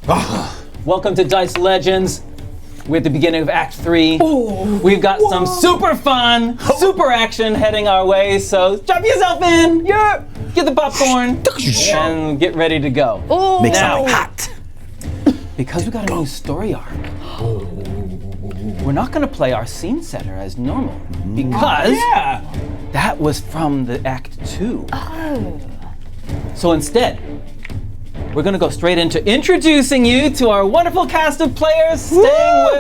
Welcome to Dice Legends. We're at the beginning of Act 3. We've got some super fun, super action heading our way, so strap yourself in, get the popcorn, and get ready to go. Make Now, something hot. because we got a new story arc, we're not going to play our scene setter as normal, because that was from the Act 2. So instead, we're going to go straight into introducing you to our wonderful cast of players,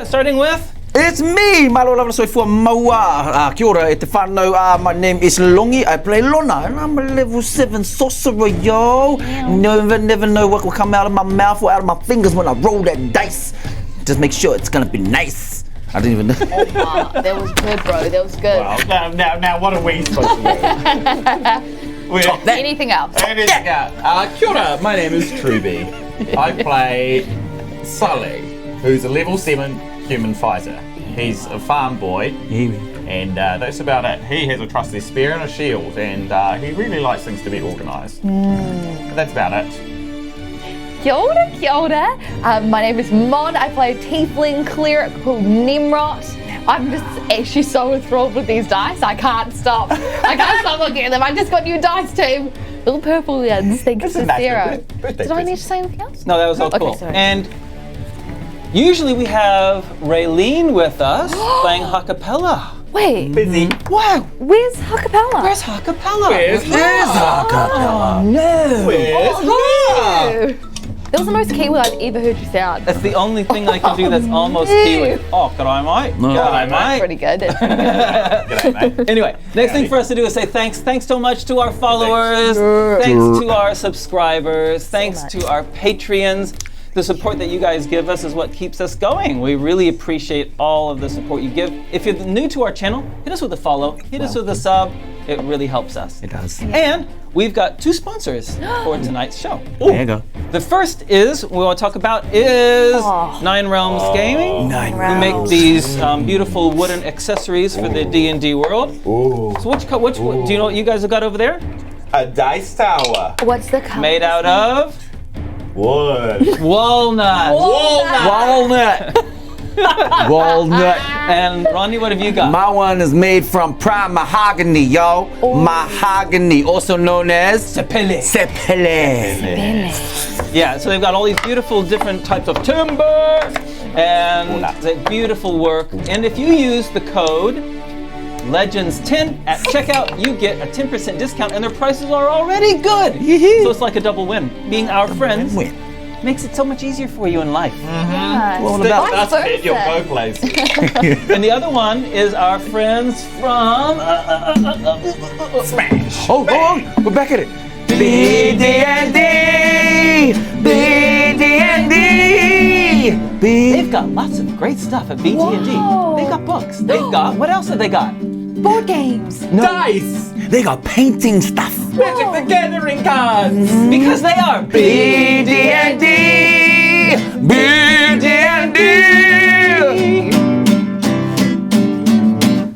starting with... It's me, my lord, so for Maua. Kia ora, e te whanau. My name is Longi. I play Lona, and I'm a level 7 sorcerer, yo. Never know what will come out of my mouth or out of my fingers when I roll that dice. Just make sure it's gonna be nice. I didn't even know. Wow, that was good, bro. That was good. Well, now what are we supposed to do? Anything else? Anything else? Kia ora, my name is Truby. I play Sully, who's a level 7 human fighter. He's a farm boy, and that's about it. He has a trusty spear and a shield, and he really likes things to be organised. That's about it. Kia ora, kia ora. My name is Mon. I play a tiefling cleric called Tnemrot. I'm just actually so enthralled with these dice. I can't stop. I can't stop looking at them. I just got new dice too. Little purple ones. Thanks to Sarah. Did I need to say anything else? No, that was all cool. Okay, sorry. And usually we have Raylene with us playing Ha-Kapella. Wait, Busy. Wow, where's Ha-Kapella? where's Ha-Kapella? Where's Ha-Kapella? No. Where's That was the most Kiwi I've ever heard you sound. That's the only thing I can do that's almost Kiwi. Oh, g'day, mate. G'day, mate. Pretty good. G'day, mate. Anyway, next thing for us to do is say thanks. Thanks so much to our followers. Thanks to our subscribers. Thanks to our Patreons. The support that you guys give us is what keeps us going. We really appreciate all of the support you give. If you're new to our channel, hit us with a follow, hit us with a sub. It really helps us. It does. And we've got 2 sponsors for tonight's show. There you go. The first we want to talk about is 9 Realms Gaming. 9 We Realms. make these beautiful wooden accessories for the D&D world. So which do you know what you guys have got over there? A dice tower. What's the color? Made out of Wood. walnut. Walnut. And Ronnie, what have you got? My one is made from prime mahogany, yo. Mahogany, also known as Sepele. Yeah, so they've got all these beautiful different types of timber and the beautiful work. And if you use the code Legenz10 at checkout, you get a 10% discount, and their prices are already good. So it's like a double win. Being our friends makes it so much easier for you in life. Well, That's it, your go place. And the other one is our friends from Smash. Oh, go on. We're back at it. BD&D. They've got lots of great stuff at BD&D. They've got books. They've got, what else have they got? Board games. Dice. They got painting stuff. Magic the Gathering cards. Because they are BD&D.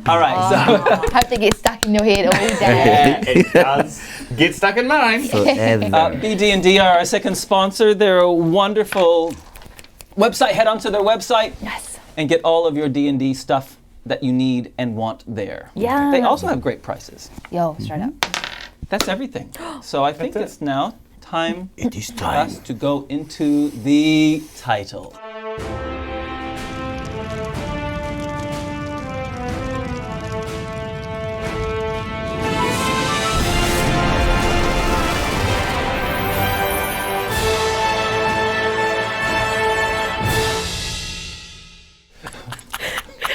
All right, so Hope they get stuck in your head all day. Yeah, it does get stuck in mine. BD&D are our second sponsor. They're a wonderful website. Head onto their website Yes. and get all of your D&D stuff that you need and want there. Yeah. They also have great prices. Yo, straight up. That's everything. So I think it's now time It is for time. us to go into the title.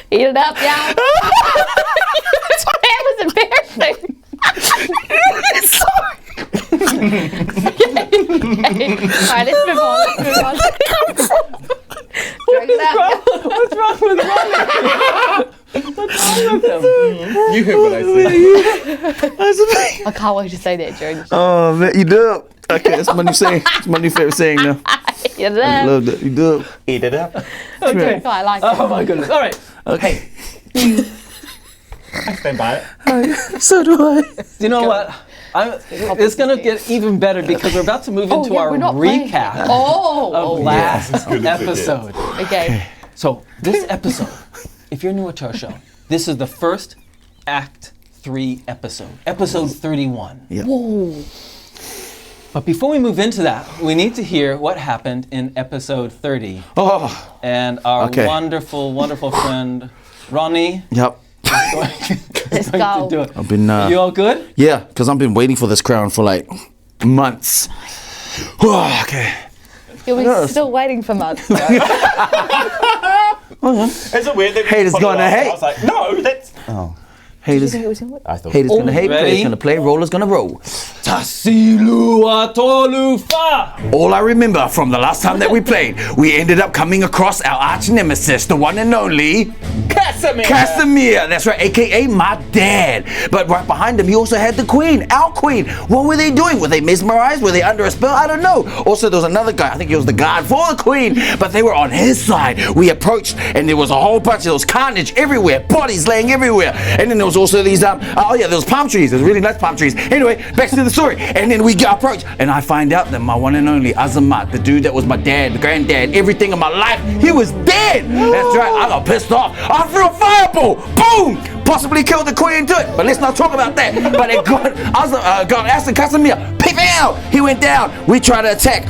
Eat it up, y'all. That was embarrassing. Sorry. Alright, let's move on. Drink it up. What's wrong with Ronnie? What's wrong with him? You heard what I said. I can't wait to say that during the show. Oh, man, you dub. Okay, that's my new saying. It's my new favorite saying now. Eat it I up. love that. You dub. Eat it up. Okay. I like it. Oh my goodness. All right. Okay. I stand by it. So do I. You know what? It's gonna get even better because we're about to move into our we're not playing. recap Oh, of last good to see it. episode. okay. So this episode, if you're newer to our show, this is the first Act 3 episode, episode 31. Yeah. But before we move into that, we need to hear what happened in episode 30. Oh, And our Okay. wonderful, wonderful friend, Ronnie, yep. Let's going to go. do it. I've been, You all good? yeah, because I've been waiting for this crown for like months. Okay. You'll be still waiting for months. Is it weird that Haters put it gonna on? hate. I was like, no, that's. Haters, I thought. haters gonna hate, Ready? players gonna play, rollers gonna roll. Tasilu atolu fa. All I remember from the last time that we played, we ended up coming across our arch nemesis, the one and only Casimir. That's right, aka my dad. But right behind him, he also had the queen, our queen. What were they doing? Were they mesmerized? Were they under a spell? I don't know. Also, there was another guy, I think he was the guard for the queen, but they were on his side. We approached, and there was a whole bunch of those carnage everywhere, bodies laying everywhere. And then there was also these, there was palm trees. There was really nice palm trees. Anyway, back to the story. And then we get approached, and I find out that my one and only Azamat, the dude that was my dad, the granddad, everything in my life, he was dead. That's right. I got pissed off. I threw a fireball. Boom! Possibly killed the queen too. But let's not talk about that. But it got Aston Casimir. Pew! He went down. We tried to attack.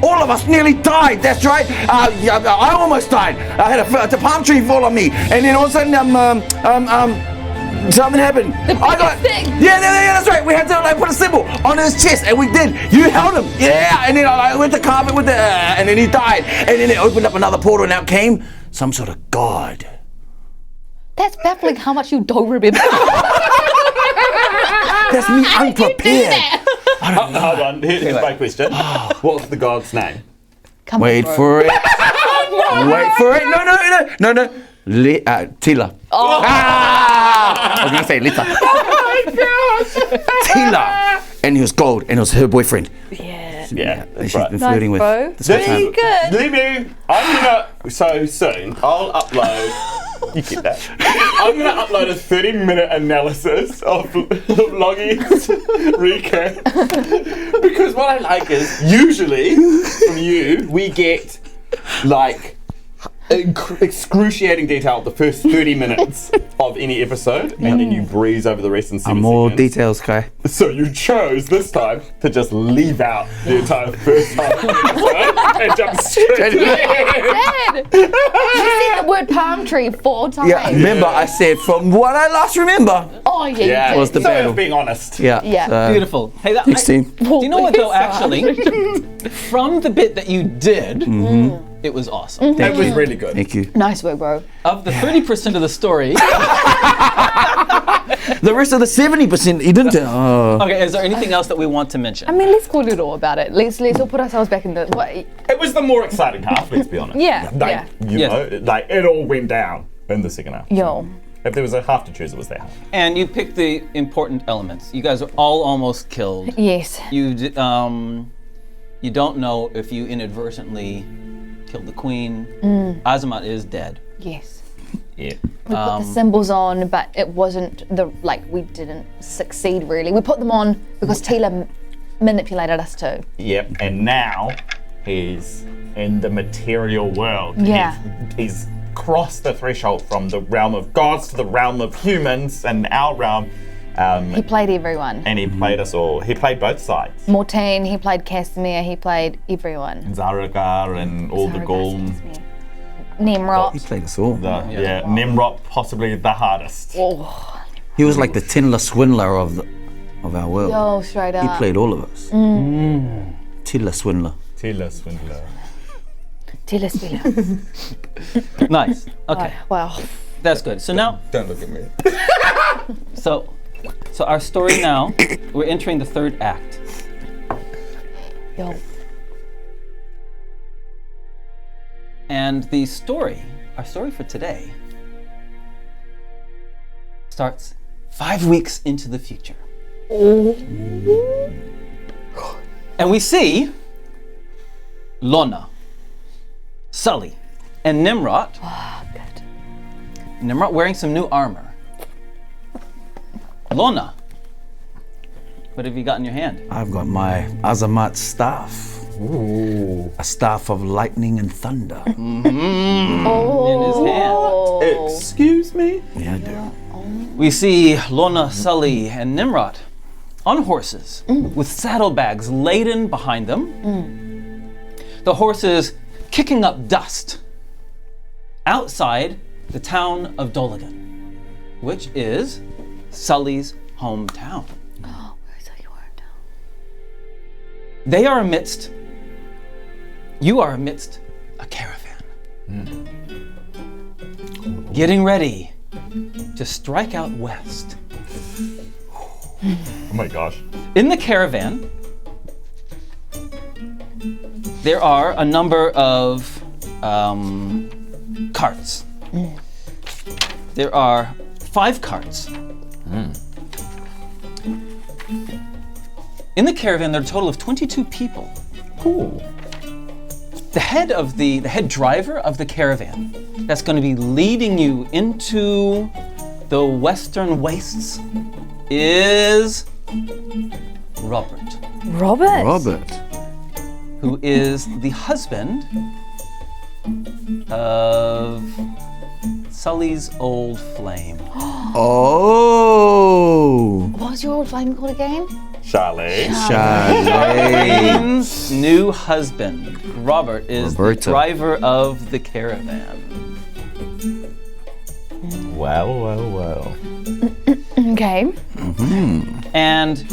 All of us nearly died. That's right. I almost died. I had a palm tree fall on me, and then all of a sudden, something happened. Yeah, that's right. We had to put a symbol on his chest, and we did. You held him. Yeah, and then I went to carve it with and then he died. And then it opened up another portal, and out came some sort of god. That's baffling how much you don't remember. That's me unprepared. Hold on, here's my question. What's the god's name? Come Wait on, bro. for it. Wait for it. No. Tila. Oh. I was gonna say Lita. Oh my gosh. Tila. And he was gold, and it was her boyfriend. Yeah. Yeah, That that's she's right. been flirting with. bro. This whole time. Good. I'm gonna, so soon, I'll upload, you get that. I'm gonna upload a 30-minute analysis of Loggie's recap. Because what I like is, usually, from you, we get, like, excruciating detail of the first 30 minutes of any episode, and then you breeze over the rest in 7 More seconds. details, Kai. So you chose this time to just leave out the entire first half of the episode and jump straight to the end. Dad, you said the word palm tree 4 times. Yeah, remember I said from what I last remember. Oh, yeah. Yeah, you did. Was the so battle. being honest. Yeah. Yeah. Beautiful. Hey, that, 16. do you know what though? Sorry. Actually, from the bit that you did, it was awesome. That was really good. Thank you. Nice work, bro. Of the 30% of the story, The rest of the 70% you didn't tell. Oh. okay, is there anything else that we want to mention? I mean, let's call it all about it. Let's all put ourselves back in the. What? It was the more exciting half, let's be honest. Yeah, Like, yeah. you Yes. know, like it all went down in the second half. Yo. If there was a half to choose, it was that half. And you picked the important elements. You guys are all almost killed. Yes. You don't know if you inadvertently killed the queen. Azamat is dead. Yes. Yeah. We put the symbols on, but it wasn't we didn't succeed really. We put them on because Tila manipulated us too. Yep. And now he's in the material world. Yeah. He's crossed the threshold from the realm of gods to the realm of humans and our realm. He played everyone. And he played us all. He played both sides. Mortain, he played Casimir, he played everyone. Zaragar and all the Golem. Nemrot. He played us all. Tnemrot, possibly the hardest. Oh, He was like the Tindler swindler of our world. yo, straight He up. played all of us. Tindler swindler. Tila Swindler. Tila Spiller. Nice. Okay, Wow. that's good. So now, Don't look at me. so our story now, we're entering the third act. Yo. And the story, our story for today, starts 5 weeks into the future. And we see Lona, Sully, and Tnemrot. Oh, good. Tnemrot wearing some new armor. Lona What have you got in your hand? I've got my Azamat staff. Ooh. A staff of lightning and thunder. In his hand. Excuse me? Yeah, I do. We see Lona, Sully, and Tnemrot on horses with saddlebags laden behind them. The horses kicking up dust outside the town of Doligan, which is Sully's hometown. Where's your hometown? You are amidst a caravan. Getting ready to strike out west. Oh my gosh. In the caravan, there are a number of carts. There are 5 carts. In the caravan, there are a total of 22 people. Cool. The head driver of the caravan that's going to be leading you into the western wastes is Robert, Robert. who is the husband of Sully's old flame. Oh! What was your old flame called again? Charlie. Flame's new husband, Robert, is the Roberto. driver of the caravan. Well. Okay. And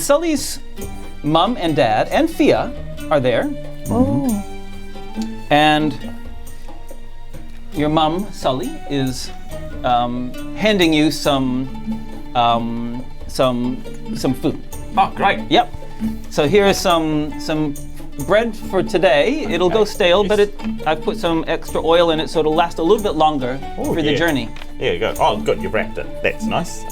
Sully's mom and dad and Fia are there. And your mom, Sully, is handing you some food. Oh, great. Yep. So here's some bread for today. It'll go stale, but I've put some extra oil in it so it'll last a little bit longer for the journey. There you go. Oh, good. You wrapped it. That's nice.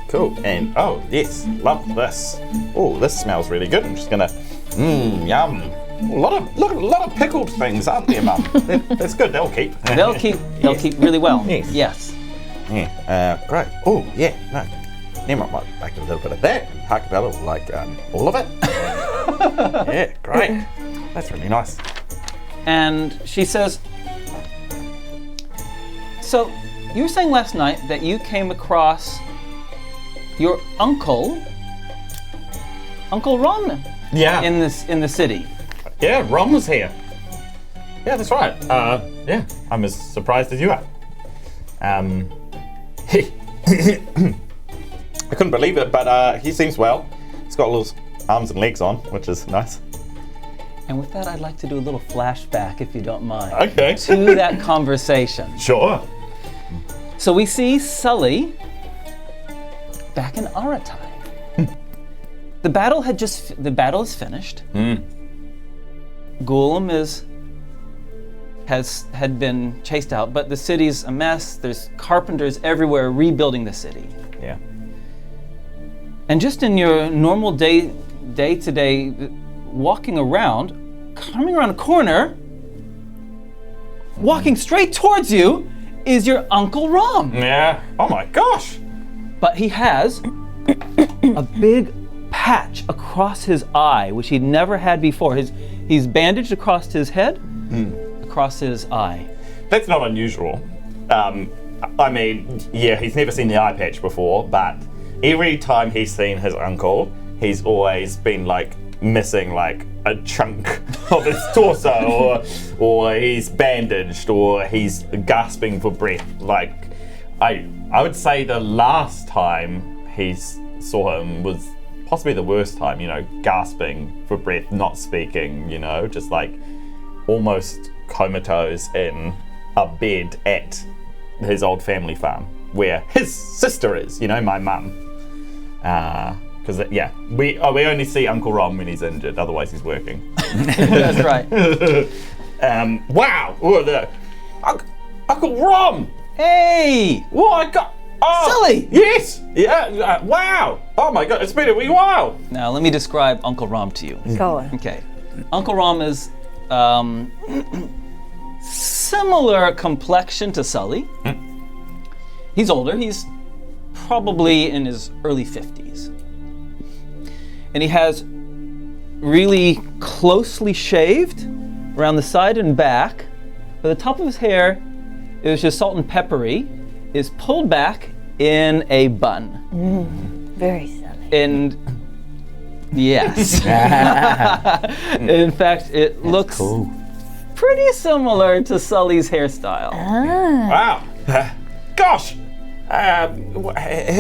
Cool. And oh, yes, love this. Oh, this smells really good. I'm just gonna. Yum. A lot of pickled things, aren't there, Mum? That's good. They'll keep. They'll keep really well. Yes. Yeah. Great. Oh, yeah. No. Tnemrot might like a little bit of that. Ha-Kapella will like all of it. Yeah. Great. That's really nice. And she says, so you were saying last night that you came across your Uncle Ron Yeah. in the city. Yeah, Ron was here. Yeah, that's right. Yeah, I'm as surprised as you are. I couldn't believe it, but he seems well. He's got little arms and legs on, which is nice. And with that, I'd like to do a little flashback, if you don't mind, Okay. to that conversation. Sure. So we see Sully back in Aratai. The battle is finished. Ghoulam had been chased out, but the city's a mess. There's carpenters everywhere rebuilding the city. Yeah. And just in your normal day-to-day walking around, coming around a corner, walking straight towards you is your Uncle Rom. Yeah. Oh my gosh. But he has a big patch across his eye, which he'd never had before. He's bandaged across his head, across his eye. That's not unusual. I mean, yeah, he's never seen the eye patch before, but every time he's seen his uncle, he's always been like missing like a chunk of his torso, or he's bandaged, or he's gasping for breath. Like, I would say the last time he saw him was possibly the worst time, gasping for breath, not speaking, just like almost comatose in a bed at his old family farm where his sister is, my mum. Because, we only see Uncle Ron when he's injured, otherwise he's working. That's right. Wow! Oh, Uncle Ron! Hey! What I got? Oh, Sully! Yes! Yeah, wow! Oh my god, it's been a wee while! Now let me describe Uncle Rom to you. Go on. Okay. Uncle Rom is similar complexion to Sully. He's older. He's probably in his early 50s. And he has really closely shaved around the side and back. But the top of his hair, it was just salt and peppery, is pulled back in a bun. Very Sully. And yes. In fact, it looks pretty similar to Sully's hairstyle. Wow. Gosh. Have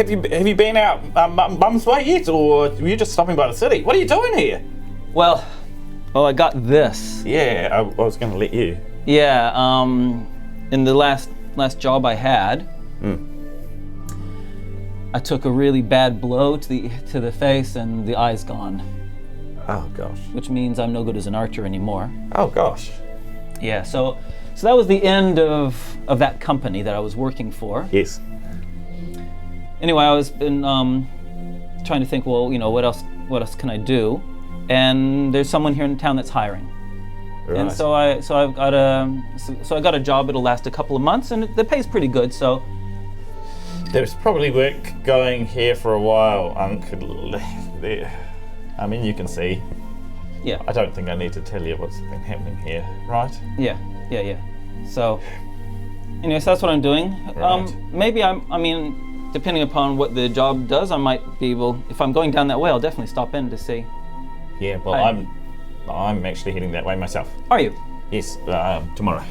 you been out Mum's way yet, or were you just stopping by the city? What are you doing here? Well, I got this. Yeah, I was going to let you. Yeah, in the last job I had, I took a really bad blow to the face, and the eye's gone. Oh gosh. Which means I'm no good as an archer anymore. Oh gosh. Yeah, so that was the end of that company that I was working for. Yes. Anyway, I was been trying to think, well, what else can I do? And there's someone here in town that's hiring. Right. And so I got a job. It'll last a couple of months, and the pay's pretty good. So there's probably work going here for a while, Uncle. I mean, you can see. Yeah. I don't think I need to tell you what's been happening here, right? Yeah. So anyway, so that's what I'm doing. Right. Maybe depending upon what the job does, I might be able. If I'm going down that way, I'll definitely stop in to see. Yeah. Well, I'm actually heading that way myself. Are you? Yes. Tomorrow.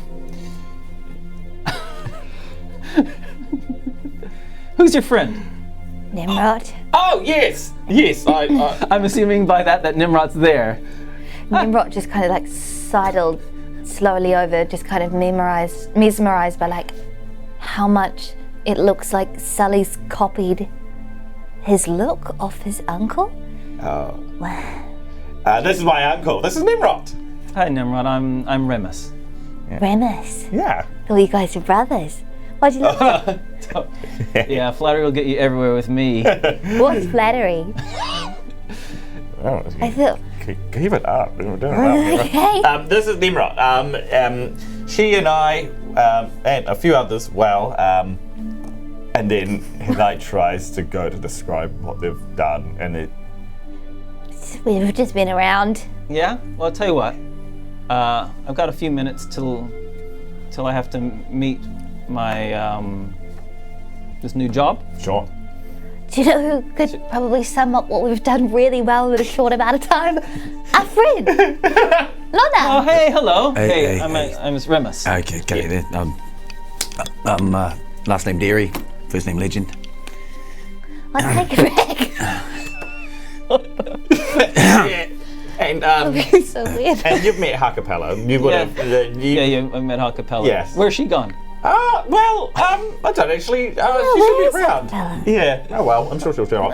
Who's your friend? Tnemrot. Oh yes. I'm assuming by that Tnemrot's there. Tnemrot just kind of like sidled slowly over, just kind of mesmerized by like how much it looks like Sully's copied his look off his uncle. Oh. Wow. This is my uncle. This is Tnemrot. Hi, Tnemrot. I'm Remus. Remus. Yeah. Oh, you guys are brothers. Why'd you look Yeah, flattery will get you everywhere with me. What's flattery? Oh, I thought. Keep it up. Okay. This is Tnemrot. She and I, and a few others, and then he tries to go to describe what they've done, and We've just been around. Yeah? Well, I'll tell you what. I've got a few minutes till I have to meet my this new job. Sure. Do you know who could probably sum up what we've done really well in a short amount of time? Our friend, Lona. Oh, hey, hello. Hey, I'm Remus. Okay, get it there. Last name Deary, first name Legend. Let's take a break. Yeah. And It's so weird. and you've met Ha-Kapella. You would have. Yeah, I met Ha-Kapella. Yes. Where's she gone? I don't actually. She should be around. Yeah. Oh well, I'm sure she'll show up.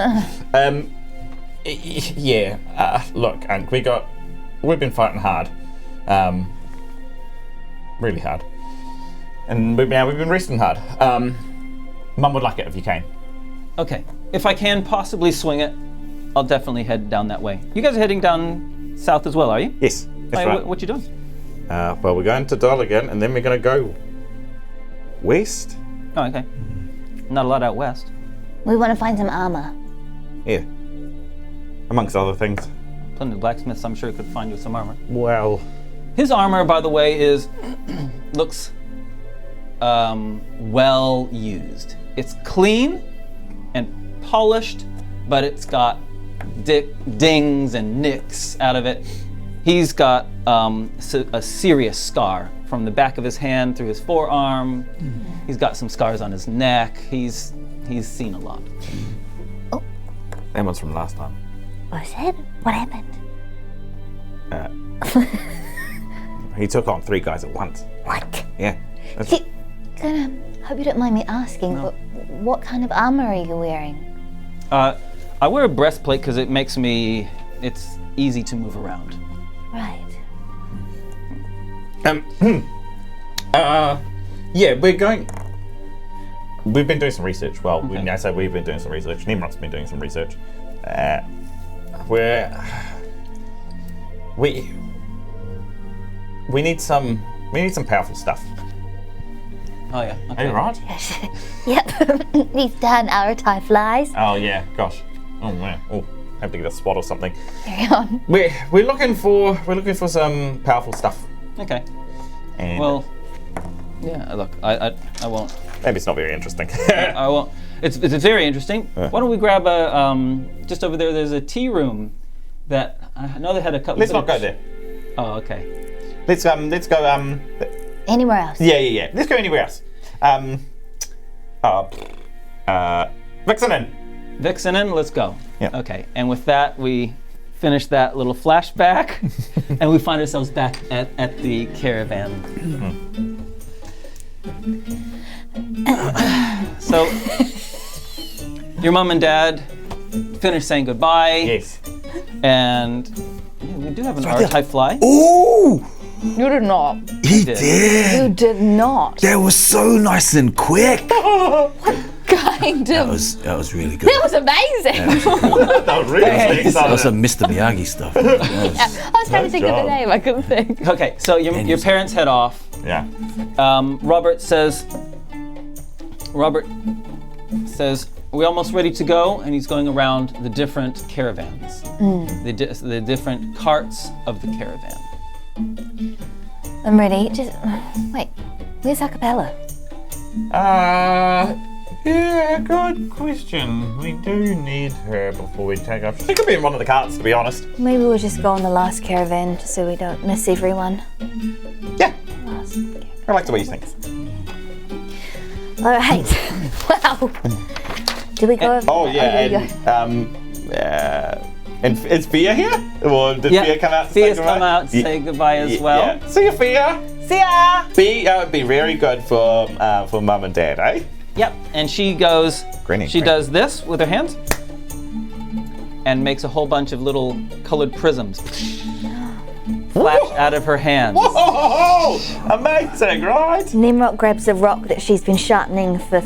Yeah. Look, Unc, we've been fighting hard. Really hard. And we've been resting hard. Mum would like it if you came. Okay. If I can possibly swing it, I'll definitely head down that way. You guys are heading down south as well, are you? Yes, that's right. What you doing? Well, we're going to Doligan, and then we're going to go west. Oh, okay. Not a lot out west. We want to find some armor. Yeah. Amongst other things. Plenty of blacksmiths, I'm sure, could find you some armor. Well. His armor, by the way, looks well used. It's clean and polished, but it's got dings and nicks out of it. He's got a serious scar from the back of his hand through his forearm. He's got some scars on his neck. He's seen a lot. Oh. That one's from last time. What was it? What happened? He took on 3 guys at once. What? Yeah. Hope you don't mind me asking, but what kind of armor are you wearing? I wear a breastplate because it's easy to move around. Right. Yeah, we've been doing some research. Well, Okay. I say we've been doing some research. Tnemrot's been doing some research. We need some powerful stuff. Oh yeah. Are Okay. you right? Yep. He's done Aratai flies. Oh yeah, gosh. Oh man. Oh, have to get a spot or something. Carry on. We're looking for some powerful stuff. Okay. And Well, yeah. Look, I won't. maybe it's not very interesting. I won't. It's very interesting. Why don't we grab a just over there? There's a tea room that I know they had a couple. Let's not go there. Oh, okay. Let's go. Anywhere else? Yeah. Let's go anywhere else. Vixen in. Vixen in. Let's go. Yeah. Okay. And with that, we finish that little flashback, and we find ourselves back at the caravan. So, your mom and dad finish saying goodbye. Yes. And yeah, we do have an Aratai fly. Ooh, You did not. he did. did. You did not. That was so nice and quick. Kind That of. was really good. That was amazing. That was really That was some Mr. Miyagi stuff. I was trying to think of the job. name. I couldn't think. Okay, so your parents head off. Yeah. Robert says, we're almost ready to go, and he's going around the different caravans, the different carts of the caravan. I'm ready. Just wait. Where's Ha-Kapella? Yeah, good question. We do need her before we take off. She could be in one of the carts, to be honest. Maybe we'll just go on the last caravan just so we don't miss everyone. Yeah, Last caravan. I like the way you think. All right. Wow. Did we go? Oh yeah, there you go. and is Fia here? Or did Fia come out? To Fia's say come goodbye? out to say goodbye as well. Yeah. See you, Fia. See ya! Fia would be very good for mum and dad, eh? Yep, and she goes, Grinning, she grinning. does this with her hands and makes a whole bunch of little colored prisms flash out of her hands. Whoa! Amazing, right? Tnemrot grabs a rock that she's been sharpening for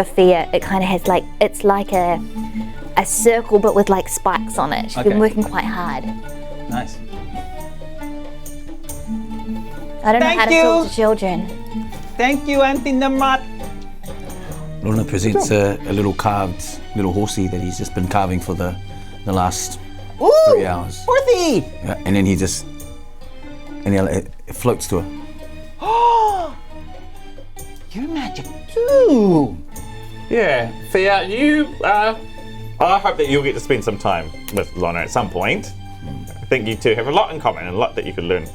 Fia. It kind of has like, it's like a circle but with like spikes on it. She's Okay. been working quite hard. Nice. I don't know Thank how to you. talk to children. Thank you, Auntie Tnemrot. Lona presents a little carved little horsey that he's just been carving for the last 3 hours. Worthy! Yeah, and then he just, and it floats to her. You're magic too. Yeah, Fia, I hope that you'll get to spend some time with Lona at some point. I think you two have a lot in common and a lot that you could learn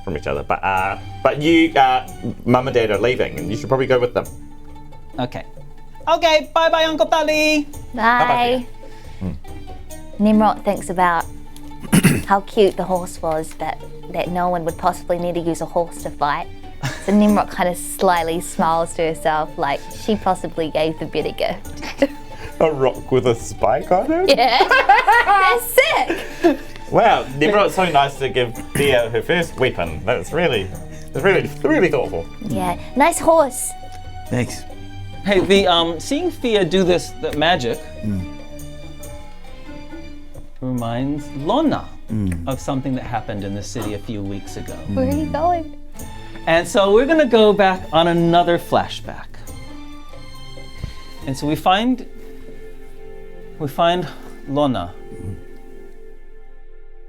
from each other. But you, mum and dad are leaving, and you should probably go with them. Okay. Okay, bye-bye, Uncle Tally. Bye. Tnemrot thinks about how cute the horse was, that no one would possibly need to use a horse to fight. So Tnemrot kind of slyly smiles to herself like she possibly gave the better gift. A rock with a spike on it? Yeah. That's sick. Wow, Tnemrot's so nice to give Fia her first weapon. That's really thoughtful. Yeah. Nice horse. Thanks. Hey, the seeing Fia do this the magic reminds Lona of something that happened in the city a few weeks ago. Where are you going? And so we're gonna go back on another flashback. And so we find Lona.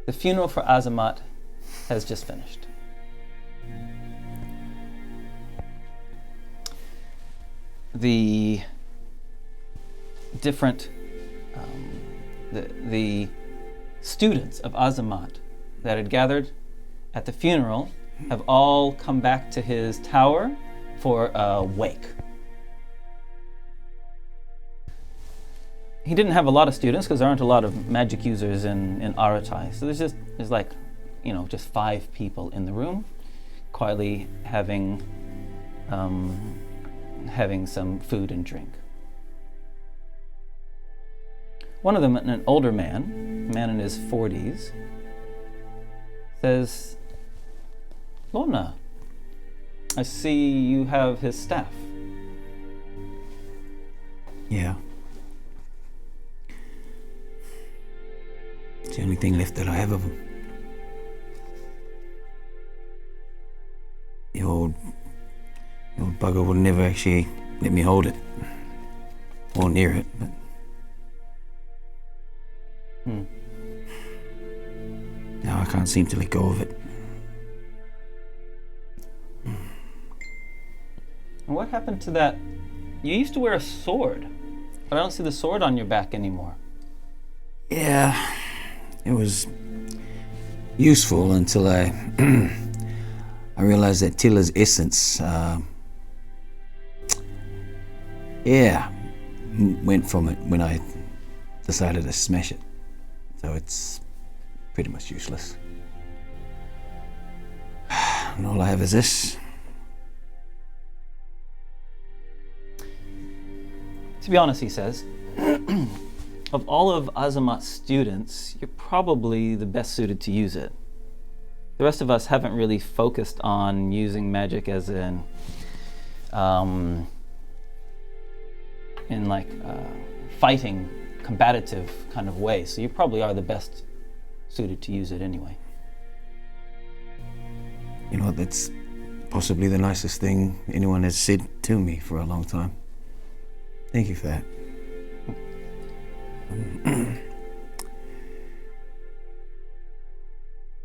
The funeral for Azamat has just finished. The different the students of Azamat that had gathered at the funeral have all come back to his tower for a wake. He didn't have a lot of students because there aren't a lot of magic users in Aratai. So there's like, just 5 people in the room, quietly having some food and drink. One of them, an older man, a man in his 40s, says, Lona, I see you have his staff. Yeah. It's the only thing left that I have of him. The old bugger would never actually let me hold it. Or near it, but... Now I can't seem to let go of it. And what happened to that? You used to wear a sword, but I don't see the sword on your back anymore. Yeah, it was useful until I I realized that Tilla's essence, went from it when I decided to smash it. So it's pretty much useless. And all I have is this. To be honest, he says, of all of Azamat's students, you're probably the best suited to use it. The rest of us haven't really focused on using magic as in fighting, combative kind of way. So you probably are the best suited to use it anyway. You know what, that's possibly the nicest thing anyone has said to me for a long time. Thank you for that.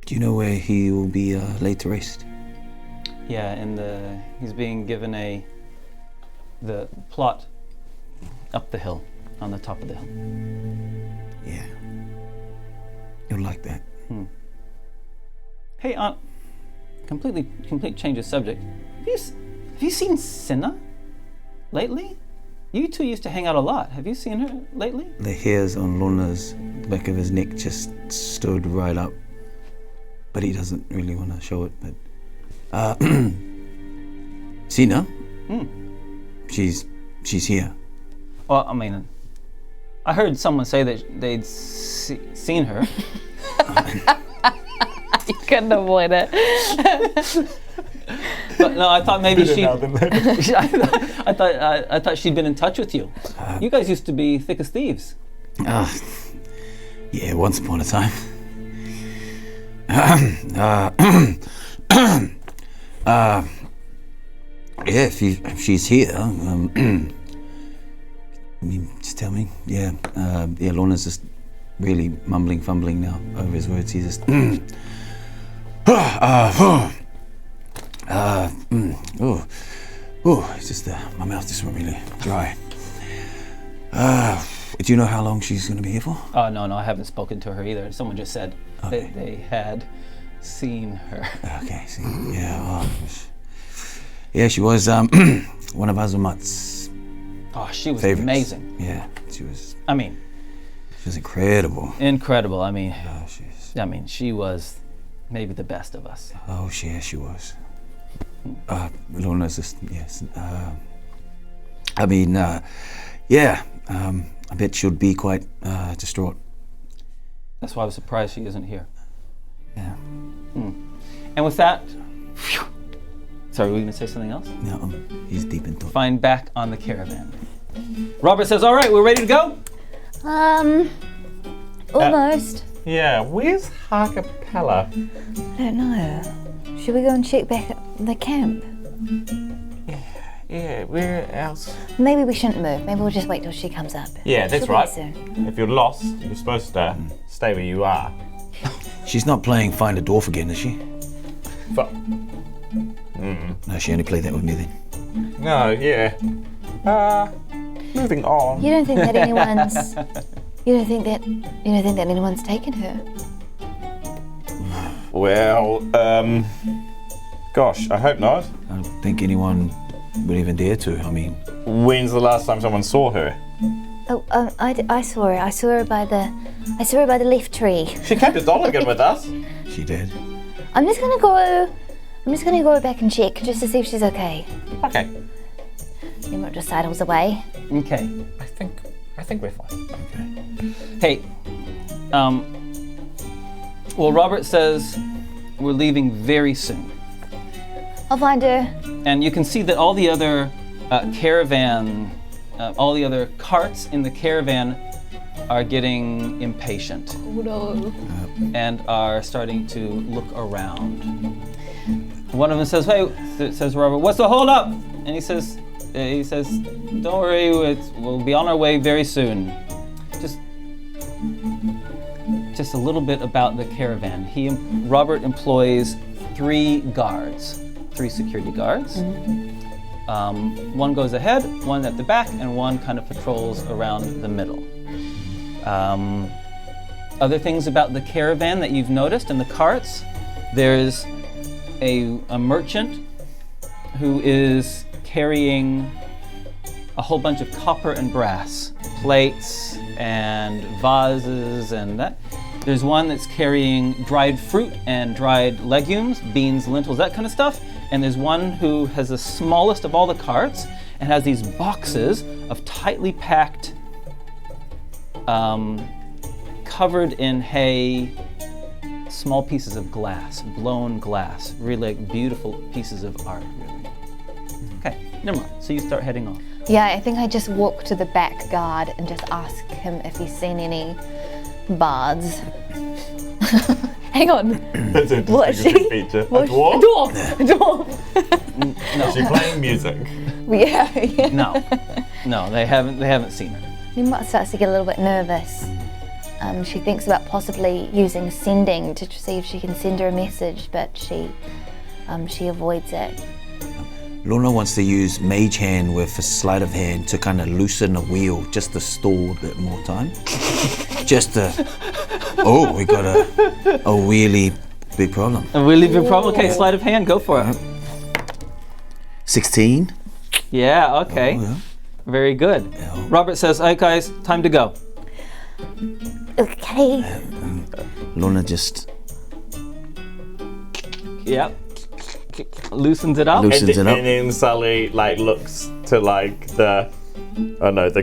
Do you know where he will be laid to rest? Yeah, he's being given the plot up the hill, on the top of the hill. Yeah. You'll like that. Hey, complete change of subject. Have you seen Cinna lately? You two used to hang out a lot. Have you seen her lately? The hairs on Lona's back of his neck just stood right up. But he doesn't really want to show it, but... Sina? She's here. Well, I mean, I heard someone say that they'd seen her. You couldn't avoid it. But no, I thought maybe she... I thought she'd been in touch with you. You guys used to be thick as thieves. Yeah, once upon a time. Yeah, if she's here, just tell me. Yeah, Lona's just really fumbling now over his words. He's just... it's just my mouth just went really dry. Do you know how long she's going to be here for? Oh, no, I haven't spoken to her either. Someone just said they had seen her. Okay, see, yeah, yeah, she was one of Azamat's she was favorites. Amazing. Yeah, she was. I mean, she was incredible. Incredible. I mean, she was maybe the best of us. Oh, she was. Lona's just, yes. I mean, I bet she'll be quite distraught. That's why I was surprised she isn't here. Yeah. And with that, sorry, were you going to say something else? No, he's deep in thought. Find back on the caravan. Robert says, all right, we're ready to go? Almost. Yeah, where's Ha-Kapella? I don't know. Should we go and check back at the camp? Yeah, where else? Maybe we shouldn't move. Maybe we'll just wait till she comes up. Yeah, that's She'll be right. soon. If you're lost, you're supposed to stay where you are. She's not playing Find a Dwarf again, is she? No, she only played that with me then. No, yeah. Moving on. You don't think that anyone's... You don't think that anyone's taken her? Well, gosh, I hope not. I don't think anyone would even dare to. I mean... When's the last time someone saw her? Oh, I saw her. I saw her by the leaf tree. She came to Doligan with us. She did. I'm just gonna go back and check just to see if she's okay. Okay. Tnemrot just sidles away. Okay. I think we're fine. Okay. Hey, well, Robert says we're leaving very soon. I'll find her. And you can see that all the other all the other carts in the caravan are getting impatient. Oh no. And are starting to look around. One of them says, hey, says Robert, what's the hold up? and he says, "Don't worry, we'll be on our way very soon." Just a little bit about the caravan. Robert employs 3 guards, 3 security guards. One goes ahead, one at the back, and one kind of patrols around the middle. Other things about the caravan that you've noticed in the carts, there's a merchant who is carrying a whole bunch of copper and brass, plates and vases and that. There's one that's carrying dried fruit and dried legumes, beans, lentils, that kind of stuff. And there's one who has the smallest of all the carts and has these boxes of tightly packed, covered in hay, small pieces of glass, blown glass, really like beautiful pieces of art, really. Okay, Nimrod, so you start heading off. Yeah, I think I just walk to the back guard and just ask him if he's seen any bards. Hang on. That's a distinguishing feature. A dwarf? A dwarf. No. Is she playing music? Yeah. No, they haven't seen her. Nimrod starts to get a little bit nervous. She thinks about possibly using sending to see if she can send her a message, but she avoids it. Lona wants to use Mage Hand with a sleight of hand to kind of loosen the wheel, just to stall a bit more time. Just to... Oh, we got a really big problem. A really big problem? Okay, sleight of hand, go for it. 16. Yeah, okay. Oh, yeah. Very good. Yeah. Robert says, "All right, guys, time to go." Okay. Lona just... Yep. Loosens it up. Loosens it up. And then Sully looks to the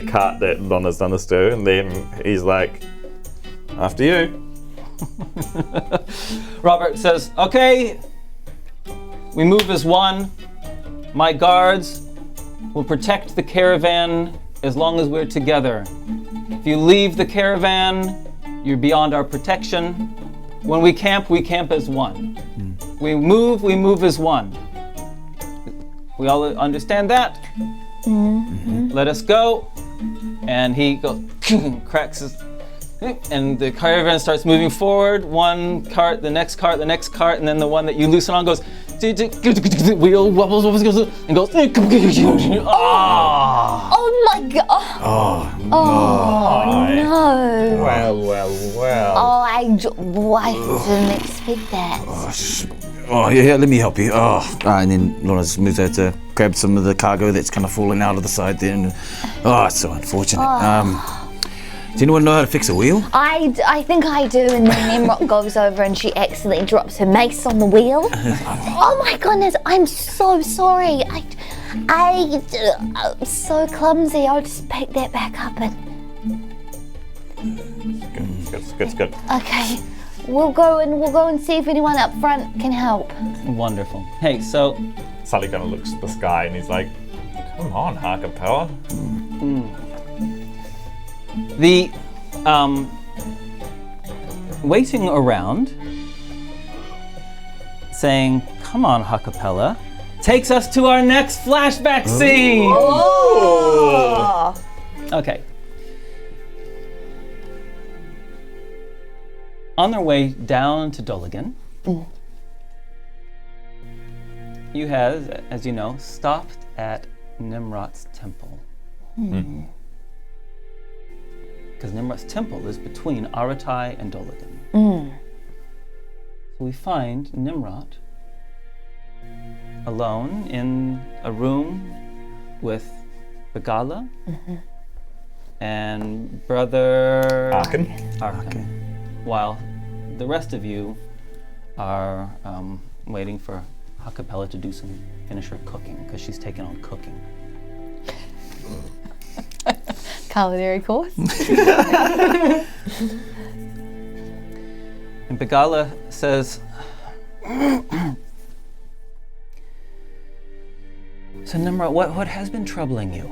cart that Lona's done this to, and then he's like, "After you." Robert says, "Okay, we move as one. My guards will protect the caravan as long as we're together. If you leave the caravan, you're beyond our protection. When we camp as one. We move as one. We all understand that? Let us go." And he goes, cracks his... And the caravan starts moving forward. One cart, the next cart, and then the one that you loosen on goes... Wheel wobbles, and goes... Oh my god. Oh no. Well. Oh, I didn't expect that. Oh, yeah, let me help you. And then Lona just moves out to grab some of the cargo that's kind of falling out of the side there. And, it's so unfortunate. Does anyone know how to fix a wheel? I think I do, and then Nimrod goes over and she accidentally drops her mace on the wheel. Oh my goodness, I'm so sorry. I'm so clumsy. I'll just pick that back up and... Good. Okay, we'll go and see if anyone up front can help. Wonderful. Hey, so... Sully kind of looks at the sky and he's like, "Come on, Ha-Kapella." The waiting around, saying, "Come on, Ha-Kapella," takes us to our next flashback scene. Oh. Okay. On their way down to Doligan, you have, as you know, stopped at Nimrod's temple. Because Nimrod's temple is between Aratai and Doligan. So we find Nimrod alone in a room with Begala and brother Arkin. While the rest of you are waiting for Ha-Kapella to finish her cooking, because she's taken on cooking. Culinary course. And Begala says, "So Nimrod, what has been troubling you?"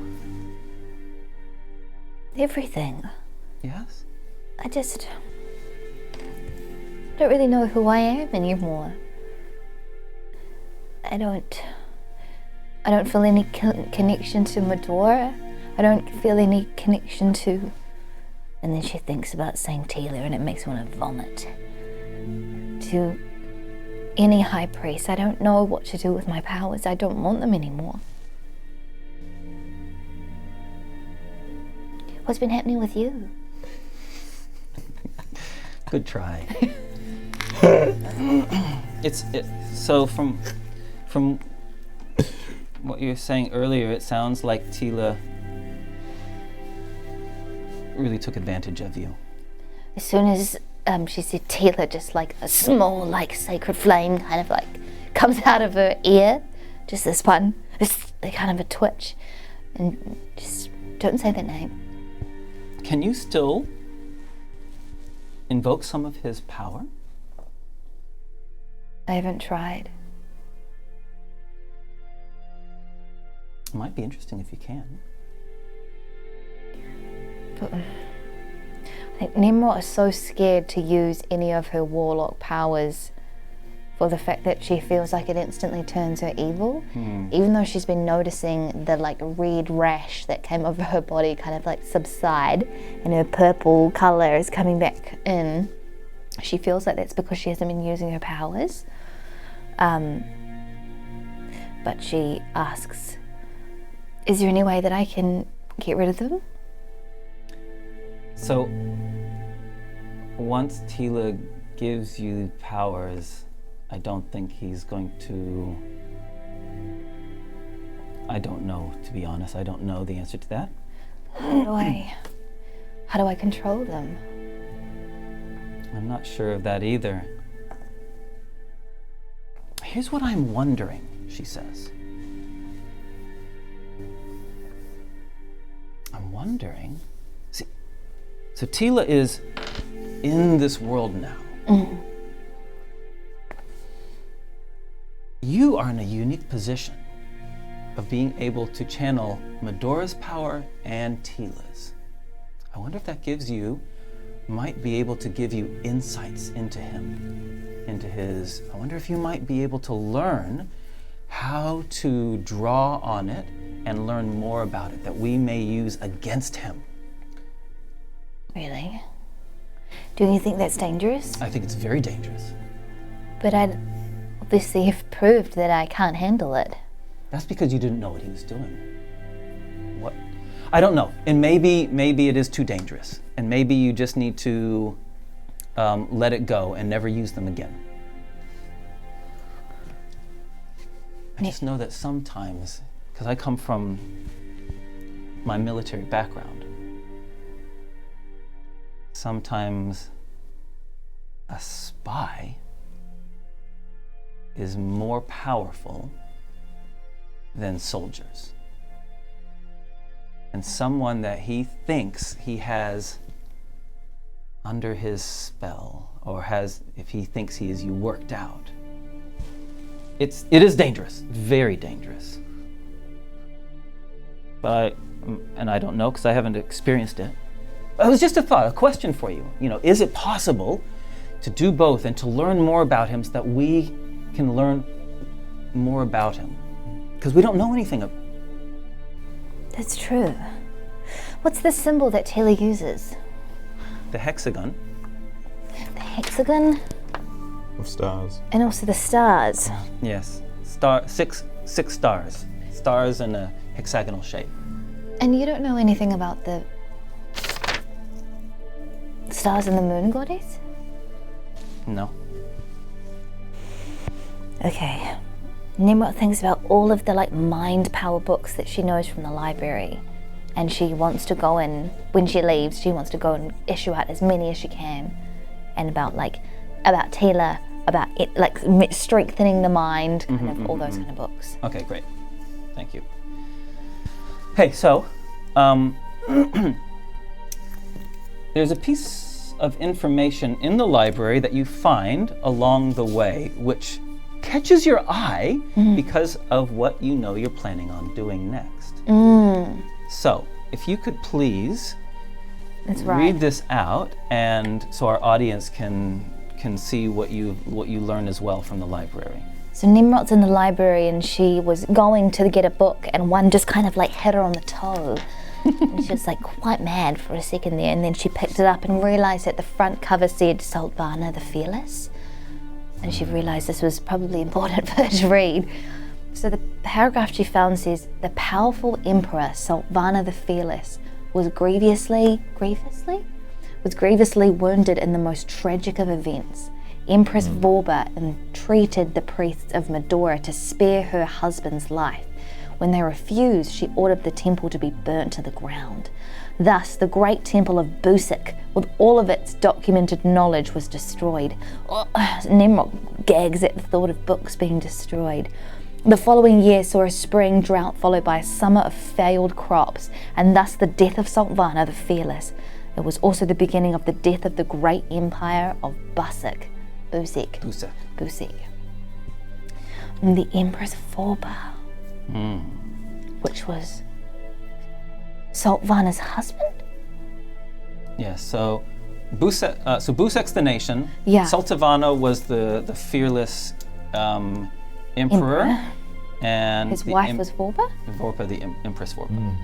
Everything. Yes? I just don't really know who I am anymore. I don't I don't feel any connection to Medora. I don't feel any connection to... And then she thinks about saying Taylor and it makes me want to vomit. To any high priest. I don't know what to do with my powers. I don't want them anymore. What's been happening with you? Good try. So from what you were saying earlier, it sounds like Tila really took advantage of you. As soon as she said Taylor, just like a small, like sacred flame kind of like comes out of her ear. Just this one, just kind of a twitch. And just don't say that name. Can you still invoke some of his power? I haven't tried. It might be interesting if you can. But I think Tnemrot is so scared to use any of her warlock powers for the fact that she feels like it instantly turns her evil. Even though she's been noticing the like red rash that came over her body kind of like subside and her purple colour is coming back in, she feels like that's because she hasn't been using her powers. But she asks, is there any way that I can get rid of them? So, once Tila gives you powers, I don't think he's going to... I don't know, to be honest. I don't know the answer to that. How do I control them? I'm not sure of that either. Here's what I'm wondering, she says. I'm wondering... See, so Tila is in this world now. You are in a unique position of being able to channel Medora's power and Tila's. I wonder if that might be able to give you insights into him, I wonder if you might be able to learn how to draw on it and learn more about it that we may use against him. Really? Do you think that's dangerous? I think it's very dangerous. But I obviously have proved that I can't handle it. That's because you didn't know what he was doing. What? I don't know. And maybe it is too dangerous. And maybe you just need to let it go and never use them again. I just know that sometimes, because I come from my military background, sometimes a spy is more powerful than soldiers. And someone that he thinks he has under his spell, or has, if he thinks he is you worked out, it is dangerous, very dangerous. But I don't know because I haven't experienced it. It was just a thought, a question for you. Is it possible to do both and to learn more about him so that we can learn more about him? Because we don't know anything of. That's true. What's the symbol that Taylor uses? The hexagon. The hexagon? Of stars. And also the stars. Yes, six stars. Stars in a hexagonal shape. And you don't know anything about the stars and the moon goddess? No. Okay. Tnemrot thinks about all of the mind power books that she knows from the library. And she wants to go in, when she leaves, she wants to go and issue out as many as she can. And about Taylor, about it, strengthening the mind, kind of all those kind of books. Okay, great. Thank you. Hey, so, there's a piece of information in the library that you find along the way, which catches your eye because of what you know you're planning on doing next. So, if you could please read this out, and so our audience can see what you learn as well from the library. So Nimrod's in the library and she was going to get a book and one just kind of like hit her on the toe. And she was like quite mad for a second there, and then she picked it up and realised that the front cover said Sultana the Fearless. And she realised this was probably important for her to read. So the paragraph she found says, the powerful emperor Sultana the Fearless was grievously wounded in the most tragic of events. Empress Vorba entreated the priests of Medora to spare her husband's life. When they refused, she ordered the temple to be burnt to the ground. Thus, the great temple of Busac, with all of its documented knowledge, was destroyed. Tnemrot gags at the thought of books being destroyed. The following year saw a spring drought followed by a summer of failed crops, and thus the death of Sultana the Fearless. It was also the beginning of the death of the great empire of Busac. Busac. And the Empress Vorba, which was Sultana's husband? Yeah, so Busac's the nation. Yeah. Sultana was the fearless emperor. And His the wife was Vorba? Vorba, the Empress Vorba.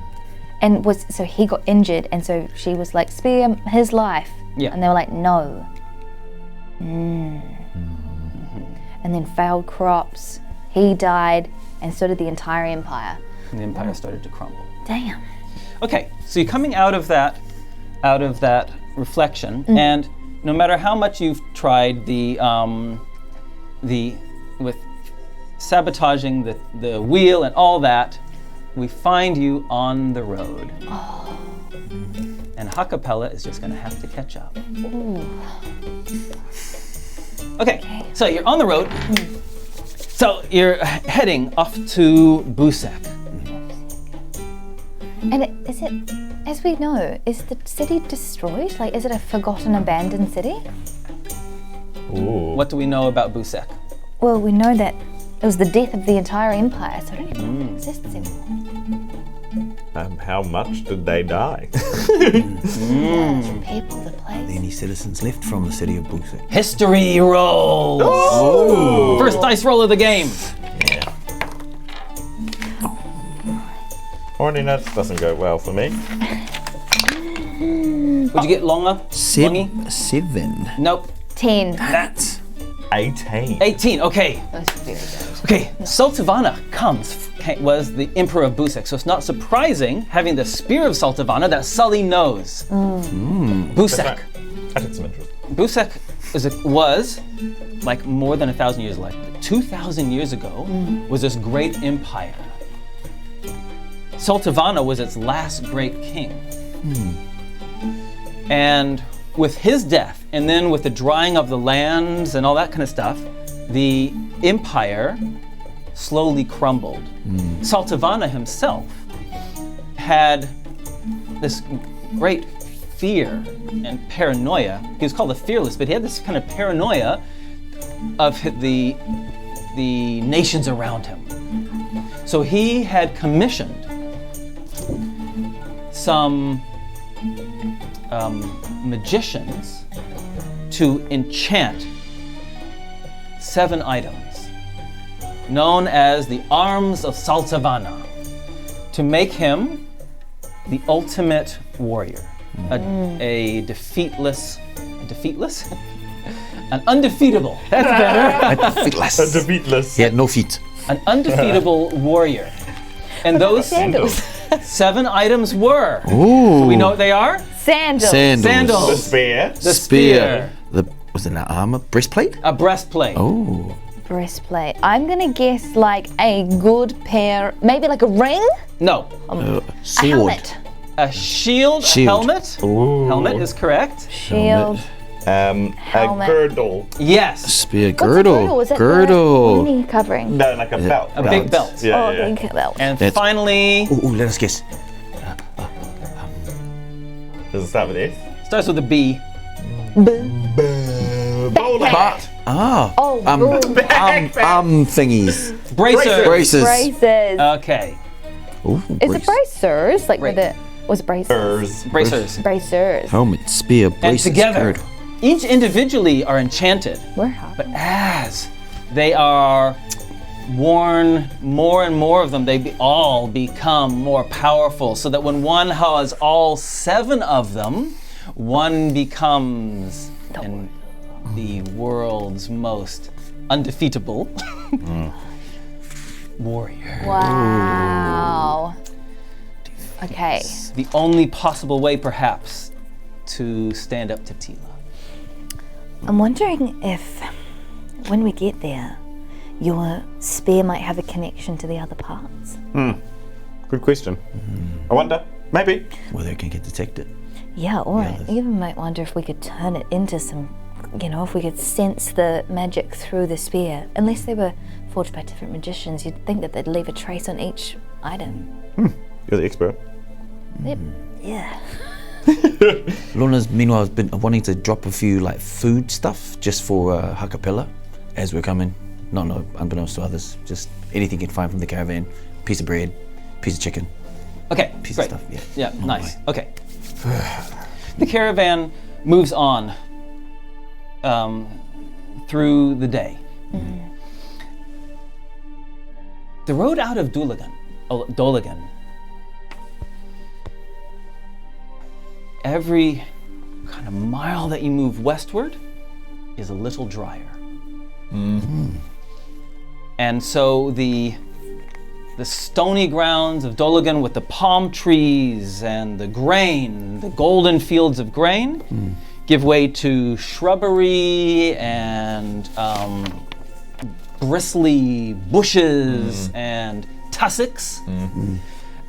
And so he got injured, and so she was like, spare his life. Yeah. And they were like, no. And then failed crops, he died, and so did the entire empire. And the empire started to crumble. Damn. Okay, so you're coming out of that reflection, and no matter how much you've tried with sabotaging the wheel and all that, we find you on the road. Oh. And Ha-Kapella is just gonna have to catch up. Okay, so you're on the road. So you're heading off to Busac. And is it, as we know, is the city destroyed? Like, is it a forgotten, abandoned city? Ooh. What do we know about Busac? Well, we know that it was the death of the entire empire, so I don't even know if it exists anymore. How much did they die? The people, the place. Any citizens left from the city of Busac? History rolls! Oh! First dice roll of the game. Yeah. Already know this doesn't go well for me. Would you get Lona? Longy? 7. Nope. 10. That's 18. 18, okay. That's very good. Okay, Sultana was the emperor of Busac, so it's not surprising, having the spear of Sultana, that Sully knows. Busac. I took some interest. Busac was like more than 1,000 years, like 2,000 years ago, was this great empire. Sultana was its last great king. And with his death, and then with the drying of the lands and all that kind of stuff, the empire slowly crumbled. Sultana himself had this great fear and paranoia. He was called the Fearless, but he had this kind of paranoia of the nations around him. So he had commissioned some magicians to enchant 7 items known as the Arms of Sultana, to make him the ultimate warrior, a defeatless, an undefeatable. That's better. Defeatless. A defeatless. He had no feet. An undefeatable warrior. And those Sandals. 7 items were. Ooh. Do we know what they are? Sandals. Sandals. The spear. The spear. Was it an armor? Breastplate? A breastplate. Oh. Breastplate. I'm gonna guess like a good pair, maybe like a ring? No. Sword. A helmet. A shield. Shield. Helmet. Ooh. Helmet is correct. Shield. A Helmet. girdle. Yes. Spear. What's a Girdle. Is it Girdle. the knee covering? No, like a belt. A big belt. Yeah, Oh, yeah. big belt. And That's- finally, Ooh, let us guess. Does it start with S? starts with a B. Bowler hat. Ah. Oh, Thingies. Bracers. Braces. braces. Okay. Ooh, Is it bracers? Like with Bra- it was bracers. Bracers. Bracers. Helmet, spear, And braces, together, girdle. each individually are enchanted. We're happy. But as They are worn, more and more of them, all become more powerful, so that when one has all 7 of them, one becomes the world's most undefeatable warrior. Wow. Okay. The only possible way, perhaps, to stand up to Tila. I'm wondering if, when we get there, your spear might have a connection to the other parts. Good question. I wonder. Maybe. Whether it can get detected. Yeah, or I even might wonder if we could turn it into some, if we could sense the magic through the spear. Unless they were forged by different magicians, you'd think that they'd leave a trace on each item. You're the expert. Yeah. Lona's meanwhile has been wanting to drop a few like food stuff just for Ha-Kapella as we're coming. Not unbeknownst to others. Just anything you can find from the caravan. Piece of bread, piece of chicken. Okay, Piece great. of stuff. Yeah, Oh, nice. boy. Okay. The caravan moves on through the day. The road out of Doligan, every kind of mile that you move westward is a little drier. And so the stony grounds of Doligan with the palm trees and the grain, the golden fields of grain, give way to shrubbery and bristly bushes and tussocks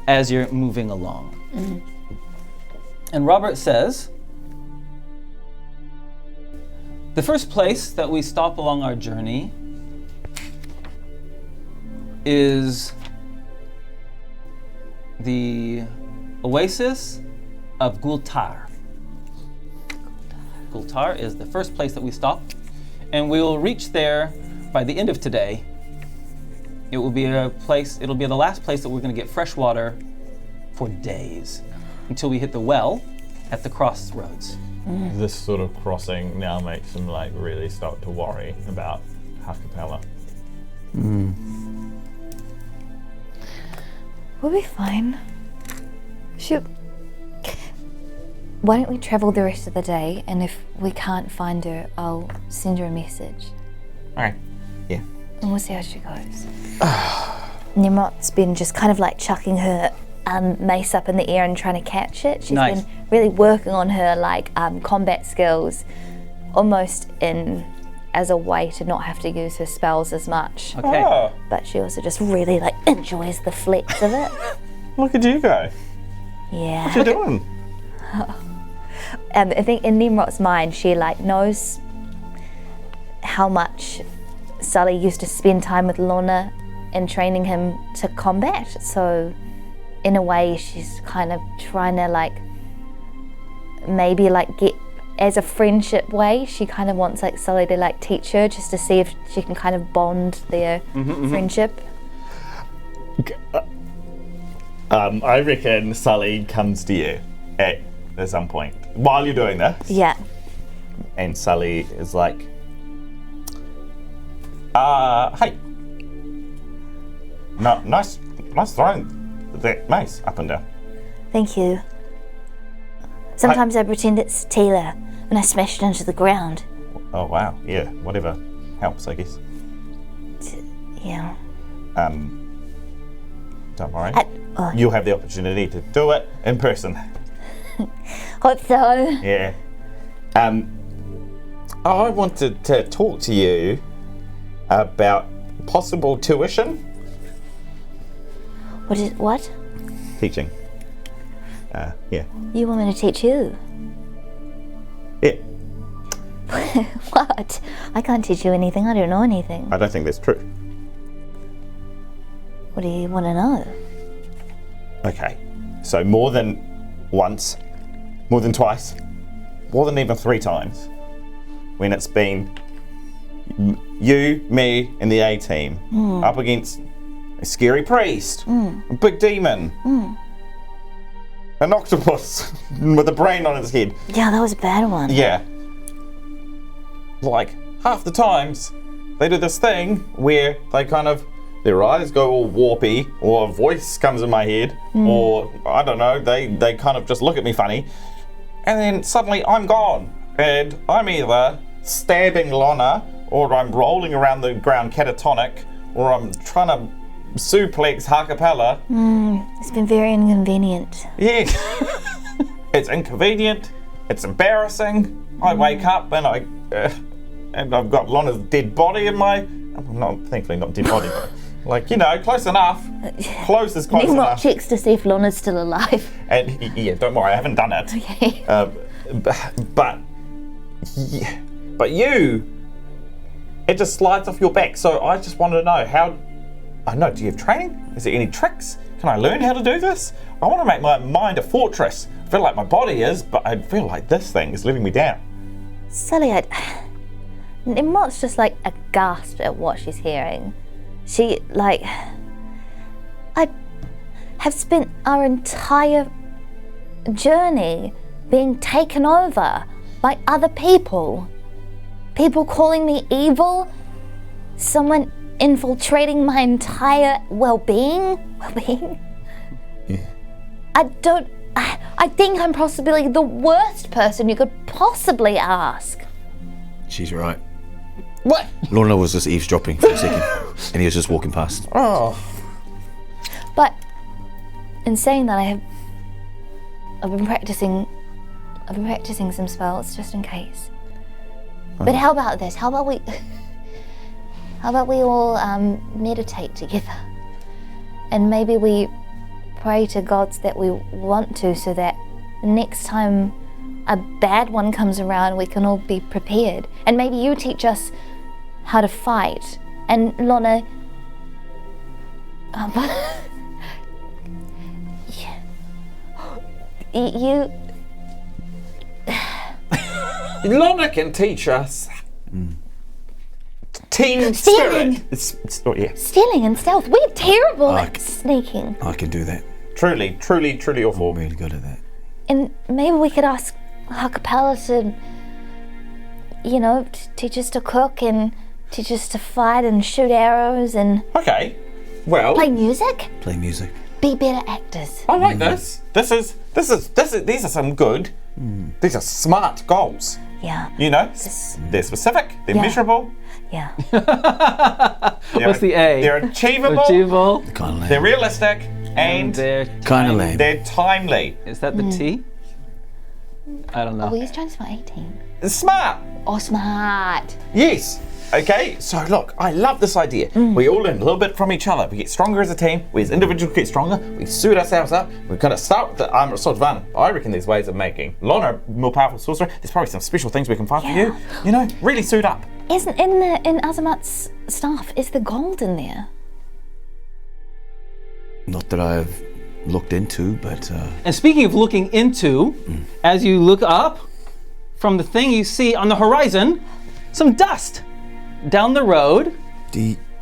as you're moving along. And Robert says, the first place that we stop along our journey is the oasis of Gultar. Gultar is the first place that we stop, and we will reach there by the end of today. It will be it'll be the last place that we're going to get fresh water for days until we hit the well at the crossroads. This sort of crossing now makes them like really start to worry about Ha-Kapella. We'll be fine. Why don't we travel the rest of the day, and if we can't find her, I'll send her a message. Alright. Yeah. And we'll see how she goes. Nimrod's been just kind of like chucking her mace up in the air and trying to catch it. She's Nice. been really working on her like combat skills, almost as a way to not have to use her spells as much. Okay. Oh, But she also just really like enjoys the flex of it. look at you go. Yeah. What you doing? I think in Nimrod's mind, she like knows how much Sully used to spend time with Lona and training him to combat. So in a way, she's kind of trying to like maybe like get, as a friendship way, she kind of wants like Sully to like teach her just to see if she can kind of bond their friendship. I reckon Sully comes to you at some point while you're doing this. Yeah. And Sully is like, hey. No, nice throwing that mace up and down. Thank you. Sometimes I pretend it's Taylor when I smash it into the ground. Oh wow, yeah, whatever helps, I guess. Yeah. Don't worry. Oh, You'll have the opportunity to do it in person. hope so. Yeah. I wanted to talk to you about possible tuition. What? Teaching. Yeah. You want me to teach you? Yeah. What? I can't teach you anything. I don't know anything. I don't think that's true. What do you want to know? Okay. So more than once, more than twice, more than even 3 times, when it's been you, me, and the A team up against a scary priest, a big demon, an octopus with a brain on its head. Yeah, that was a bad one. Yeah. Like, half the times, they do this thing where they kind of, their eyes go all warpy, or a voice comes in my head, or I don't know, they kind of just look at me funny, and then suddenly I'm gone, and I'm either stabbing Lona, or I'm rolling around the ground catatonic, or I'm trying to suplex Ha-Kapella. It's been very inconvenient. Yeah. It's inconvenient, it's embarrassing. I wake up and I've got Lona's dead body in my, thankfully not dead body, but like, you know, close enough. Close is close Nimrod enough. checks to see if Lona's still alive. And yeah, don't worry, I haven't done it. Okay. But you, it just slides off your back. So I just wanted to know how, I know, do you have training? Is there any tricks? Can I learn how to do this? I want to make my mind a fortress. I feel like my body is, but I feel like this thing is letting me down. Sully, Nimrod's just like aghast at what she's hearing. She, like, I have spent our entire journey being taken over by other people. People calling me evil. Someone infiltrating my entire well-being. Yeah. I think I'm possibly the worst person you could possibly ask. She's right. What? Lona was just eavesdropping for a second, and he was just walking past. Oh. But in saying that, I've been practicing some spells just in case. But how about this? How about we all meditate together, and maybe we pray to gods that we want to, so that next time a bad one comes around, we can all be prepared. And maybe you teach us how to fight. And Lona, you. Lona can teach us team Stealing. spirit. Yeah. Stealing and stealth. We're terrible at sneaking. I can do that. Truly awful. I'm really good at that. And maybe we could ask Ha-Kapella to, you know, teach us to cook and teach us to fight and shoot arrows and Okay. Well, play music. Play music. Be better actors. I like this. These are some good. These are smart goals. Yeah. You know, they're specific. They're Yeah. measurable. Yeah. What's the A? They're achievable. Achievable. Kind of lame. They're realistic, and They're Kind of lame. they're timely. Is that the T? I don't know. Oh, he's trying to spell 18. Smart. Oh, smart. Yes. Okay, so look, I love this idea. We all learn a little bit from each other. We get stronger as a team. We as individuals get stronger. We suit ourselves up. We've got to start with the armor sort of fun. I reckon there's ways of making Lona a more powerful sorcerer. There's probably some special things we can find for you. You know, really suit up. Isn't in Azamat's staff, is the gold in there? Not that I've looked into, but And speaking of looking into, as you look up from the thing, you see on the horizon some dust down the road,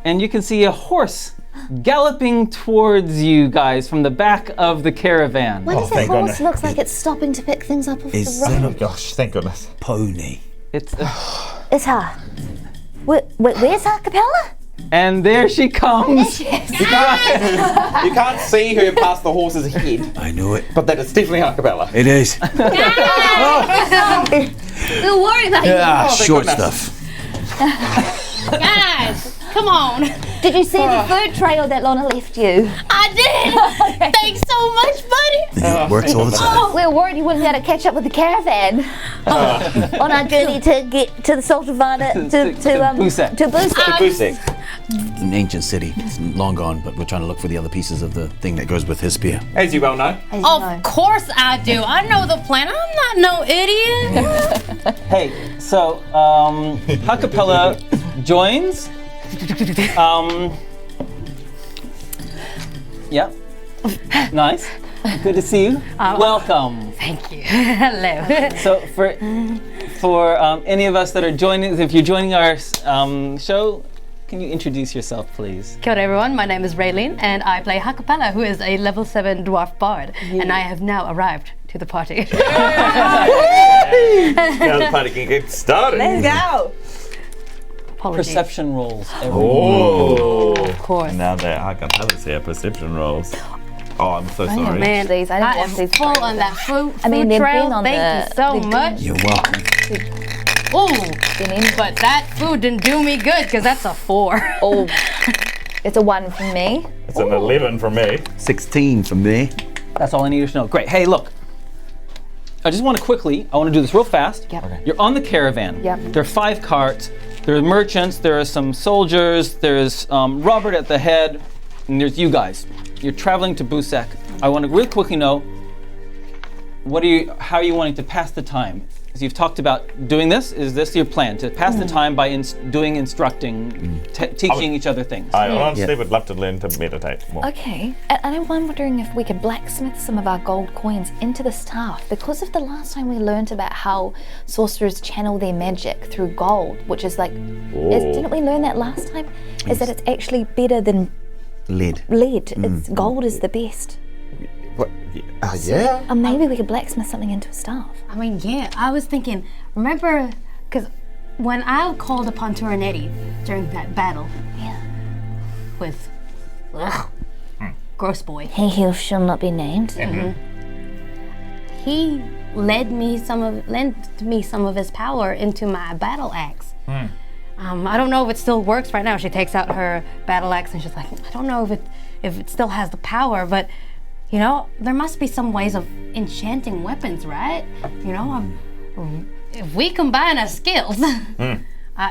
and you can see a horse galloping towards you guys from the back of the caravan. Why does that thank horse goodness. look like it's stopping to pick things up off Is the that road? a Gosh, thank goodness. pony? It's It's her. Where's Ha-Kapella? and there she comes. You can't see her past the horse's head, I know it. but that is definitely Ha-Kapella. It is. We were worried about Ah, thank short goodness. stuff. Guys, come on. you. Did you see the food trail that Lona left you? I did. Thanks so much, buddy. It works all the time. We were worried you wouldn't be able to catch up with the caravan on our journey to get to the Sultavana to Busac. To Busac. Busac. It's an ancient city. It's long gone, but we're trying to look for the other pieces of the thing that goes with his spear. As you well know. As you know. Of course I do. I know the plan. I'm not no idiot. Hey, so Ha-Kapella joins. Yep. Nice. Good to see you. Welcome. Thank you. Hello. So for any of us that are joining, if you're joining our show, can you introduce yourself, please? Kia ora everyone, my name is Raylene and I play Ha-Kapella, who is a level 7 dwarf bard, and I have now arrived to the party. Now the party can get started. Let's go. Apologies. perception rolls. Oh, Of course. now that Ha-Kapella's here, perception rolls. Oh, I'm so I sorry. didn't Man, watch these. I didn't I watch am these. full for on that food I mean, they've trail. been on Thank the- you so they've been- much. You're welcome. Ooh, Been in- but that food didn't do me good because that's a 4. Oh, it's a 1 from me. It's an 11 from me. 16 for me. That's all I needed to know. Great. Hey, look. I just want to quickly, I want to do this real fast. Yep. Okay. You're on the caravan. Yep. There are 5 carts. There are merchants. There are some soldiers. There's Robert at the head. And there's you guys. You're traveling to Busac. I want to really quickly know, how are you wanting to pass the time? As you've talked about doing this, is this your plan? To pass the time by instructing, teaching each other things? I honestly would love to learn to meditate more. Okay, and I'm wondering if we could blacksmith some of our gold coins into the staff because of the last time we learned about how sorcerers channel their magic through gold, which is like, didn't we learn that last time? Is that it's actually better than Lead. lead. It's gold is the best. What? Yeah? Or maybe we could blacksmith something into a staff. I mean, yeah, I was thinking, remember, because when I called upon Turanetti during that battle Yeah. with Gross Boy, He who shall not be named. he lent me some of his power into my battle axe. I don't know if it still works right now. She takes out her battle axe and she's like, I don't know if it still has the power, but you know, there must be some ways of enchanting weapons, right? You know, if we combine our skills,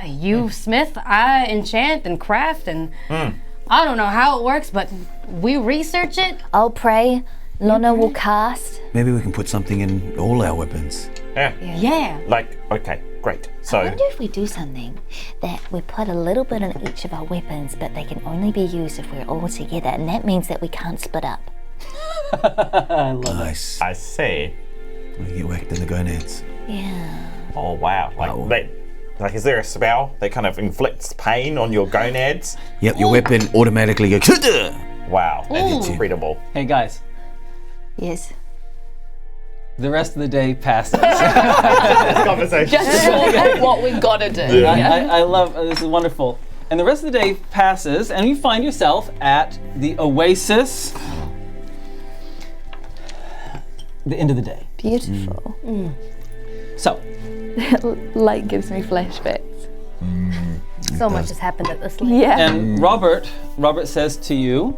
you smith, I enchant and craft, and I don't know how it works, but we research it. I'll pray. Lona will cast. Maybe we can put something in all our weapons. Yeah. Like, okay, great. I So, wonder if we do something that we put a little bit on each of our weapons, but they can only be used if we're all together, and that means that we can't split up. Nice. I see. We get whacked in the gonads. Yeah. Oh, wow. Like, is there a spell that kind of inflicts pain on your gonads? Yep, your weapon automatically goes. Wow, that's Ooh. incredible. Hey guys, Yes. the rest of the day passes. Conversation. Just what we gotta do. I love this is wonderful. And the rest of the day passes, and you find yourself at the oasis. The end of the day. Beautiful. So, Light gives me flashbacks. So much has happened at this lake. Yeah. and Robert says to you,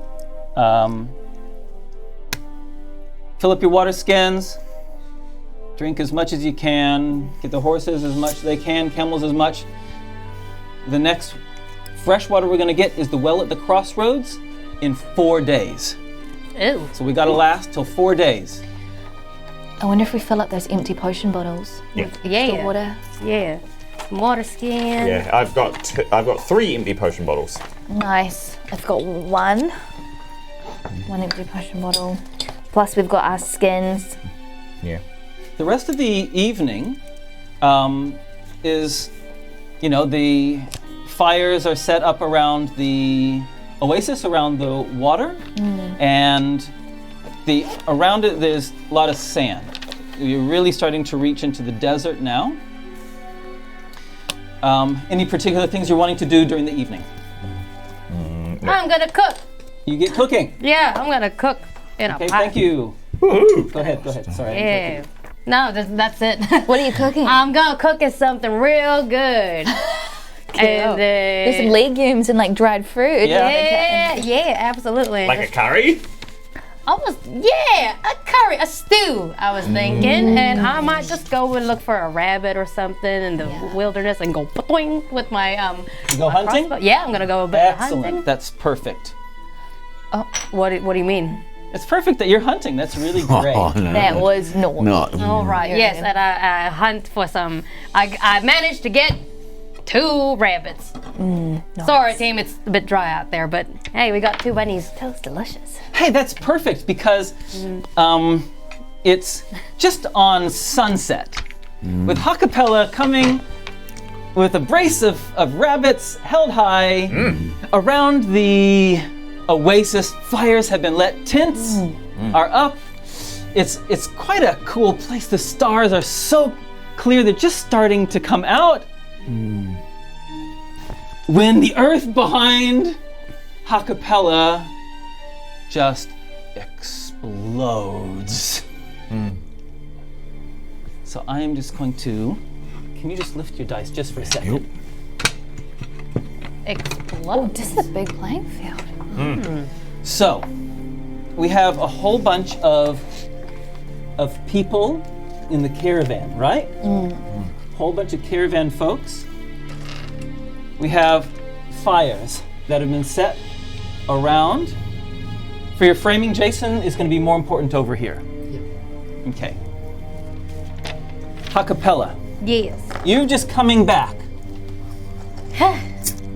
fill up your water skins, drink as much as you can, get the horses as much as they can, camels as much. The next fresh water we're gonna get is the well at the crossroads in 4 days. Ew. So we gotta last till 4 days. I wonder if we fill up those empty potion bottles with the Yeah. water. Yeah. Some water skin. Yeah, I've got 3 empty potion bottles. Nice. I've got one empty potion bottle. Plus we've got our skins. Yeah. The rest of the evening is, the fires are set up around the oasis, around the water, and around it there's a lot of sand. You're really starting to reach into the desert now. Any particular things you're wanting to do during the evening? I'm gonna cook. You get cooking. Yeah, I'm gonna cook in a Okay, pot. thank you. Go ahead. Sorry. Yeah. No, that's it. What are you cooking? I'm gonna cook us something real good. And There's some legumes and like dried fruit. Yeah. yeah, absolutely. Like a curry? A curry, a stew, I was thinking. And I might just go and look for a rabbit or something in the wilderness and go boing with my You go hunting? crossbow. Yeah, I'm gonna go a bit Excellent. hunting. That's perfect. Oh, what do you mean? It's perfect that you're hunting. That's really great. Oh, no. That was naughty. Not. All right, yes, and I hunt for some. I managed to get 2 rabbits. Sorry, team, it's a bit dry out there, but hey, we got 2 bunnies. That was delicious. Hey, that's perfect because it's just on sunset with Ha-Kapella coming with a brace of rabbits held high around the oasis. Fires have been lit, tents are up. It's quite a cool place. The stars are so clear, they're just starting to come out. when the earth behind Ha-Kapella just explodes. So I am just going to. Can you just lift your dice just for a second? Explode. This is a big playing field. So we have a whole bunch of people in the caravan, right? Whole bunch of caravan folks. We have fires that have been set around. For your framing, Jason, is going to be more important over here. Okay. Ha-Kapella. Yes. You just coming back.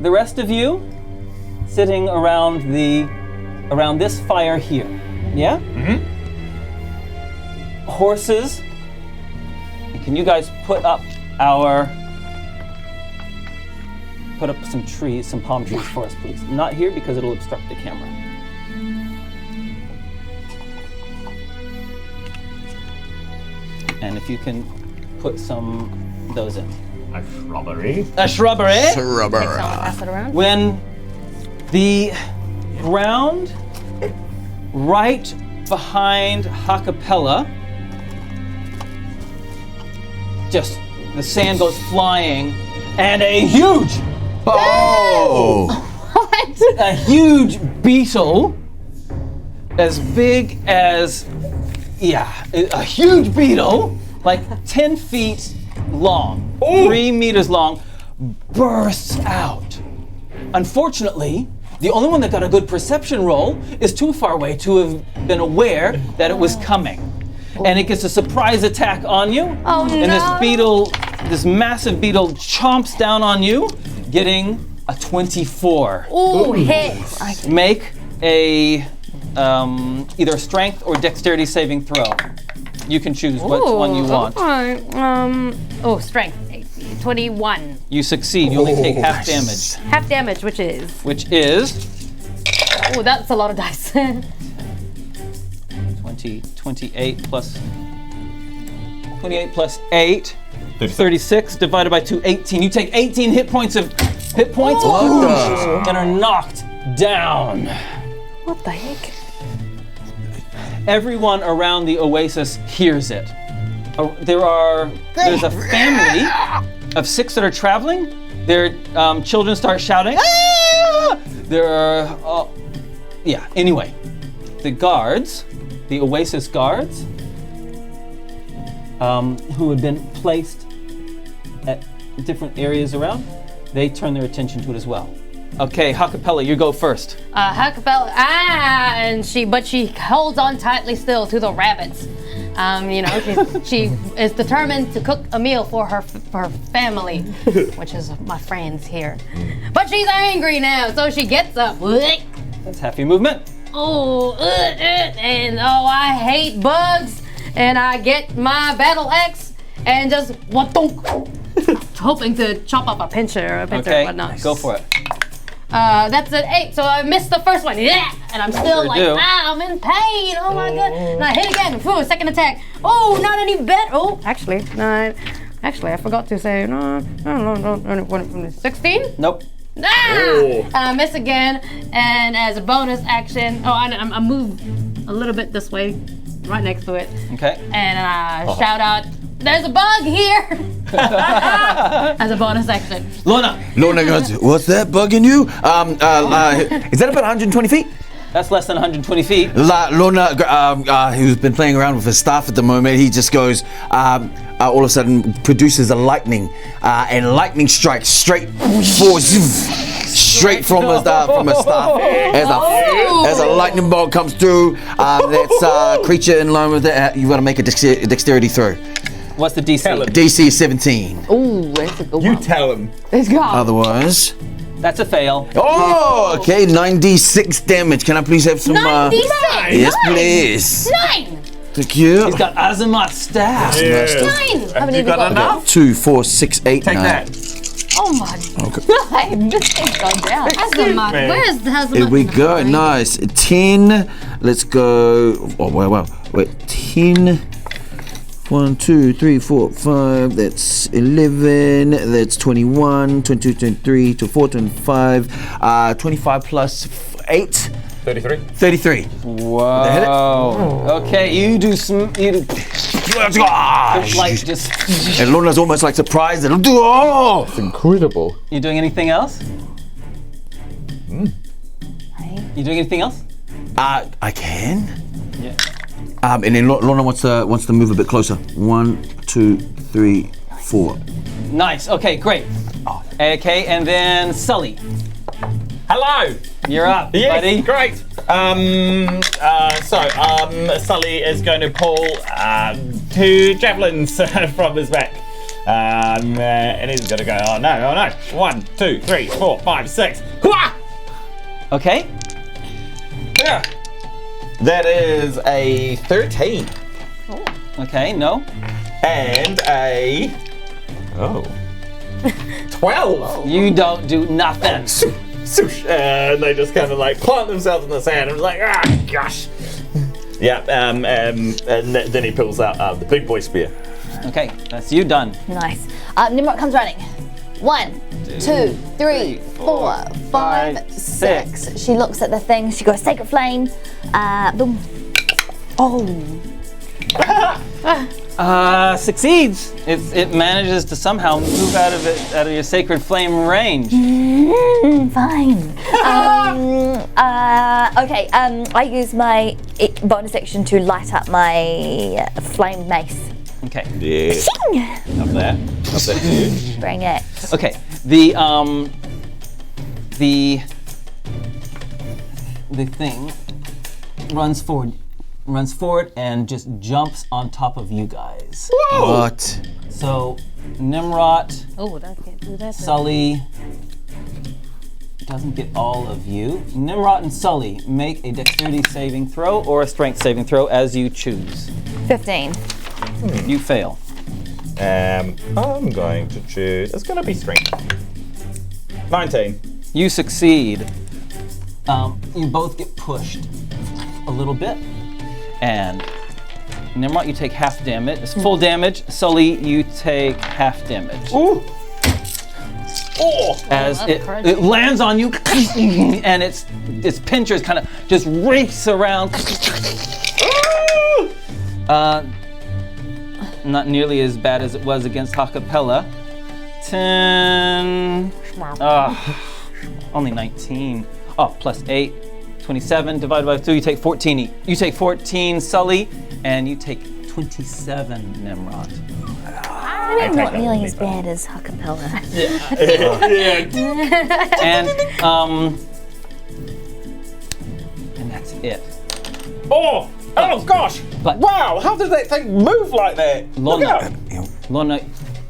The rest of you sitting around this fire here. Yeah? Horses. And can you guys put up some trees, some palm trees for us, please? Not here because it'll obstruct the camera. And if you can put those in. A shrubbery. A shrubbery. Pass it around. When the ground right behind Ha-Kapella, just the sand goes flying, and a huge, a huge beetle, as big as, a huge beetle, like 10 feet long, 3 meters long, bursts out. Unfortunately, the only one that got a good perception roll is too far away to have been aware that it was coming. And it gets a surprise attack on you. Oh, no. And this massive beetle chomps down on you, getting a 24. Ooh, hit. Make a either a strength or dexterity saving throw. You can choose which one you want. Okay. Strength. 21. You succeed. You only take half damage. Half damage, which is? Oh, that's a lot of dice. 28 plus 8, 36 divided by 2, 18. You take 18 hit points and are knocked down. What the heck? Everyone around the oasis hears it. There's a family of 6 that are traveling. Their children start shouting, "Ah!" Anyway, the guards, the oasis guards, who had been placed at different areas around, they turn their attention to it as well. Okay, Ha-Kapella, you go first. Ha-Kapella, but she holds on tightly still to the rabbits. She is determined to cook a meal for her family, which is my friends here. But she's angry now, so she gets up. That's half your movement. I hate bugs, and I get my battle axe and just hoping to chop up a pincer or whatnot. Go for it. That's an 8, so I missed the first one. Yeah, and I'm still I'm in pain. Oh my god! And I hit again. Ooh, second attack. Oh, not any better. Oh, actually, no. Actually, I forgot to say no. 16. Nope. And I miss again, and as a bonus action, I move a little bit this way, right next to it. Okay. And I shout out, "There's a bug here!" As a bonus action. Lona goes, "What's that bugging you?" Is that about 120 feet? That's less than 120 feet. Lona, who's been playing around with his staff at the moment, he just goes, all of a sudden produces a lightning, and lightning strikes straight from his staff as a lightning bolt comes through. That's a creature in line with that. You got to make a dexterity throw. What's the DC? DC is 17. Ooh, that's a good one. You tell him. Let's go. Otherwise. That's a fail. Oh, okay, 9d6 damage. Can I please have some? 9d6. Yes, please. 9. Thank you. He's got Azamat staff. 9. Have you got enough? 2, 4, 6, 8, Take 9. that. Oh my Okay. God. This thing's gone down. Hazelnut. Where's the hazelnut? Here we go. Nice. 10. Let's go. Oh, wow. Wait. 10. 1, 2, 3, 4, 5. That's 11. That's 21, 22, 23, 24, 25. 25 plus 8. 33. 33. Whoa. Okay, you do some. Let's go. Like just. And Lona's almost like surprised. And oh! It's incredible. You doing anything else? Right. You doing anything else? I can. Yeah. And then Lona wants to move a bit closer. 1, 2, 3, 4. Nice. Okay, great. Okay, and then Sully, Hello. you're up, Yes, buddy. great. Sully is going to pull 2 javelins from his back. And he's going to go, oh no. 1, 2, 3, 4, 5, 6. Hua! Okay. Yeah. That is a 13 Okay. No. and a 12. You don't do nothing. Swoosh, and they just kind of like plant themselves in the sand and like, gosh. Yeah, and then he pulls out the big boy spear. Okay, that's you done. Nice. Nimrod comes running. 1, 2, 3, 4, 5, 6. She looks at the thing. She goes, sacred flame. Boom. Oh. Succeeds. It manages to somehow move out of your sacred flame range. Fine. Okay. I use my bonus action to light up my flame mace. Okay. Yeah. Up there. Bring it. Okay. The thing runs forward and just jumps on top of you guys. What? So Tnemrot, Oh, I can't do that. Sully doesn't get all of you. Tnemrot and Sully make a dexterity saving throw or a strength saving throw as you choose. 15. You fail. I'm going to choose. It's going to be strength. 19. You succeed. You both get pushed a little bit, and Tnemrot, you take half damage. It's full damage. Sully, you take half damage. Ooh. As it lands on you, and its pinchers kind of just race around. Not nearly as bad as it was against Ha-Kapella. 10. Only 19. Oh, plus 8. 27 divided by 2. You take 14. You take 14, Sully, and you take 27, Tnemrot. I'm not nearly as bad as Ha-Kapella. And that's it. Oh gosh! But- Wow! How did that thing move like that? Look Lona, out. Lona,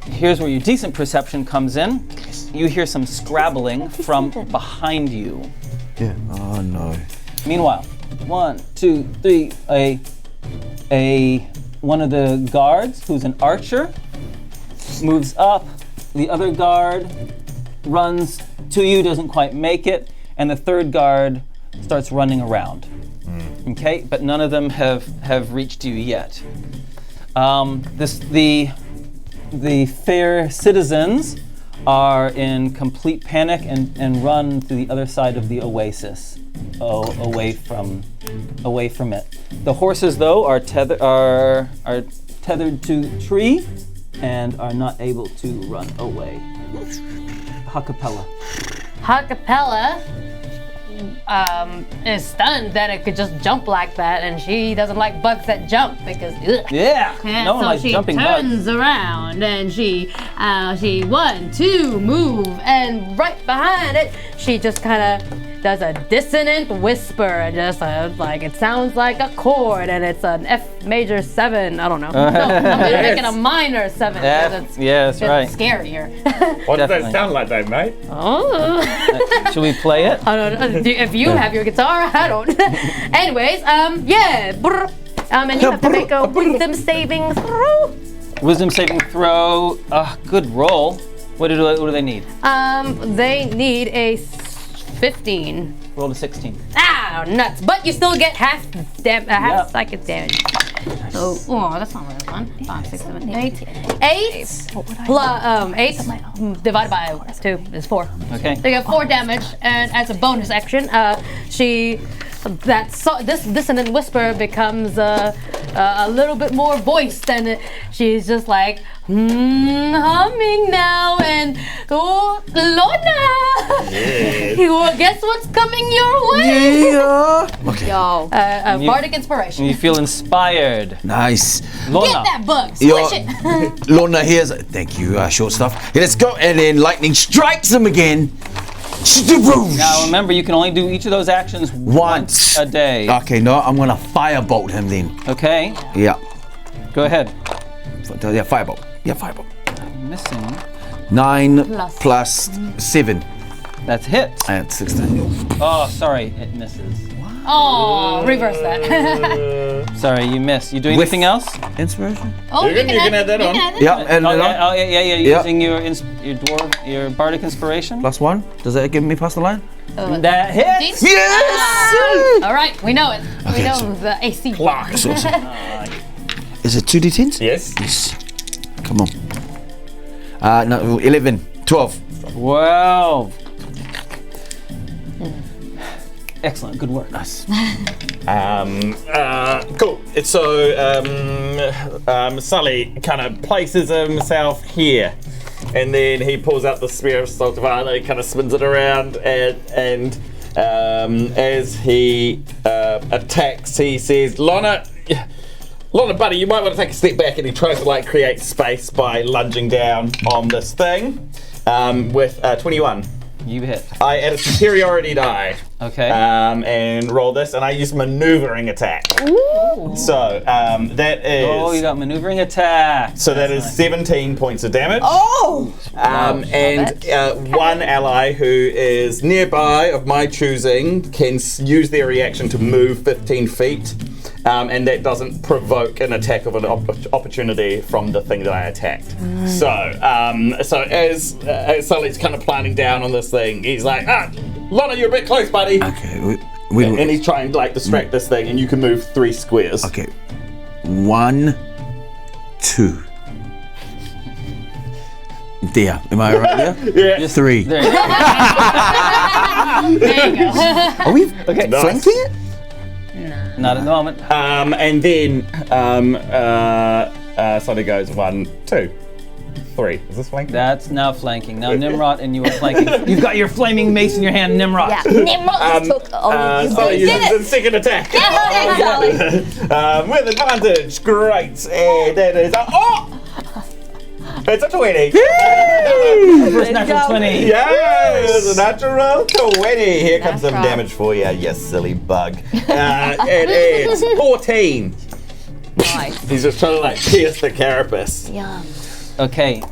here's where your decent perception comes in. You hear some scrabbling from behind you. Yeah. Oh no. Meanwhile, 1, 2, 3, one of the guards, who's an archer, moves up. The other guard runs to you, doesn't quite make it, and the third guard starts running around. Okay, but none of them have reached you yet. The fair citizens are in complete panic and run to the other side of the oasis, away from it. The horses, though, are tethered to the tree and are not able to run away. Ha-Kapella. Ha-Kapella is stunned that it could just jump like that, and she doesn't like bugs that jump because ugh. Yeah, And no one so likes she jumping turns bugs. around and she 1, 2 move, and right behind it she just kind of does a dissonant whisper, just like it sounds like a chord, and it's an F major 7. I don't know. No, I'm making a minor 7. Yes, yes, right. Scarier. What does Definitely. that sound like, though, mate? Oh. Should we play it? I don't know. If you have your guitar, I don't. Anyways, yeah. Brr. And you have to make a wisdom saving throw. Wisdom saving throw. Good roll. What do they need? They need a 15. Roll to 16. Ah, nuts. But you still get half Yep. psychic damage. So, that's not really fun. 5, 6, 7, 8. 8 plus 8 divided by 2 is 4. Okay. They get 4 damage, and as a bonus action, this dissonant whisper becomes a little bit more voiced, and she's just like humming now, and Lona, well, guess what's coming your way? Yeah. Okay. Yo. Bardic inspiration. You feel inspired. Nice. Lona. Get that bug, Yo, squish it. Lona, here's. Thank you, short stuff. Yeah, let's go. And then lightning strikes him again. Now remember, you can only do each of those actions once a day. Okay, no, I'm gonna firebolt him then. Okay. Yeah. Go ahead. Yeah, firebolt. Yeah, firebolt. Missing. 9 plus 7. That's hits. And 16. Oh, sorry, it misses. Oh, reverse that. Sorry, you missed. You doing With- anything else? Inspiration? Oh, You can add that on. Yeah, and Oh, then yeah. Yeah. Using your dwarf, your bardic inspiration. plus 1. Does that give me past the line? That hits. Yes! All right, we know it. We Okay, know so- the AC. That's awesome. Is it 2d10s? Yes. Yes. Come on. No, 11, 12. 12. Excellent. Good work. Nice. Cool. So Sully kind of places himself here, and then he pulls out the spear of Saltivana, he kind of spins it around, and as he attacks, he says, Lona, buddy, you might want to take a step back, and he tries to like create space by lunging down on this thing with 21. You hit. I add a superiority die. Okay. And roll this, and I use maneuvering attack. Ooh. So that is. Oh, you got maneuvering attack. So that is 17 points of damage. Oh! And one ally who is nearby of my choosing can use their reaction to move 15 feet. And that doesn't provoke an attack of an opportunity from the thing that I attacked. So as Sully's kind of planning down on this thing, he's like, Lona, you're a bit close, buddy. Okay. And he's trying to like distract this thing, and you can move 3 squares. Okay. 1, 2. There. Am I right there? Yeah. 3. There you go. There you go. Are we Okay. Nice. flanking it? Not at the moment. And then Sully goes 1, 2, 3. Is this flanking? That's now flanking. Now Nimrod and you are flanking. You've got your flaming mace in your hand, Nimrod. Yeah. Nimrod took. Oh, you Sully did uses it. the second attack. Yeah, Sully. With advantage. Great. And that is it's a 20. First natural 20. Yes, a natural 20. Here comes some right. damage for you, you silly bug. It is 14. Nice. He's just trying to like pierce the carapace. Yeah. Okay.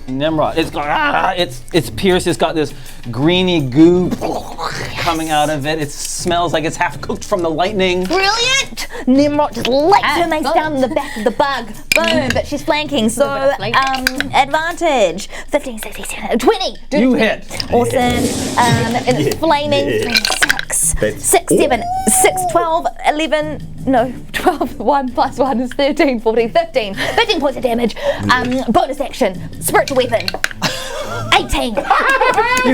Nimrod. It's got it's pierced. It's got this greeny goo coming out of it. It smells like it's half cooked from the lightning. Brilliant! Nimrod just lights her mace Excellent. down the back of the bug. Boom, but she's flanking, so advantage. 15, 16, 17, 20. You hit. Awesome. And it's flaming. 6, 7, 6, 12, 11, no, 12, 1 plus 1 is 13, 14, 15. 15 points of damage. Bonus action, spiritual weapon. 18. You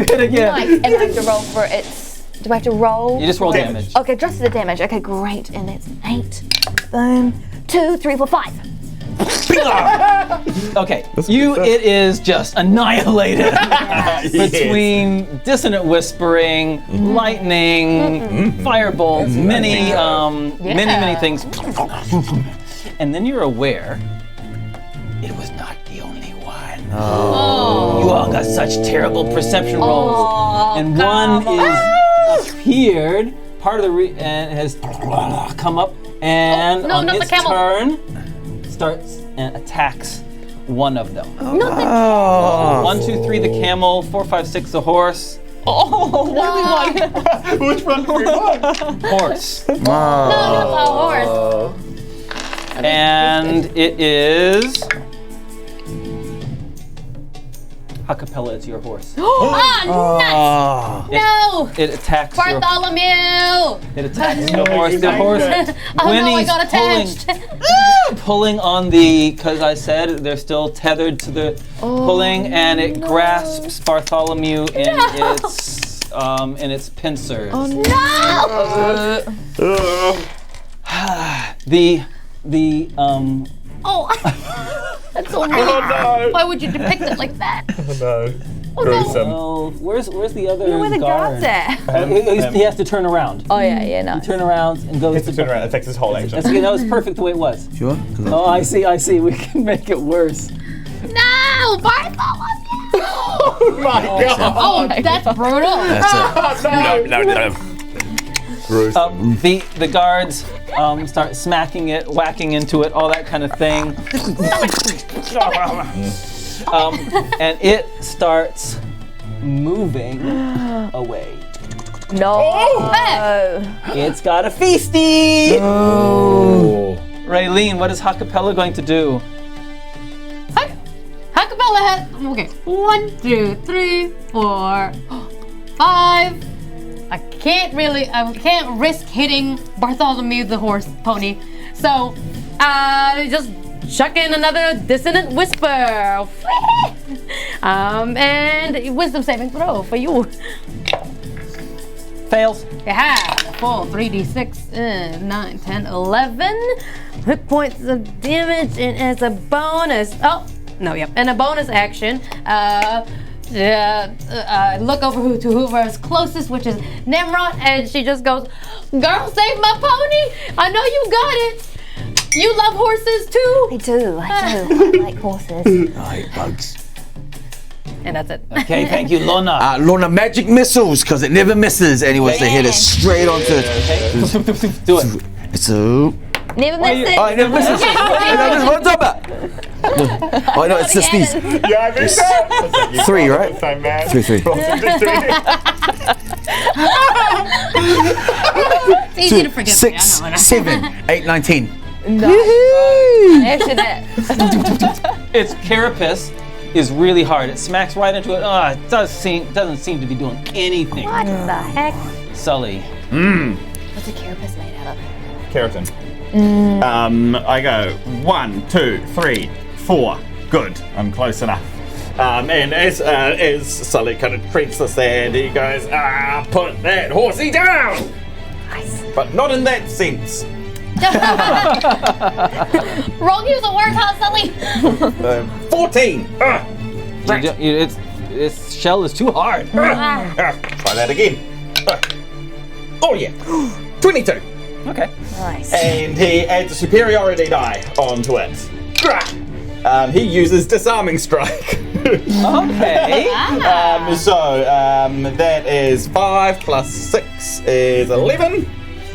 hit again. Nice. And I have to roll for its, do I have to roll? You just roll damage. Okay, just the damage. Okay, great. And that's 8. Boom. 2, 3, 4, 5. Okay, it is just annihilated between dissonant whispering, lightning, firebolts, many things. And then you're aware it was not the only one. You all got such terrible perception rolls, and one is appeared. Part of the and has come up, and on not the its camel. turn starts and attacks one of them. Oh. 1, 2, 3 the camel, 4, 5, 6 the horse. Oh, what do we want? Which one do we want? Horse. No, not a horse. And it is Ha-Kapella, it's your horse. Oh, no! It attacks your Bartholomew! It attacks the horse. The horse. Oh when no, I he's got attached. pulling on the, because I said they're still tethered to the pulling, and it grasps Bartholomew in its pincers. Oh The Oh, that's so mean. Why would you depict it like that? No. Gruesome. oh, where's the other Where the guard? guards at? He has to turn around. Oh yeah, no. Turn around and goes It's a turn around. It affects his whole action. That's, that was perfect the way it was. Sure? Oh, I see. We can make it worse. No, Bartholomew! Oh my god! Oh, that's brutal. No. Gruesome. The guards start smacking it, whacking into it, all that kind of thing. And it starts moving away. No. It's got a feisty! Oh. Raylene, what is Ha-Kapella going to do? Ha-Kapella has, okay, 1, 2, 3, 4, 5. I can't risk hitting Bartholomew the horse pony. So, just chuck in another dissonant whisper. And wisdom saving throw for you. Fails. Yeah, full 3d6, 9, 10, 11 hit points of damage, and as a bonus, and a bonus action, look over to whoever's closest, which is Tnemrot, and she just goes, "Girl, save my pony! I know you got it. You love horses too." I do. I like horses. I hate bugs. And that's it. Okay, thank you, Lona. Lona magic missiles, because it never misses. And he wants to hit it straight onto it. Do it. It's a... Never miss it. Oh, it never misses. What's up at? Oh, no, it's just these. Yeah, I think so. 3, right? Same man. 3. It's easy to forget. 6, 7, 8, 19. Its carapace is really hard. It smacks right into it. It doesn't seem to be doing anything. What the heck? Sully. What's a carapace made out of? Keratin. I go 1, 2, 3, 4. Good. I'm close enough. And as Sully kind of treats the sand, he goes, put that horsey down! Nice. But not in that sense. Wrong use of words, huh, Sully? 14! Its shell is too hard. Try that again. Oh yeah. 22. Okay. Nice. And he adds a superiority die onto it. He uses disarming strike. Okay. That is 5 plus 6 is 11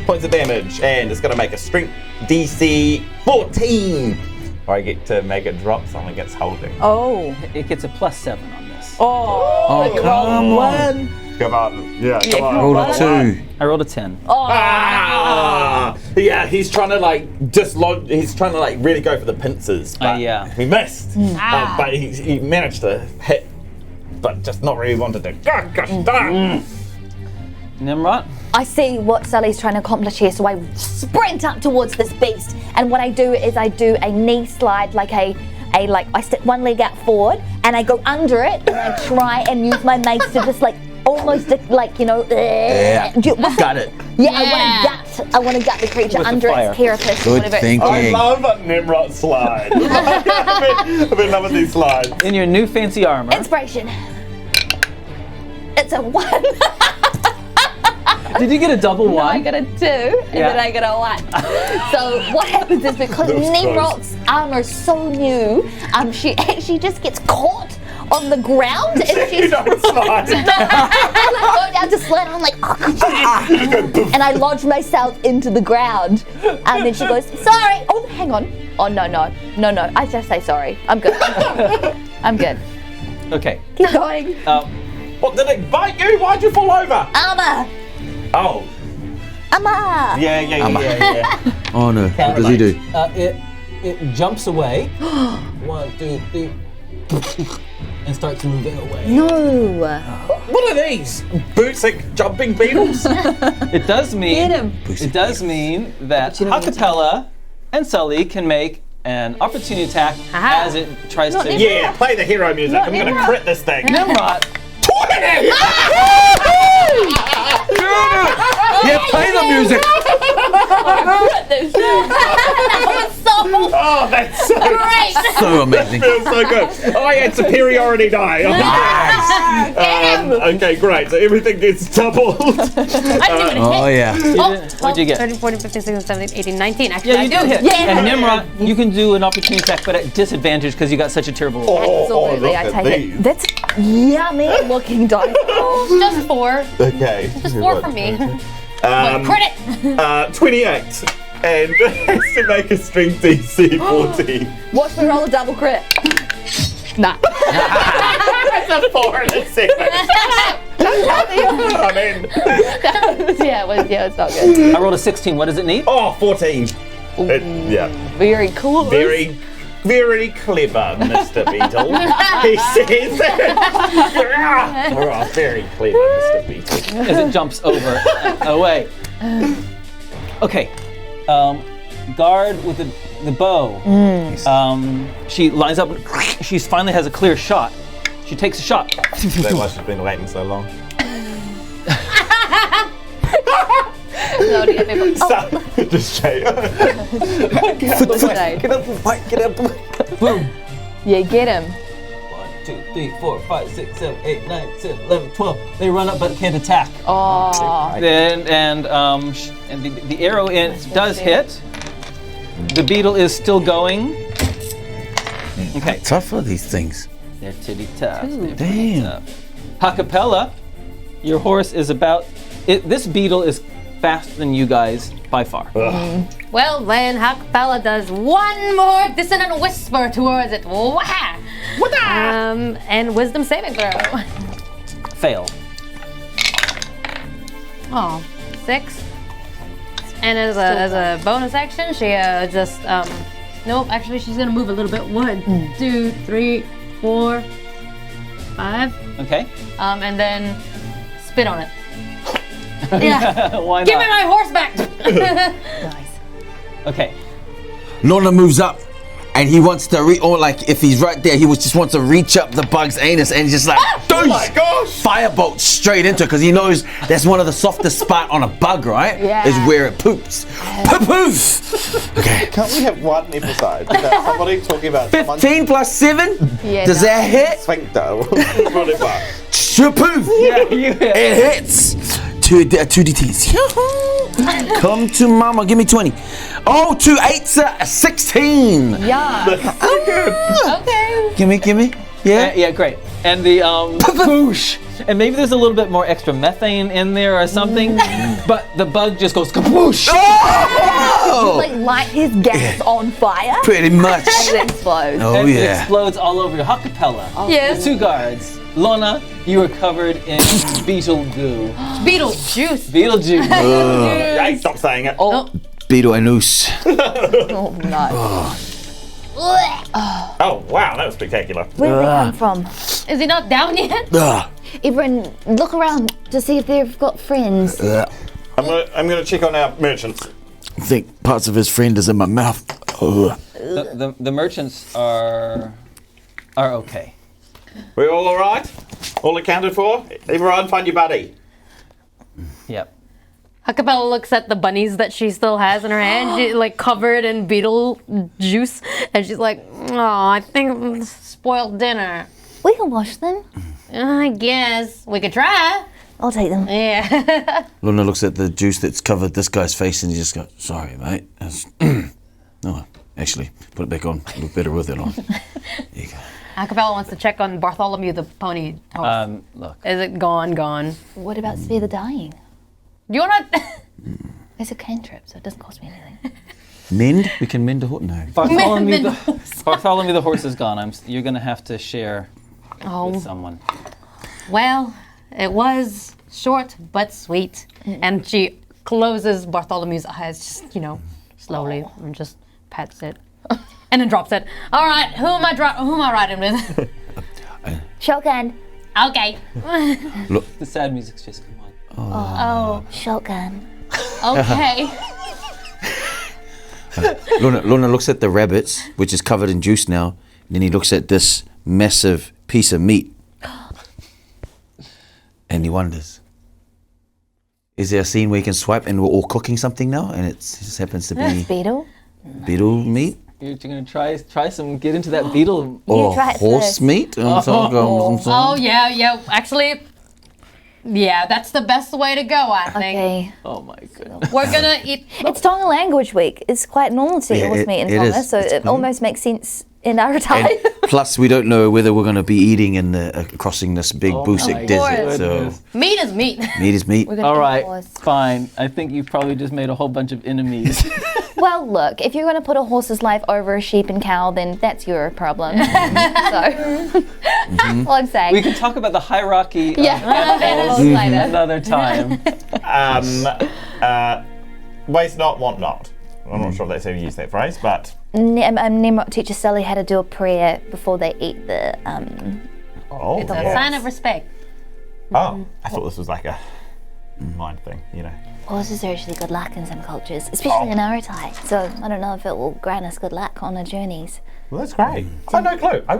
points of damage, and it's going to make a strength DC 14. Or I get to make it drop, someone gets holding. Oh. It gets a +7 on this. Oh. Come on. Come on. Yeah, come on. Roll a 2. I rolled a 10. Yeah, he's trying to he's trying to really go for the pincers, but yeah. he missed. But he managed to hit, but just not really wanted to. Gosh darn. Tnemrot? I see what Sully's trying to accomplish here, so I sprint up towards this beast, and what I do is I do a knee slide, I stick one leg out forward, and I go under it, and I try and use my mace to just almost Got it. Yeah, I want to gut the creature With the under fire. its carapace. Good whatever. thinking. I love a Tnemrot slide. I've been loving these slides. In your new fancy armor. Inspiration. It's a 1. Did you get a double I one? got a 2, and then I got a 1. So what happens is because That was Tnemrot's armor is so new, she actually just gets caught on the ground, and You don't slide. I go down to sled. I'm like, and I lodge myself into the ground, and then she goes, "Sorry." Oh, hang on. Oh no. I just say sorry. I'm good. I'm good. Okay. Keep going. What, did it bite you? Why'd you fall over? Armor. Oh. Armor. Yeah. Oh no. What does he do? It jumps away. 1, 2, 3. and start to move it away. No. What are these? Busac jumping beetles? It does mean Get him. it does mean that Ha-Kapella and Sully can make an opportunity attack Aha. as it tries to. Yeah, play the hero music. I'm going to crit this thing. Tnemrot. 20! Yeah, play the music. Oh, that's so So amazing. feels so good. I had superiority die. Okay, great. So everything gets doubled. I didn't even Oh hit. yeah. What'd you get? 13, 14, 15, 16, 17, 18, 19. Actually, Yeah, you do hit. Yeah. And Tnemrot, you can do an opportunity attack, but at disadvantage because you got such a terrible roll. Absolutely, I take it. That's yummy looking dice. Just 4. Okay. Just 4 for me. But credit. 28. And has to make a strength DC 14. Watch me roll a double crit. Nah. That's a 4 and a 6. I mean, it's not good. I rolled a 16. What does it need? oh, 14. Yeah. Very cool. Very, very clever, Mr. Beetle. He says. Oh, very clever, Mr. Beetle. As it jumps over away. Okay. Guard with the bow. She lines up. She finally has a clear shot. She takes a shot. That must have been waiting so long. No, do you have paper? So, just say. Get up the fight. Get up the way. Boom. Yeah, get him. 1, 2, 3, 4, 5, 6, 7, 8, 9, 10, 11, 12. They run up but can't attack. Oh. Then and the arrow does hit. The beetle is still going. Okay. Tough are these things. They're titty tough. Damn. Ha-Kapella, your horse is about. This beetle is faster than you guys by far. Well, then Ha-Kapella does one more dissonant whisper towards it. Wah! And wisdom saving throw. Fail. Oh, 6. And as a bonus action, she just nope. Actually, she's gonna move a little bit. 1, 2, 3, 4, 5. Okay. And then spit on it. Yeah. Why not? Give me my horse back. Nice. Okay. Lona moves up, and he wants to or like if he's right there, he just wants to reach up the bug's anus and just like, Oh my gosh! firebolt straight into it because he knows that's one of the softest spot on a bug, right? Yeah. Is where it poops. Poof! Okay. Can't we have one episode about somebody talking about 15 plus 7? Yeah, Does that hit? sphincter? Whatever. Poof! Yeah, you hit. It hits. 2 DTs. Come to mama. Give me 20. Oh, 2 8s, 16. Yeah. Okay. Gimme. Yeah. Yeah, great. And the boosh. And maybe there's a little bit more extra methane in there or something, but the bug just goes kaboosh. Oh! Like light his gas on fire Pretty much. and it explodes. Oh And it yeah. explodes all over your Ha-Kapella. Yes. The 2 guards. Lona, you are covered in beetle goo. Beetle juice. Beetle juice. Hey, stop saying it. Beetle and noose. Oh no. Oh, wow, that was spectacular. Where did they come from? Is he not down yet? Ugh. Everyone, look around to see if they've got friends. Ugh. I'm gonna check on our merchants. I think parts of his friend is in my mouth. Ugh. The merchants are okay. We all right? All accounted for? Everyone, find your buddy. Yep. Ha-Kapella looks at the bunnies that she still has in her hand, like covered in beetle juice, and she's like, "Oh, I think spoiled dinner. We can wash them. I guess we could try." I'll take them. Yeah. Luna looks at the juice that's covered this guy's face and he just goes, "Sorry, mate." No, actually, put it back on. Look better with it on. There you go. Ha-Kapella wants to check on Bartholomew the pony horse. Look. Is it gone? What about Spare the Dying? Do you wanna? It's a cantrip, so it doesn't cost me anything. Mend? We can mend a horse. No. Bartholomew the horse is gone. You're gonna have to share Oh. with someone. Well, it was short but sweet. And she closes Bartholomew's eyes, just, slowly, and just pets it. And then drops it. All right, who am I riding with? Shotgun. Okay. The sad music's just come on. Oh, shotgun. Okay. Lona looks at the rabbits, which is covered in juice now, and then he looks at this massive piece of meat. And he wonders, is there a scene where you can swipe and we're all cooking something now? And it just happens to be Beetle. beetle meat? You're gonna try some, get into that beetle. Or try it horse first. meat? Oh yeah. Actually, yeah, that's the best way to go, I think. Okay. Oh my goodness. We're gonna eat. It's Tonga Language Week. It's quite normal to eat Yeah, horse meat in it Tonga, is. so It's it normal. almost makes sense in Aratai. Plus, we don't know whether we're going to be eating in the crossing this big Busac my desert. So goodness. Meat is meat. meat is meat. We're gonna All eat right, horse. fine. I think you've probably just made a whole bunch of enemies. Well, look, if you're going to put a horse's life over a sheep and cow, then that's your problem. So, all I'm saying. We can talk about the hierarchy of Animals animals later. another time. Waste not, want not. I'm not sure if that's how you use that phrase, but Tnemrot teaches Sully how to do a prayer before they eat the. It's a sign of respect. Oh, I thought this was like a mind thing, you know. Horses are actually good luck in some cultures, especially in Aratai. So I don't know if it will grant us good luck on our journeys. Well, that's great. I had no clue. I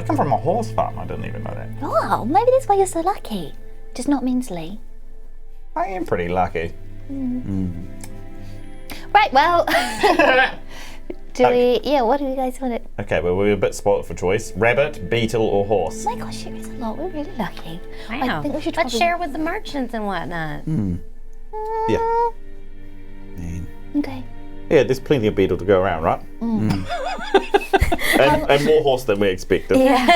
come from a horse farm. I didn't even know that. Oh, maybe that's why you're so lucky. Just not mentally. I am pretty lucky. Right, well. What do you guys want to. Okay, well, we're a bit spoilt for choice. Rabbit, beetle, or horse? Oh my gosh, there is a lot. We're really lucky. Wow. I think we should Let's probably- share with the merchants and whatnot. Yeah. Okay. Yeah, there's plenty of beetle to go around, right? and more horse than we expected. Yeah.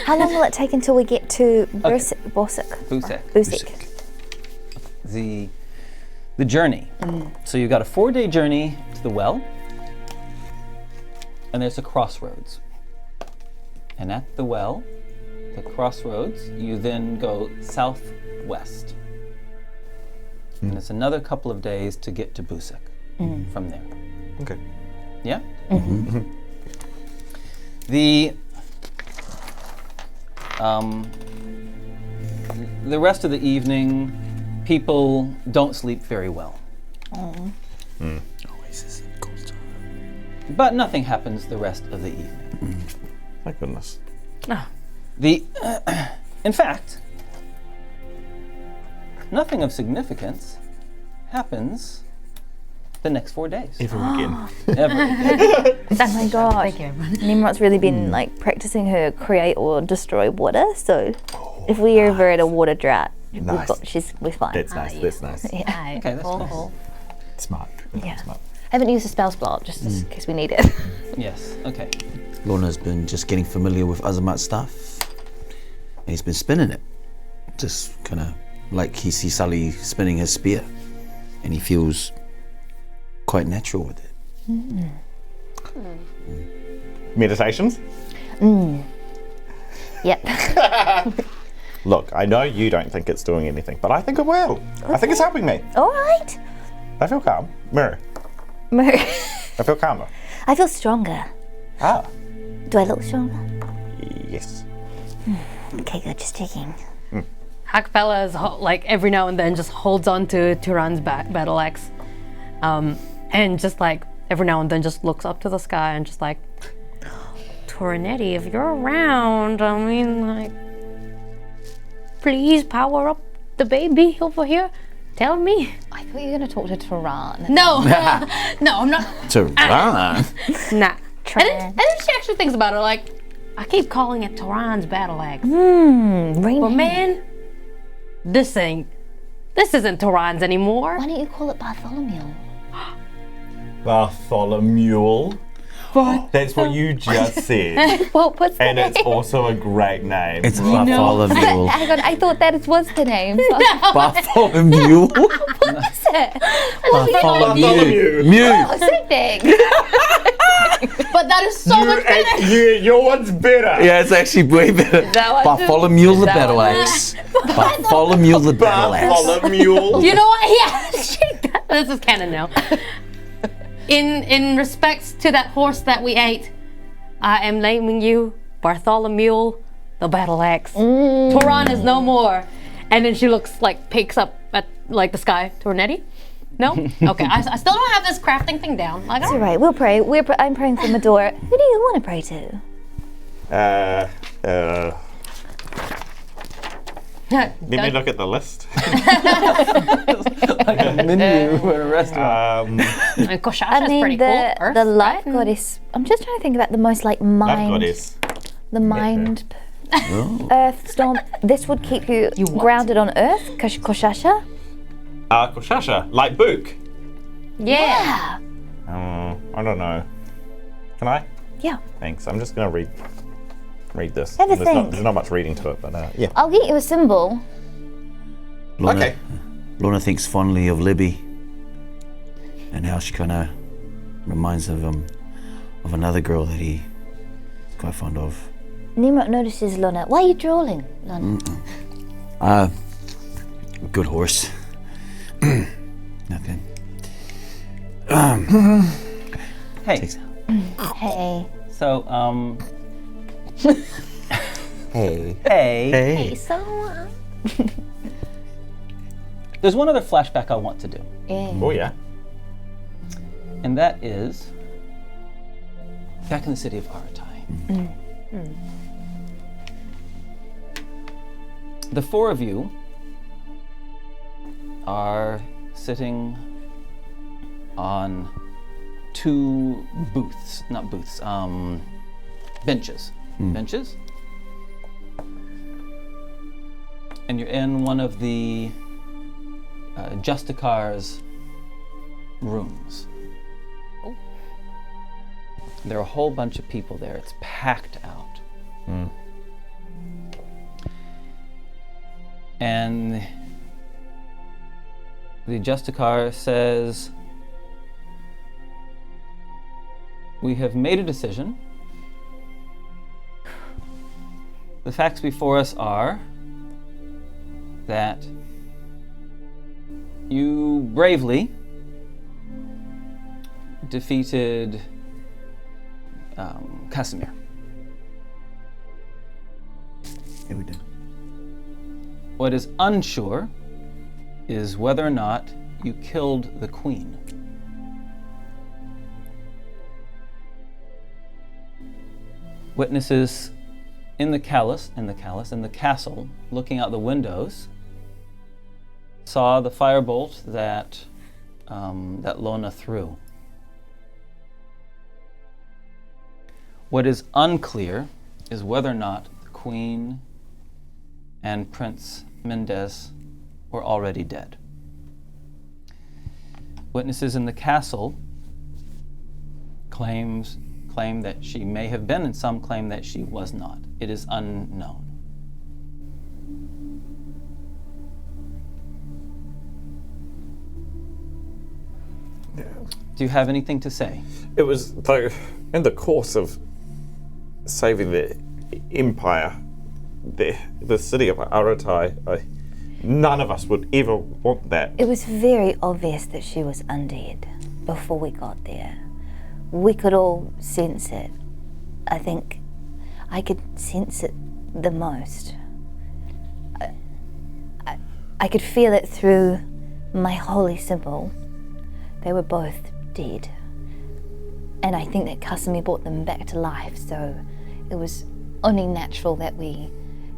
How long will it take until we get to Busac? Busac. The journey. So you've got a 4-day journey to the well, and there's a crossroads. And at the well, the crossroads, you then go southwest. And it's another couple of days to get to Busac from there. Okay. Yeah? The rest of the evening, people don't sleep very well. Oasis and Coast. But nothing happens the rest of the evening. Thank goodness. In fact, nothing of significance happens the next 4 days. Ever again. Ever. Oh my gosh. Thank you, everyone. Nimrod's really been like practicing her create or destroy water, so if we are ever at a water drought, Nice. we're fine. That's nice. That's nice. Yeah. Okay, that's nice. Smart. Yeah. Smart. I haven't used the spell slot just in case we need it. Yes, okay. Lona's been just getting familiar with Azamat's stuff. And he's been spinning it. Just kind of like he sees Sully spinning his spear. And he feels quite natural with it. Meditations? Yep. Look, I know you don't think it's doing anything, but I think it will. I think it's helping me. All right. I feel calm. Mirror. I feel calmer. I feel stronger. Ah. Do I look stronger? Yes. Okay, good. Just checking. Ha-Kapella is like every now and then just holds on to Turan's battle axe, and just like every now and then just looks up to the sky and just like, Turanetti, if you're around, I mean, like, please power up the baby over here. Tell me. I thought you were going to talk to Turan. No, no, I'm not. Turan. Nah. Tran. And then she actually thinks about it, like, I keep calling it Turan's battle axe. But man, this isn't Turan's anymore. Why don't you call it Bartholomew? Bartholomew. That's what you just said. Well, what's the And name? it's also a great name. It's Bartholomew. Hang on, I thought that was the name. Bartholomew. What's it? Bartholomew. Mew. Same thing. But that is so much better. Your one's better. Yeah, it's actually way better. That one. Bartholomew the That battle one. axe. Bartholomew the battle axe. Bartholomew. You know what? Yeah, this is canon now. In respects to that horse that we ate, I am naming you Bartholomew the battle axe. Toran is no more. And then she peeks up at the sky. Tornetti? No? Okay, I still don't have this crafting thing down. It's all right. We'll pray. I'm praying for Medora. Who do you want to pray to? Let me look at the list. Like a menu for a restaurant. And Koshasha's pretty cool. Earth, the life goddess. I'm just trying to think about the most Love mind. goddess. The mind. Earth storm. This would keep you grounded on Earth. Koshasha. Koshasha, like Book. Yeah. I don't know. Can I? Yeah. Thanks. I'm just gonna read this. Have a think. There's not much reading to it, but yeah. I'll get you a symbol. Lona, Okay. Lona thinks fondly of Libby and how she kind of reminds him of another girl that he's quite fond of. Tnemrot notices Lona. Why are you drooling, Lona? Good horse. Nothing. Hey, Hey. so, Hey. hey. Hey, so There's one other flashback I want to do, Oh yeah. and that is back in the city of Aratai. The four of you are sitting on two benches. Benches? And you're in one of the Justicar's rooms. There are a whole bunch of people there. It's packed out. And the Justicar says, "We have made a decision. The facts before us are that you bravely defeated Casimir. Yeah, we did. What is unsure is whether or not you killed the queen. Witnesses in the castle, looking out the windows, saw the firebolt that Lona threw. What is unclear is whether or not the queen and Prince Mendez were already dead. Witnesses in the castle claim that she may have been, and some claim that she was not. It is unknown. Do you have anything to say? It was though in the course of saving the empire, the city of Aratai, none of us would ever want that. It was very obvious that she was undead before we got there. We could all sense it. I think I could sense it the most. I could feel it through my holy symbol. They were both dead. And I think that Casimir brought them back to life, so it was only natural that we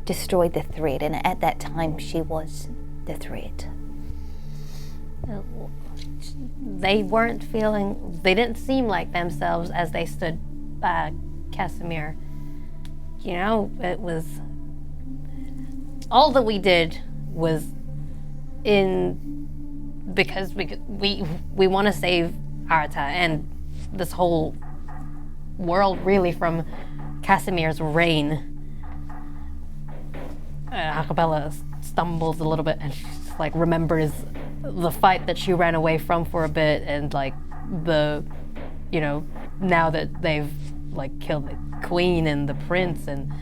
destroyed the threat, and at that time she was the threat. They didn't seem like themselves as they stood by Casimir. You know, it was, all that we did was because we want to save Aratai and this whole world really from Casimir's reign. Ha-Kapella stumbles a little bit and just, remembers the fight that she ran away from for a bit, and now that they've killed the queen and the prince, and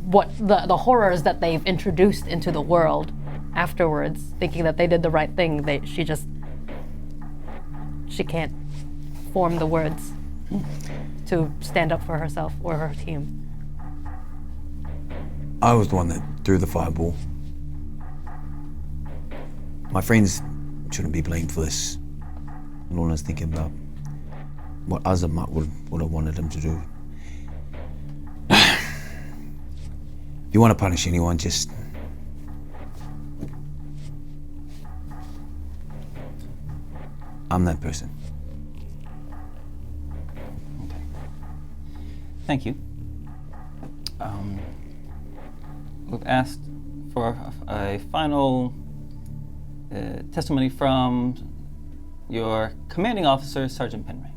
what the horrors that they've introduced into the world afterwards, thinking that they did the right thing, she can't form the words to stand up for herself or her team. I was the one that threw the fireball. My friends shouldn't be blamed for this. Lona's thinking about what Azamat would have wanted him to do. If you want to punish anyone, just... I'm that person. Okay. Thank you. We've asked for a final testimony from your commanding officer, Sergeant Penray,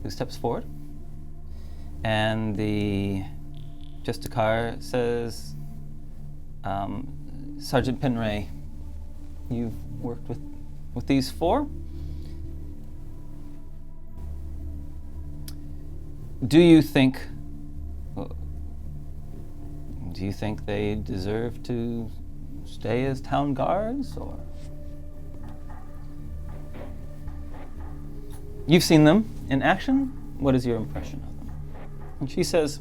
who steps forward. And the Justicar says, Sergeant Penray, you've worked with these four. Do you think they deserve to stay as town guards, or? You've seen them in action. What is your impression of them? And she says,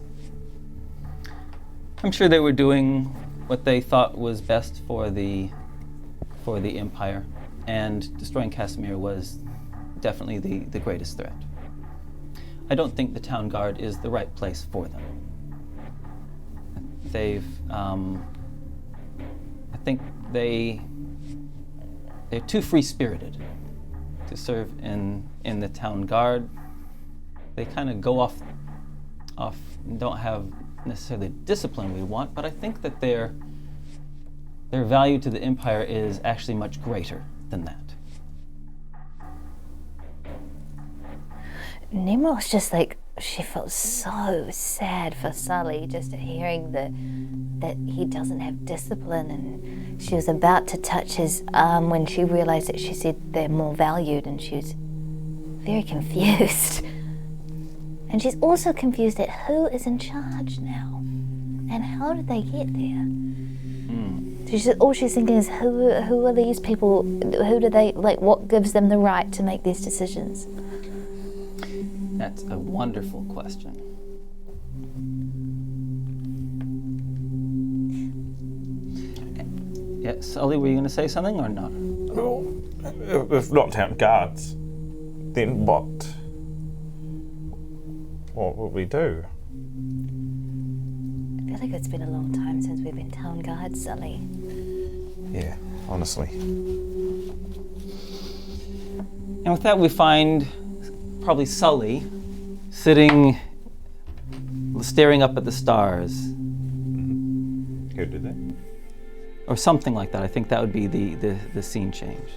I'm sure they were doing what they thought was best for the Empire, and destroying Casimir was definitely the greatest threat. I don't think the town guard is the right place for them. I think they're too free-spirited to serve in the town guard. They kind of go off and don't have necessarily the discipline we want, but I think that their value to the Empire is actually much greater than that. Nimrod's just like, she felt so sad for Sully just hearing that he doesn't have discipline, and she was about to touch his arm when she realized that she said they're more valued, and she was very confused. And she's also confused at who is in charge now and how did they get there. So all she's thinking is, who are these people? Who do they, like, what gives them the right to make these decisions? That's a wonderful question. Yeah, Sully, were you going to say something or not? Well, if not town guards, then what? What would we do? I feel like it's been a long time since we've been town guards, Sully. Yeah, honestly. And with that, we find probably Sully sitting, staring up at the stars. Who did that? Or something like that. I think that would be the scene change.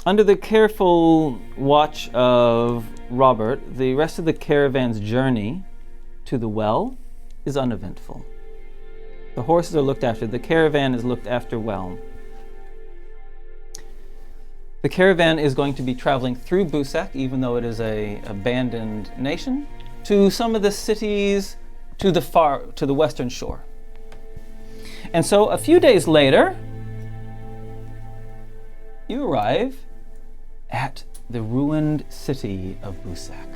Under the careful watch of Robert, the rest of the caravan's journey to the well is uneventful. The horses are looked after. The caravan is looked after well. The caravan is going to be traveling through Busac, even though it is an abandoned nation, to some of the cities to the western shore. And so a few days later, you arrive at the ruined city of Busac.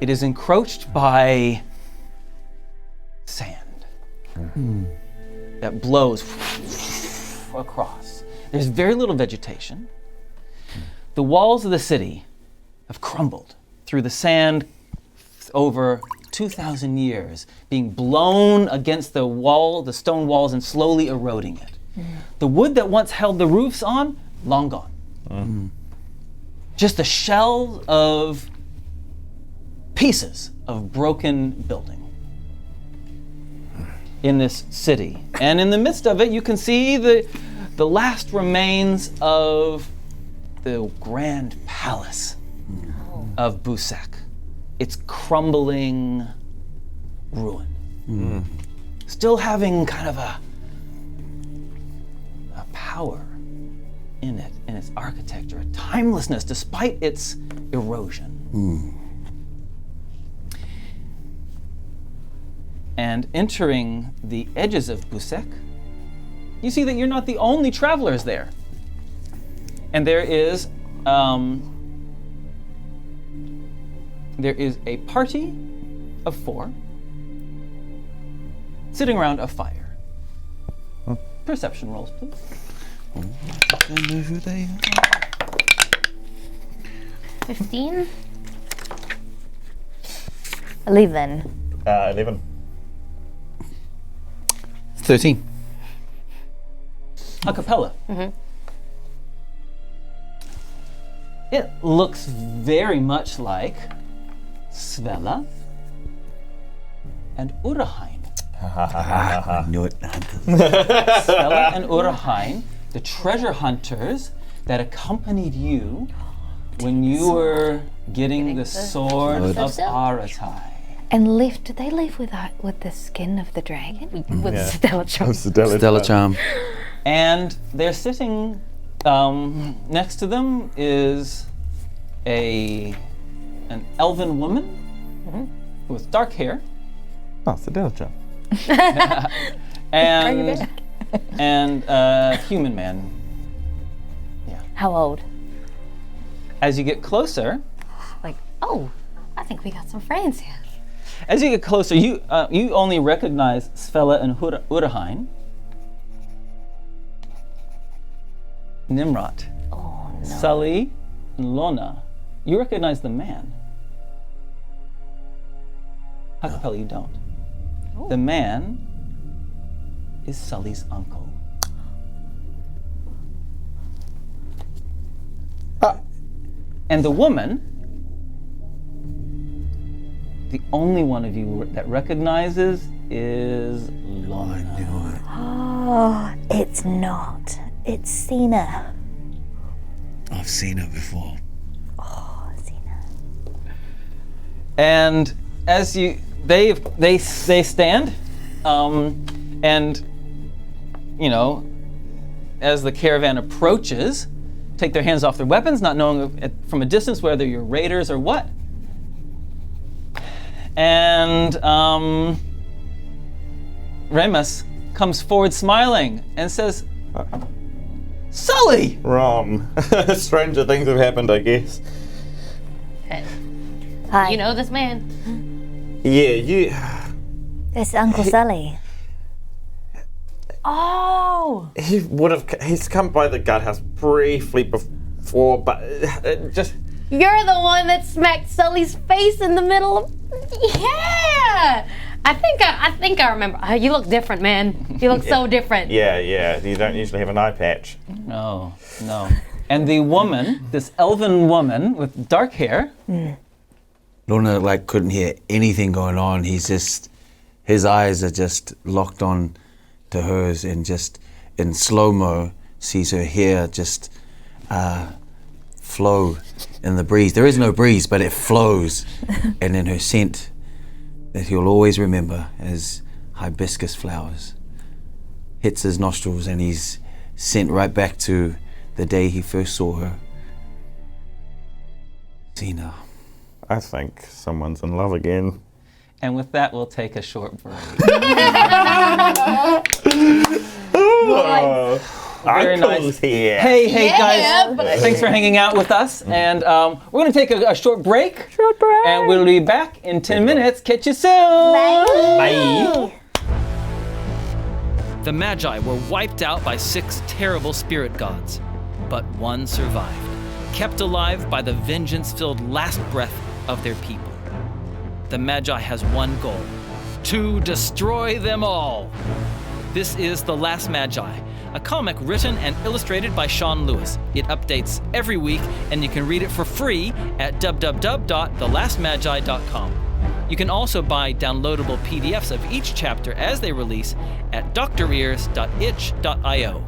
It is encroached by sand that blows across. There's very little vegetation. The walls of the city have crumbled through the sand over 2,000 years, being blown against the wall, the stone walls, and slowly eroding it. The wood that once held the roofs on, long gone. Just a shell of pieces of broken building in this city. And in the midst of it, you can see the last remains of the grand palace of Busac. It's crumbling ruin. Still having kind of a power in it, in its architecture, a timelessness despite its erosion. And entering the edges of Busac, you see that you're not the only travelers there. And there is a party of 4 sitting around a fire. Perception rolls, please. I know who they are. 15. 11. 11. 13. Ha-Kapella. It looks very much like Svella and Urahain. I knew it. Svella and Urahain, the treasure hunters that accompanied you when you were getting the sword of Aratai. And left, did they leave with the skin of the dragon? With Stella Charm. Stella Charm. And they're sitting, next to them is an elven woman with dark hair. Oh, it's the Delta. and a human man. How old? As you get closer, Like, oh, I think we got some friends here. As you get closer, you only recognize Svella and Urahain. Tnemrot, Sully, and Lona. You recognize the man. Ha-Kapella, you don't. The man is Sully's uncle. And the woman, the only one of you that recognizes is Lona. I knew it. Oh, it's not. It's Cena. I've seen her before. Oh, Cena. And as they stand, and as the caravan approaches, take their hands off their weapons, not knowing from a distance whether you're raiders or what. And Remus comes forward smiling and says, Sully! Wrong. Stranger things have happened, I guess. Hi. You know this man? Yeah, you. It's Uncle Sully. Oh! He's come by the guardhouse briefly before, but just. You're the one that smacked Sully's face in the middle of. Yeah! I think I remember. You look different, man. You look so different. Yeah. You don't usually have an eye patch. No. And the woman, this elven woman with dark hair. Lona couldn't hear anything going on. His eyes are just locked on to hers, and just in slow-mo sees her hair just flow in the breeze. There is no breeze, but it flows. And then her scent that he'll always remember as hibiscus flowers hits his nostrils, and he's sent right back to the day he first saw her. Cena. I think someone's in love again. And with that, we'll take a short break. Very nice. Uncle's here. Hey guys, thanks for hanging out with us. And we're going to take a short break. And we'll be back in 10 minutes. Catch you soon. Bye. The Magi were wiped out by 6 terrible spirit gods, but one survived, kept alive by the vengeance-filled last breath of their people. The Magi has one goal: to destroy them all. This is The Last Magi, a comic written and illustrated by Sean Lewis. It updates every week, and you can read it for free at www.thelastmagi.com. You can also buy downloadable PDFs of each chapter as they release at drears.itch.io.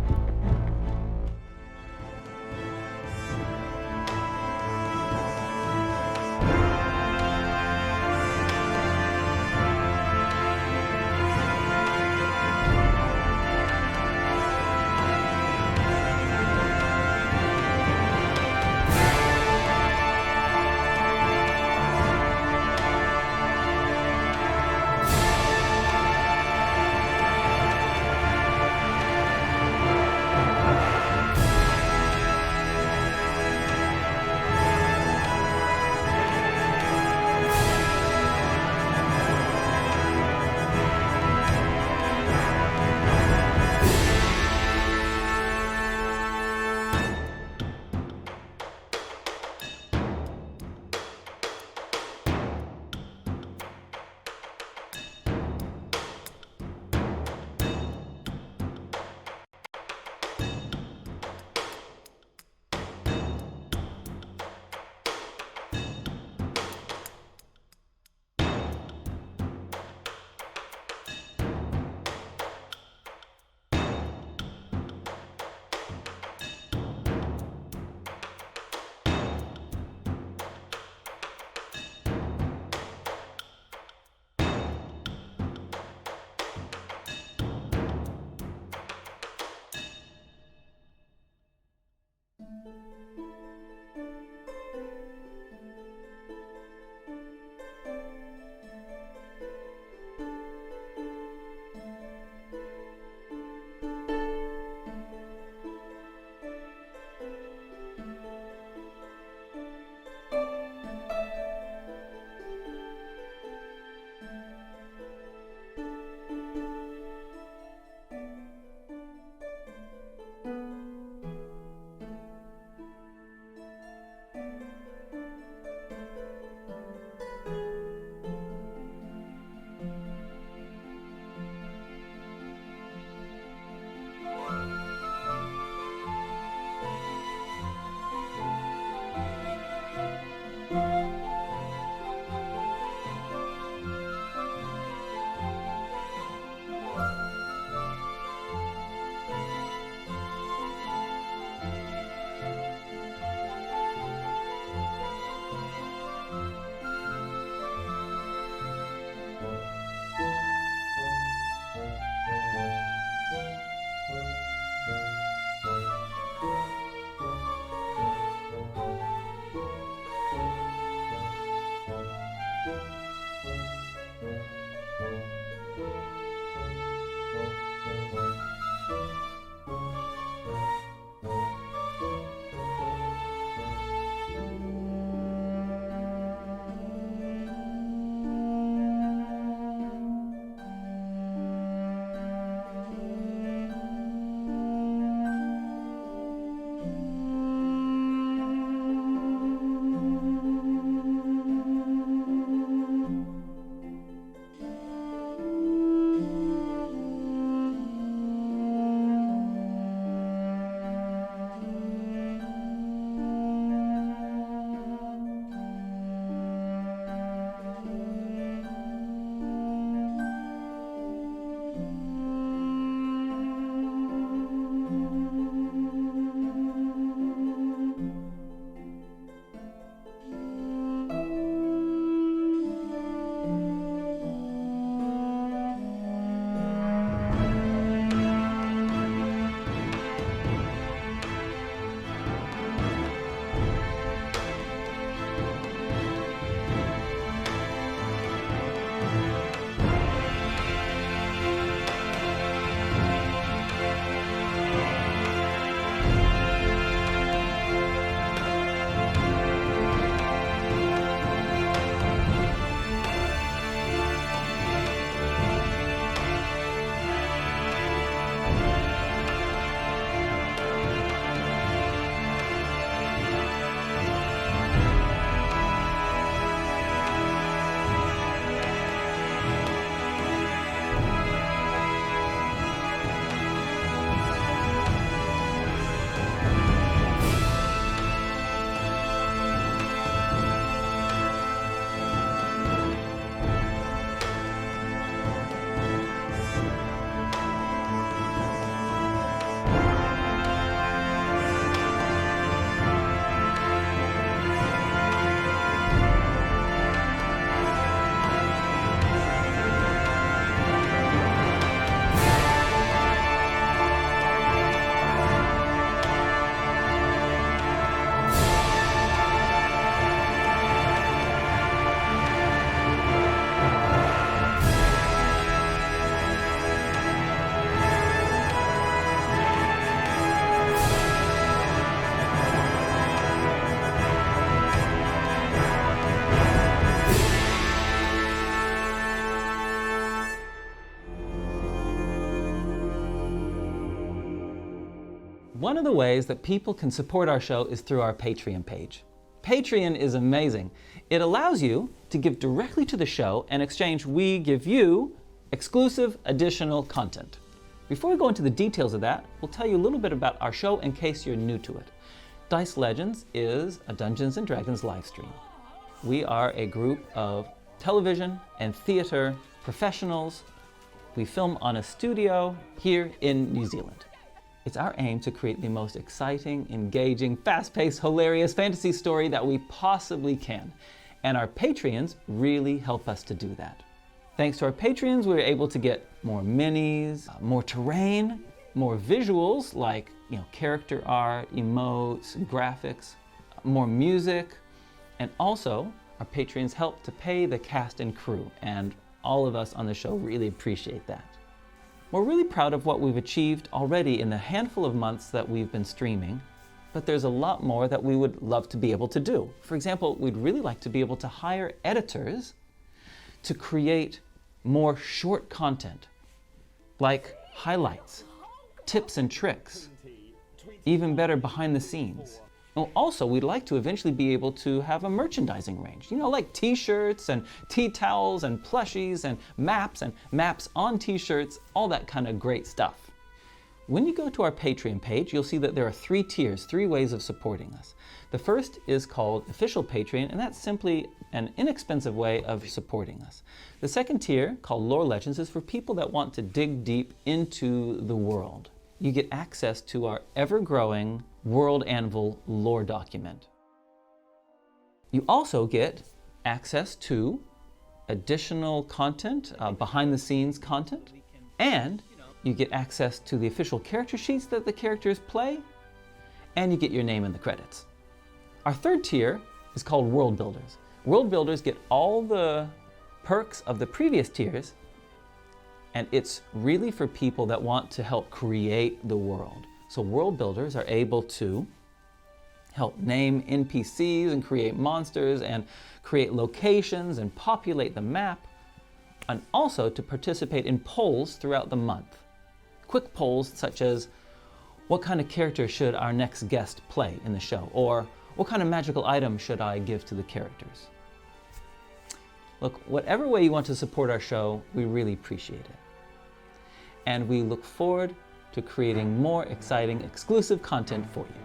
One of the ways that people can support our show is through our Patreon page. Patreon is amazing. It allows you to give directly to the show, and in exchange we give you exclusive additional content. Before we go into the details of that, we'll tell you a little bit about our show in case you're new to it. Dice Legends is a Dungeons & Dragons live stream. We are a group of television and theater professionals. We film on a studio here in New Zealand. It's our aim to create the most exciting, engaging, fast-paced, hilarious fantasy story that we possibly can. And our Patreons really help us to do that. Thanks to our Patreons, we're able to get more minis, more terrain, more visuals like character art, emotes, graphics, more music, and also our Patreons help to pay the cast and crew, and all of us on the show really appreciate that. We're really proud of what we've achieved already in the handful of months that we've been streaming, but there's a lot more that we would love to be able to do. For example, we'd really like to be able to hire editors to create more short content, like highlights, tips and tricks, even better behind the scenes. Well, also, we'd like to eventually be able to have a merchandising range, like t-shirts and tea towels and plushies and maps on t-shirts, all that kind of great stuff. When you go to our Patreon page, you'll see that there are 3 tiers, 3 ways of supporting us. The first is called Official Patreon, and that's simply an inexpensive way of supporting us. The second tier, called Lore Legends, is for people that want to dig deep into the world. You get access to our ever-growing World Anvil lore document. You also get access to additional content, behind-the-scenes content, and you get access to the official character sheets that the characters play, and you get your name in the credits. Our third tier is called World Builders. World Builders get all the perks of the previous tiers, and it's really for people that want to help create the world. So World Builders are able to help name NPCs and create monsters and create locations and populate the map, and also to participate in polls throughout the month. Quick polls such as, what kind of character should our next guest play in the show? Or what kind of magical item should I give to the characters? Look, whatever way you want to support our show, we really appreciate it. And we look forward to creating more exciting, exclusive content for you.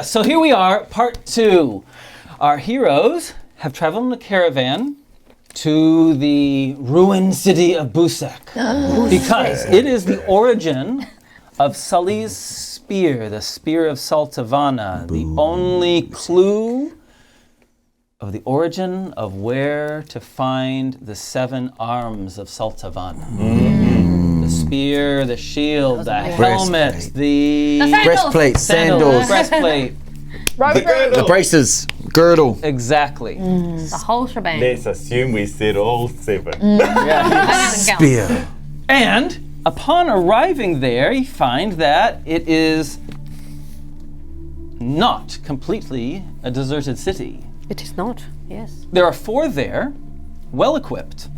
So here we are, part 2. Our heroes have traveled in a caravan to the ruined city of Busac, because it is the origin of Sully's spear, the Spear of Saltavana, the only clue of the origin of where to find the 7 arms of Saltavana. The spear, the shield, the helmet, the breastplate, sandals, breastplate, the braces, girdle. Exactly. The whole shebang. Let's assume we said all 7. Spear. And upon arriving there, you find that it is not completely a deserted city. It is not, yes. There are 4 there, well equipped.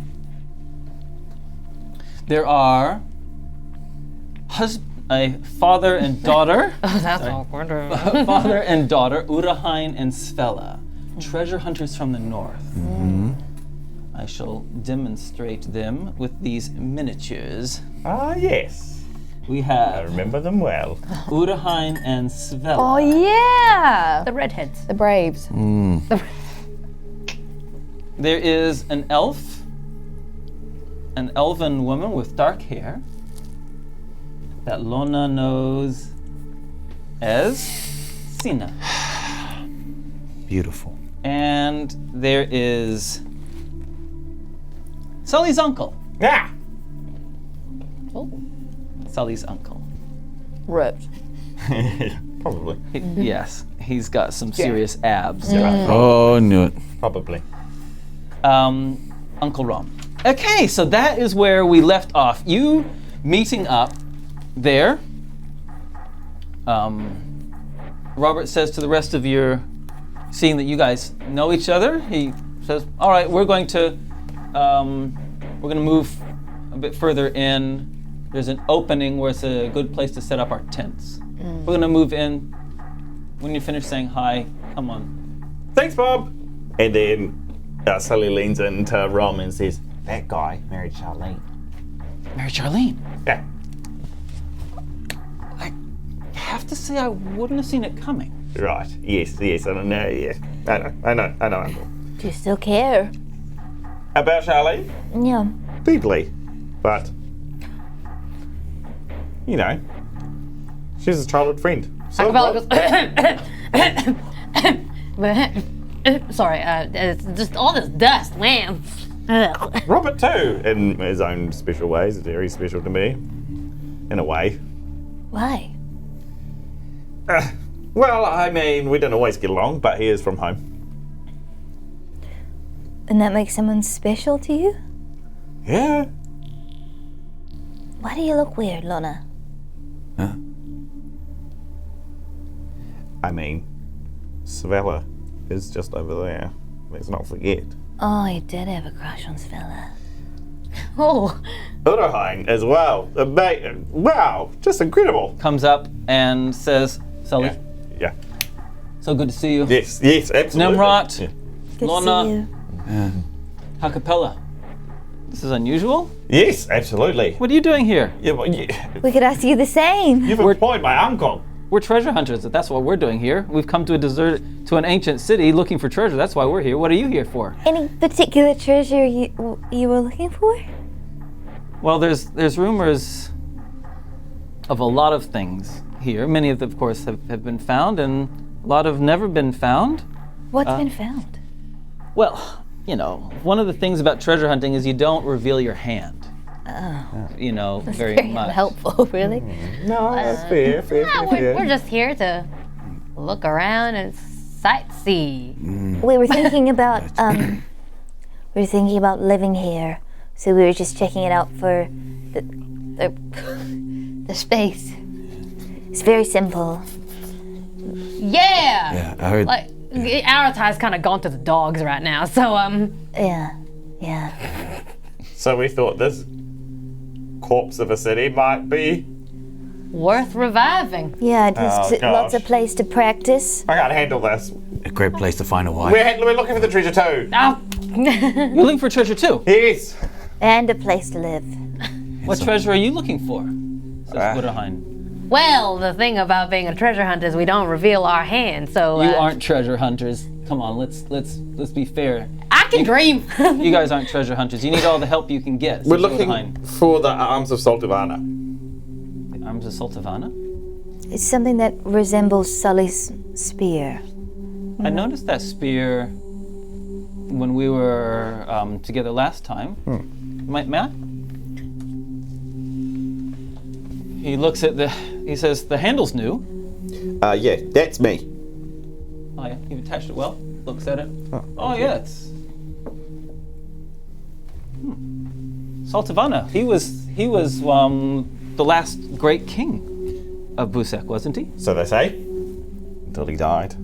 There are a father and daughter. Oh, that's awkward. Father and daughter, Urahain and Svella, treasure hunters from the north. I shall demonstrate them with these miniatures. Ah, yes. We I have remember them well. Uraheim and Svella. Oh yeah. The redheads. The Braves. There is an elf, an elven woman with dark hair that Lona knows as Sina. Beautiful. And there is Sully's uncle. Ah! Sully's uncle. Ripped. Probably. Yes, he's got some serious abs. Oh, I knew it. Probably. Uncle Rom. Okay, so that is where we left off. You meeting up there. Robert says to the rest of your, seeing that you guys know each other, he says, "All right, we're going to move a bit further in. There's an opening where it's a good place to set up our tents. We're going to move in. When you finish saying hi, come on." Thanks, Bob. And then Sully leans into Rom and says, "That guy married Charlene." Mary Charlene. Yeah. I have to say I wouldn't have seen it coming. Right. Yes. I don't know. Yeah. I know, Uncle. Do you still care? About Charlene? Yeah. Deeply. But, you know, she's a childhood friend. So Ha-Kapella goes. Sorry, it's just all this dust, man. Ugh. Robert too, in his own special ways, very special to me, in a way. Why? Well, I mean, we don't always get along, but he is from home. And that makes someone special to you? Yeah. Why do you look weird, Lona? Huh? I mean, Svella is just over there. Let's not forget. Oh, you did have a crush on Svella. Oh, Uraheim as well. Wow, just incredible. Comes up and says, "Sully, Yeah. so good to see you. Yes, absolutely. Tnemrot, Yeah. Good Lona. to see you. Ha-Kapella. This is unusual. Yes, absolutely. What are you doing here? Yeah, well, We could ask you the same. you've employed my uncle. We're treasure hunters. That's what we're doing here. We've come to an ancient city looking for treasure. That's why we're here. What are you here for?" Any particular treasure you were looking for? Well, there's rumors of a lot of things here. Many of them, of course, have been found, and a lot have never been found. What's been found? Well, you know, one of the things about treasure hunting is you don't reveal your hand. You know, very much. Helpful, really. No, that's fair. we're just here to look around and sightsee. We were thinking about living here, so we were just checking it out for the space. It's very simple. Yeah. Yeah, I heard. Like Aratai's kind of gone to the dogs right now, so Yeah. So we thought this corpse of a city might be. worth reviving. Yeah, just Oh, lots of gosh. place to practice. I can't handle this. A great place to find a wife. We're looking for the treasure too. Oh. You're looking for treasure too. Yes. And a place to live. What treasure are you looking for? Says Uraheim. Well, the thing about being a treasure hunter is we don't reveal our hand, so You aren't treasure hunters. Come on, let's be fair. I can dream. You guys aren't treasure hunters. You need all the help you can get. We're says looking Uraheim. for the arms of Saltivana. The arms of Sultavana. It's something that resembles Sully's spear. I noticed that spear when we were together last time. May I? He looks at he says, "The handle's new." Yeah, that's me. Oh yeah, you've attached it well. Looks at it. Oh yeah, it's... Sultavana. He was the last great king of Busac, wasn't he? So they say. Until he died.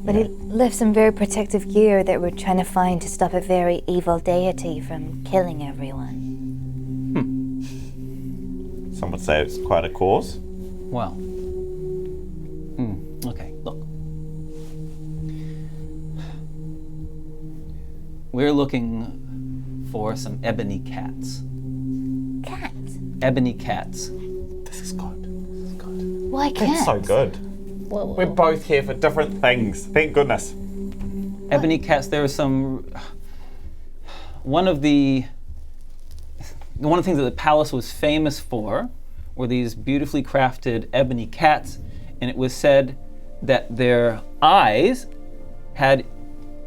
But he left some very protective gear that we're trying to find to stop a very evil deity from killing everyone. Some would say it's quite a cause. Well. Okay, look. We're looking for some ebony cats. Cats? Ebony cats. This is good. This is good. Why cats? It's so good. We're both here for different things. Thank goodness. Ebony cats, there are some... One of the things that the palace was famous for were these beautifully crafted ebony cats, and it was said that their eyes had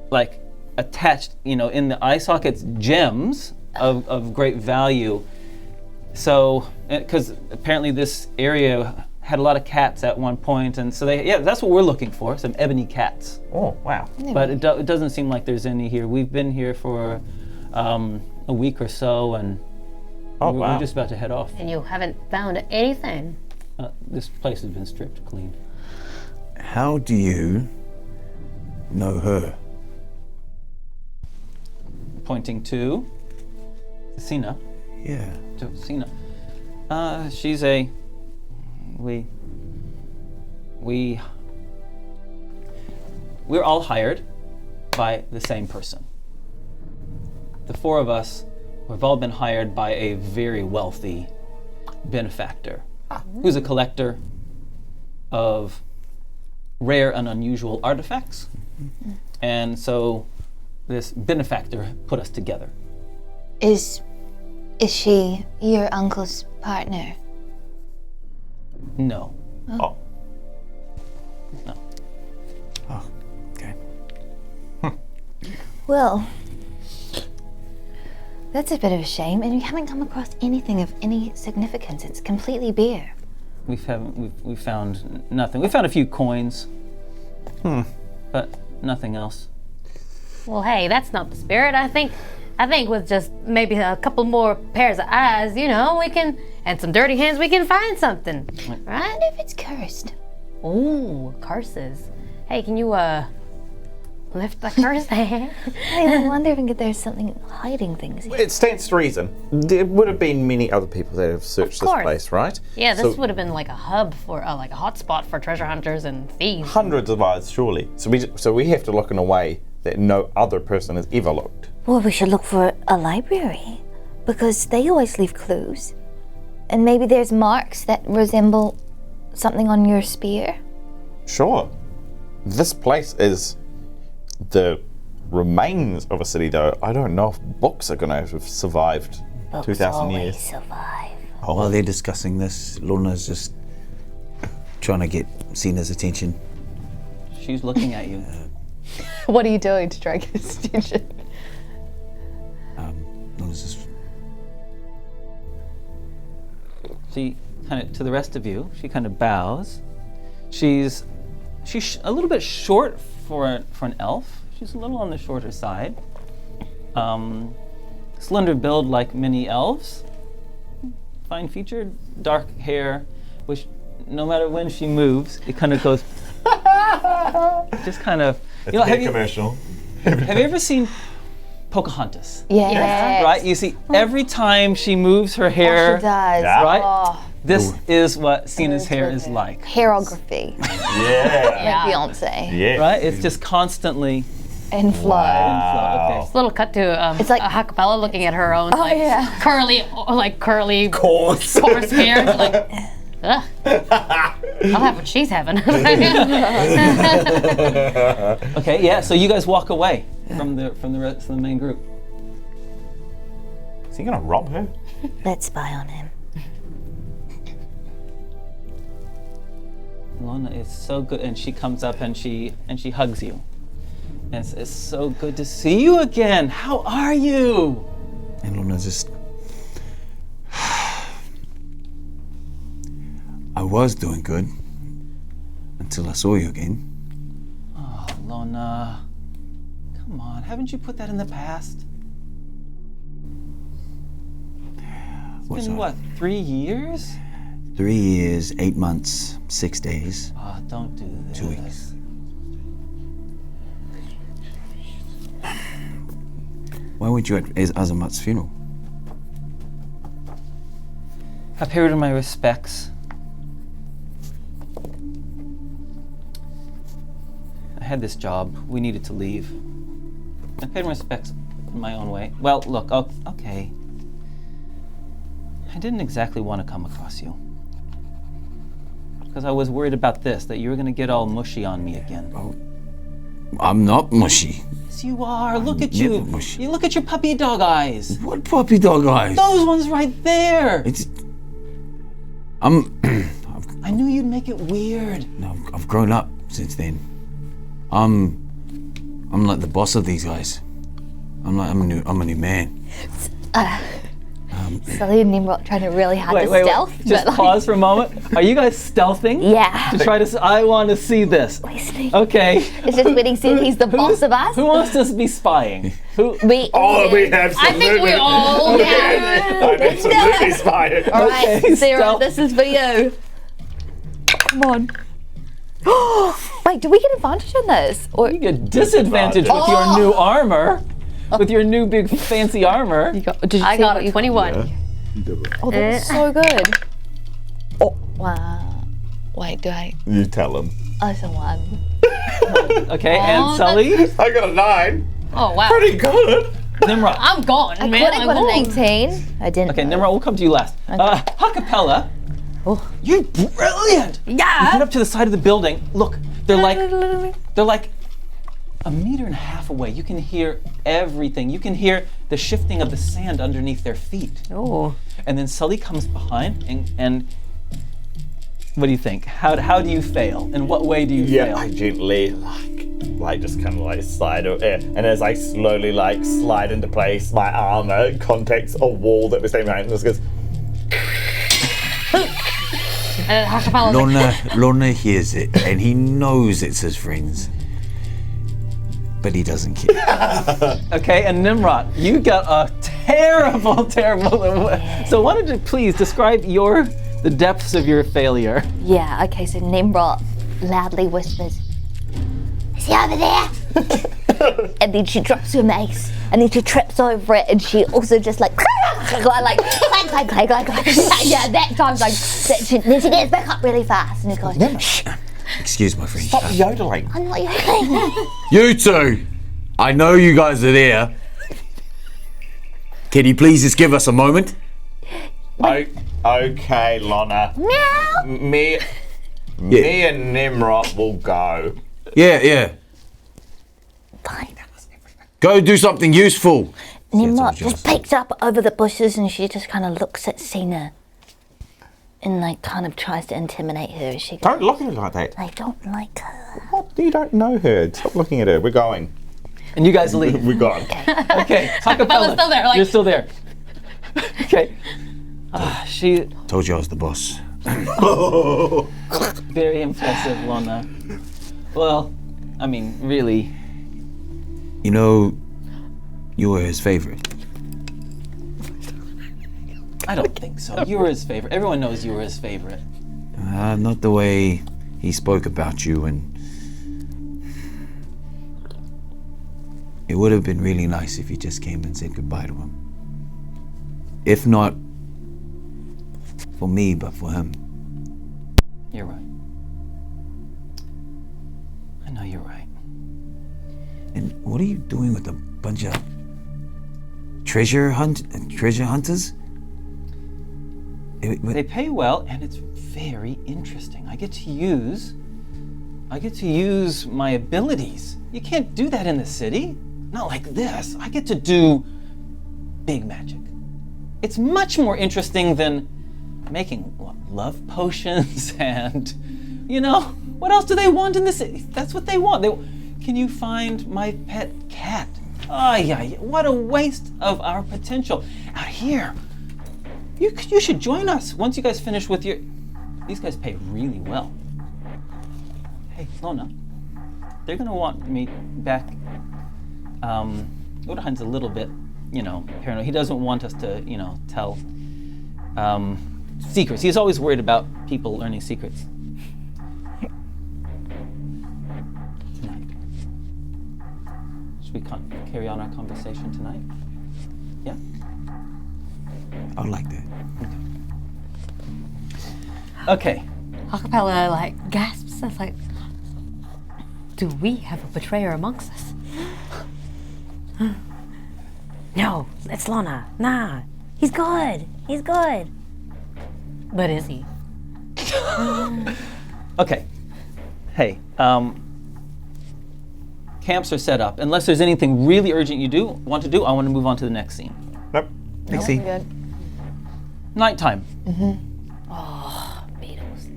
like attached, in the eye sockets, gems of great value. So, because apparently this area had a lot of cats at one point, and so that's what we're looking for, some ebony cats. Oh, wow. But it doesn't seem like there's any here. We've been here for a week or so, and we're just about to head off. And you haven't found anything. This place has been stripped clean. How do you know her? Pointing to Sina. Yeah. To Sina. She's we're all hired by the same person. The four of us have all been hired by a very wealthy benefactor who's a collector of rare and unusual artifacts. And so this benefactor put us together. Is she your uncle's partner? No. Oh. No. Oh, okay. Well, that's a bit of a shame, and we haven't come across anything of any significance. It's completely bare. We found nothing. We found a few coins. But nothing else. Well, hey, that's not the spirit. I think with just maybe a couple more pairs of eyes, we can, and some dirty hands, we can find something, right? If it's cursed. Ooh, curses. Hey, can you lift the curse? I wonder if there's something hiding things here. It stands to reason. There would have been many other people that have searched this place, right? Yeah, this would have been like a hub for, like a hotspot for treasure hunters and thieves. Hundreds of eyes, surely. So we have to look in a way that no other person has ever looked. Well, we should look for a library, because they always leave clues. And maybe there's marks that resemble something on your spear. Sure. This place is the remains of a city, though. I don't know if books are going to have survived 2,000 years. Survive. While they're discussing this, Lona's just trying to get Sina's attention. She's looking at you. What are you doing to try to get his attention? Lona's just... She kind of, to the rest of you, she kind of bows. She's a little bit short for an elf. She's a little on the shorter side. Slender build like many elves. Fine featured, dark hair, which no matter when she moves, it kind of goes. Just kind of. Commercial. Have you ever seen Pocahontas? Yes. Right? You see, every time she moves her hair, She does. right? Oh, This is what Sina's hair is like. hairography. Yeah. Like Beyonce. Yeah. Right? It's just constantly And flow. okay. Little cut to It's like- a Ha-Kapella looking at her own curly Course. coarse hair. Like, ugh. I'll have what she's having. Okay, yeah, so you guys walk away from the rest of the main group. Is he gonna rob her? Let's spy on him. Lona is so good, and she comes up and she hugs you. And it's so good to see you again. How are you? And Lona's just... I was doing good until I saw you again. Oh, Lona. Come on, haven't you put that in the past? It's been, what, 3 years? 3 years, 8 months, 6 days. Oh, don't do this. 2 weeks. Why weren't you at Azamat's funeral? I paid her my respects. I had this job. We needed to leave. I paid my respects in my own way. Well, look, okay. I didn't exactly want to come across you. Because I was worried about this, that you were going to get all mushy on me again. Oh, I'm not mushy. Yes, you are. Look I'm at you. never mushy. You look at your puppy dog eyes. What puppy dog eyes? Those ones right there. I'm I knew you'd make it weird. No, I've grown up since then. I'm like the boss of these guys. I'm a new man. Sully and Nimrod trying to really hard to Wait. stealth. Just but, like, pause for a moment. Are you guys stealthing? Yeah. To try to. I want to see this. Okay. It's just when he said he's the boss of us. Who wants to be spying? Who? We have. I think we all. Yeah. I'm absolutely spying. All right, Okay, Sarah, stealth. this is for you. Come on. Wait, do we get advantage on this? Or You get disadvantage with your new armor. With your new big fancy armor. Did you I say got what it. 21. oh, that's so good. Oh, wow. Wait, do I? You tell him. Oh, it's a 1. Okay, and Sully? I got a 9. Oh, wow. Pretty good. Nimrod. I'm gone, I man. could have got an 18. I didn't. Okay, Nimrod, we'll come to you last. Ha-Kapella. Oh. You're brilliant. You get up to the side of the building. Look, they're like a meter and a half away. You can hear everything. You can hear the shifting of the sand underneath their feet. Oh. And then Sully comes behind and what do you think? How do you fail? In what way do you fail? I gently like just kind of like slide over, and as I slowly like slide into place, my armor contacts a wall that was standing behind, and just goes. And Ha-Kapella's like, Lona hears it, and he knows it's his friends, but he doesn't care. Okay, and Nimrod, you got a terrible. So why don't you please describe the depths of your failure? Yeah, okay, so Nimrod loudly whispers, "Is he over there?" And then she drops her mace, and then she trips over it, and she also just like clank. Yeah, that time's like, then she gets back up really fast, and he goes, "Shh, Excuse my friend. Stop yodeling. I'm not yodeling." You two! I know you guys are there. Can you please just give us a moment? Okay, Lona. Meow. Me and Tnemrot will go. Yeah. Fine. Go do something useful. Nimrod just peeks up over the bushes, and she just kind of looks at Cena and like kind of tries to intimidate her as she goes. Don't look at her like that. I don't like her. What? You don't know her. Stop looking at her. We're going. And you guys leave. We're gone. Okay, Ha-Kapella, still there, like- you're still there. Okay. She Told you I was the boss. very impressive, Lona. Well, I mean, really. You know, you were his favorite. I don't think so. You were his favorite. Everyone knows you were his favorite. Not the way he spoke about you, and it would have been really nice if you just came and said goodbye to him. If not for me, but for him. You're right. I know you're right. And what are you doing with a bunch of treasure hunters? They pay well, and it's very interesting. I get to use my abilities. You can't do that in the city. Not like this. I get to do big magic. It's much more interesting than making love potions and, what else do they want in the city? That's what they want. Can you find my pet cat? Oh, yeah, what a waste of our potential. Out here, you should join us once you guys finish with your... These guys pay really well. Hey, Lona, they're going to want me back. Odahein's a little bit, paranoid. He doesn't want us to, tell secrets. He's always worried about people learning secrets. Tonight. Should we carry on our conversation tonight? Yeah? I like that. Okay. Ha-Kapella like gasps. It's like, do we have a betrayer amongst us? No, it's Lona. Nah, he's good. He's good. But is he? Okay. Hey, camps are set up. Unless there's anything really urgent you want to do, I want to move on to the next scene. Nope. Next scene. Good. Nighttime. Oh, beetles.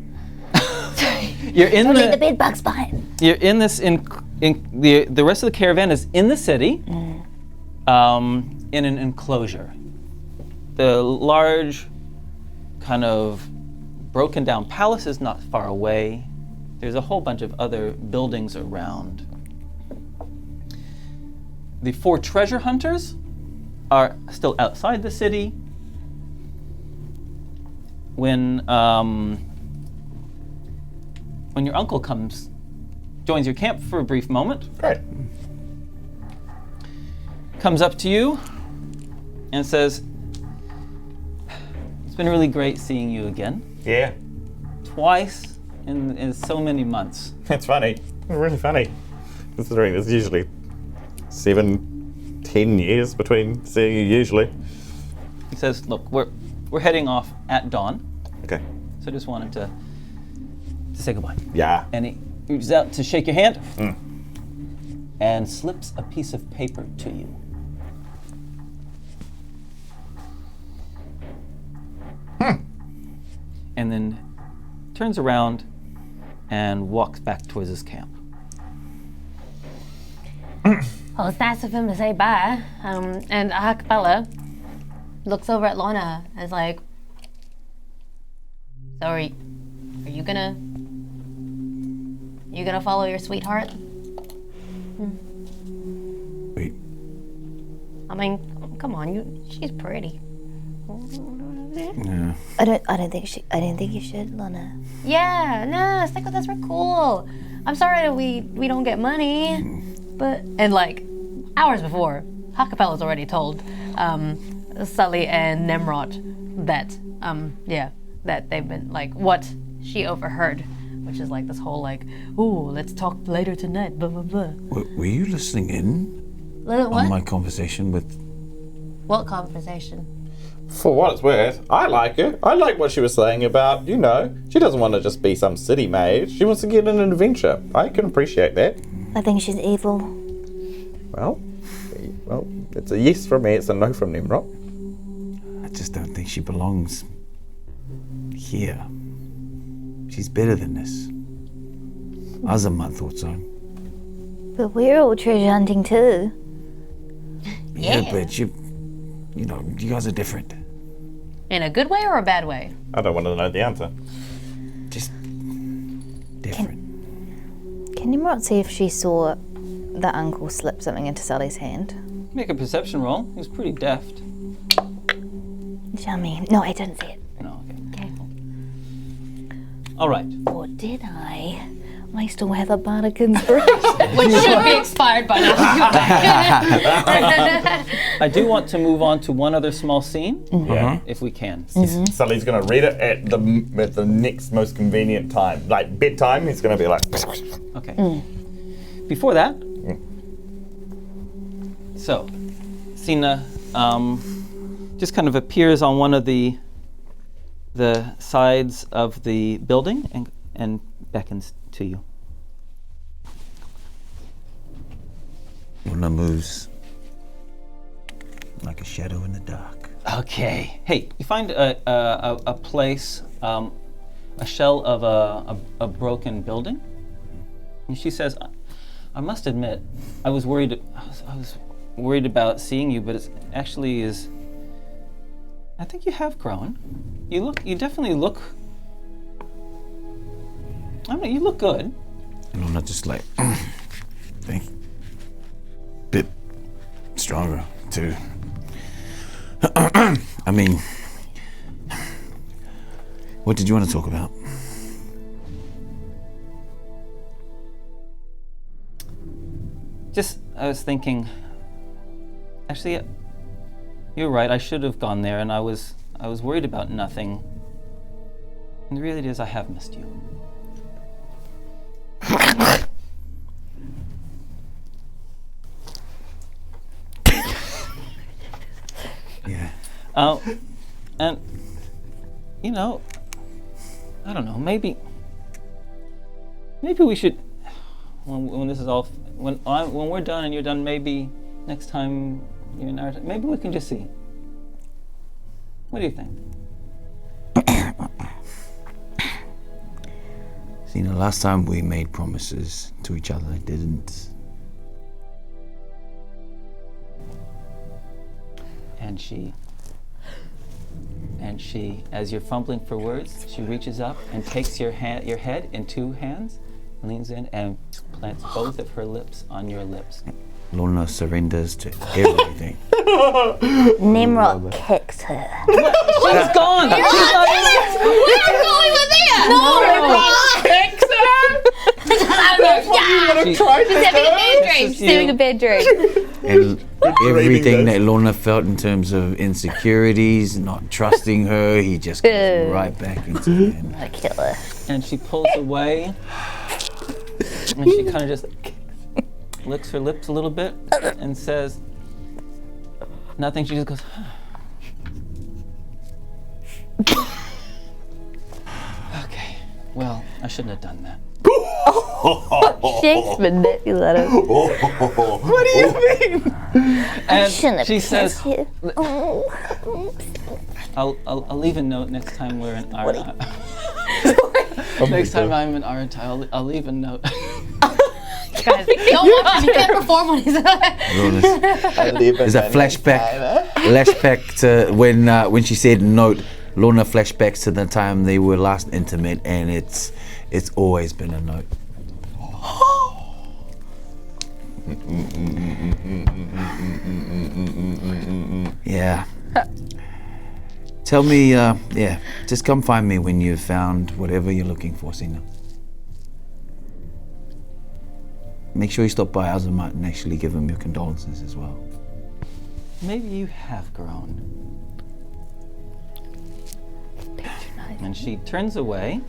You're in Don't leave the the. bed bugs behind. You're in this. In the rest of the caravan is in the city. In an enclosure. The large, kind of broken down palace is not far away. There's a whole bunch of other buildings around. The 4 treasure hunters are still outside the city. When your uncle joins your camp for a brief moment, Great. comes up to you and says, "It's been really great seeing you again. Yeah. Twice in so many months." It's funny. Really funny. Considering there's usually 7-10 years between seeing you usually. He says, "Look, we're heading off at dawn, Okay. so I just wanted to say goodbye." Yeah. And he reaches out to shake your hand and slips a piece of paper to you. And then turns around and walks back towards his camp. Well, it's nice of him to say bye. And Ha-Kapella looks over at Lona and is like, "So are you gonna follow your sweetheart?" Wait. I mean, come on, she's pretty. Yeah. I don't think you should, Lona. Yeah, no, stick with us. We're cool. I'm sorry that we don't get money, but and like hours before, Ha-Kapella's already told Sully and Tnemrot that that they've been like what she overheard, which is like this whole like, "Ooh, let's talk later tonight." Blah blah blah. Were you listening in What? on my conversation with? What conversation? For what it's worth, I like her. I like what she was saying about, she doesn't want to just be some city maid. She wants to get an adventure. I can appreciate that. I think she's evil. Well, it's a yes from me, it's a no from Tnemrot. I just don't think she belongs here. She's better than this. Azamat thought so. But we're all treasure hunting too. Yeah, but you guys are different. In a good way or a bad way? I don't want to know the answer. Just different. Can Nimrod see if she saw the uncle slip something into Sully's hand? Make a perception roll. He was pretty deft. Tell me. No, I didn't see it. No, okay. Okay. All right. Or did I? I still have a bardic inspiration. Which should be expired by now. I do want to move on to one other small scene, Yeah. if we can. Sully's going to read it at the next most convenient time. Like bedtime, he's going to be like... Okay. Before that, so Sina just kind of appears on one of the sides of the building and beckons to you. Luna moves like a shadow in the dark. Okay. Hey, you find a place, a shell of a broken building, and she says, "I must admit, I was worried about seeing you, but it actually is. I think you have grown. You definitely look. I mean, you look good." And Luna just like, bit stronger too. I mean, what did you want to talk about? Just, I was thinking, actually, you're right, I should have gone there, and I was worried about nothing. And the reality is I have missed you. And you know, I don't know. Maybe we should, when this is all, when we're done and you're done, maybe next time you're in Aratai, maybe we can just see. What do you think? See, the last time we made promises to each other, it didn't. And she, as you're fumbling for words, she reaches up and takes your head in two hands, leans in and plants both of her lips on your lips. Lona surrenders to everything. Nimrod kicks her. She's gone! She's not in it! Where are we going with this? She's Doing a bedroom. And everything that Lona felt in terms of insecurities, not trusting her, he just goes right back into it. I kill her. And she pulls away, and she kind of just licks her lips a little bit and says nothing. She just goes, okay, well, I shouldn't have done that. She's manipulative. What do you mean? And Shouldn't have she says, kissed you. I'll leave a note next time we're in Aratai. Next time I'm in Aratai, I'll leave a note. Guys, you can't perform on his There's a flashback to when she said note. Lona flashbacks to the time they were last intimate, and it's always been a note. Yeah. Tell me, just come find me when you've found whatever you're looking for, Sina. Make sure you stop by Azamat and actually give him your condolences as well. Maybe you have grown. And she turns away,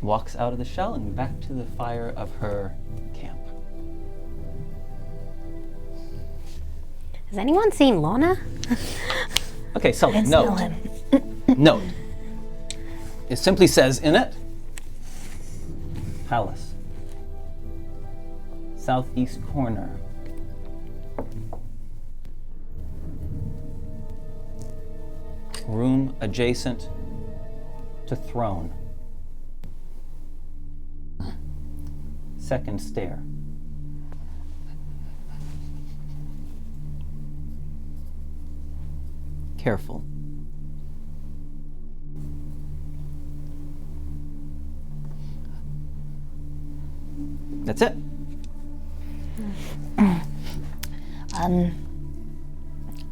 walks out of the shell and back to the fire of her camp. Has anyone seen Lona? Okay, Sully, note. Note. It simply says in it, palace. Southeast corner. Room adjacent to throne. Second stair. Careful. That's it.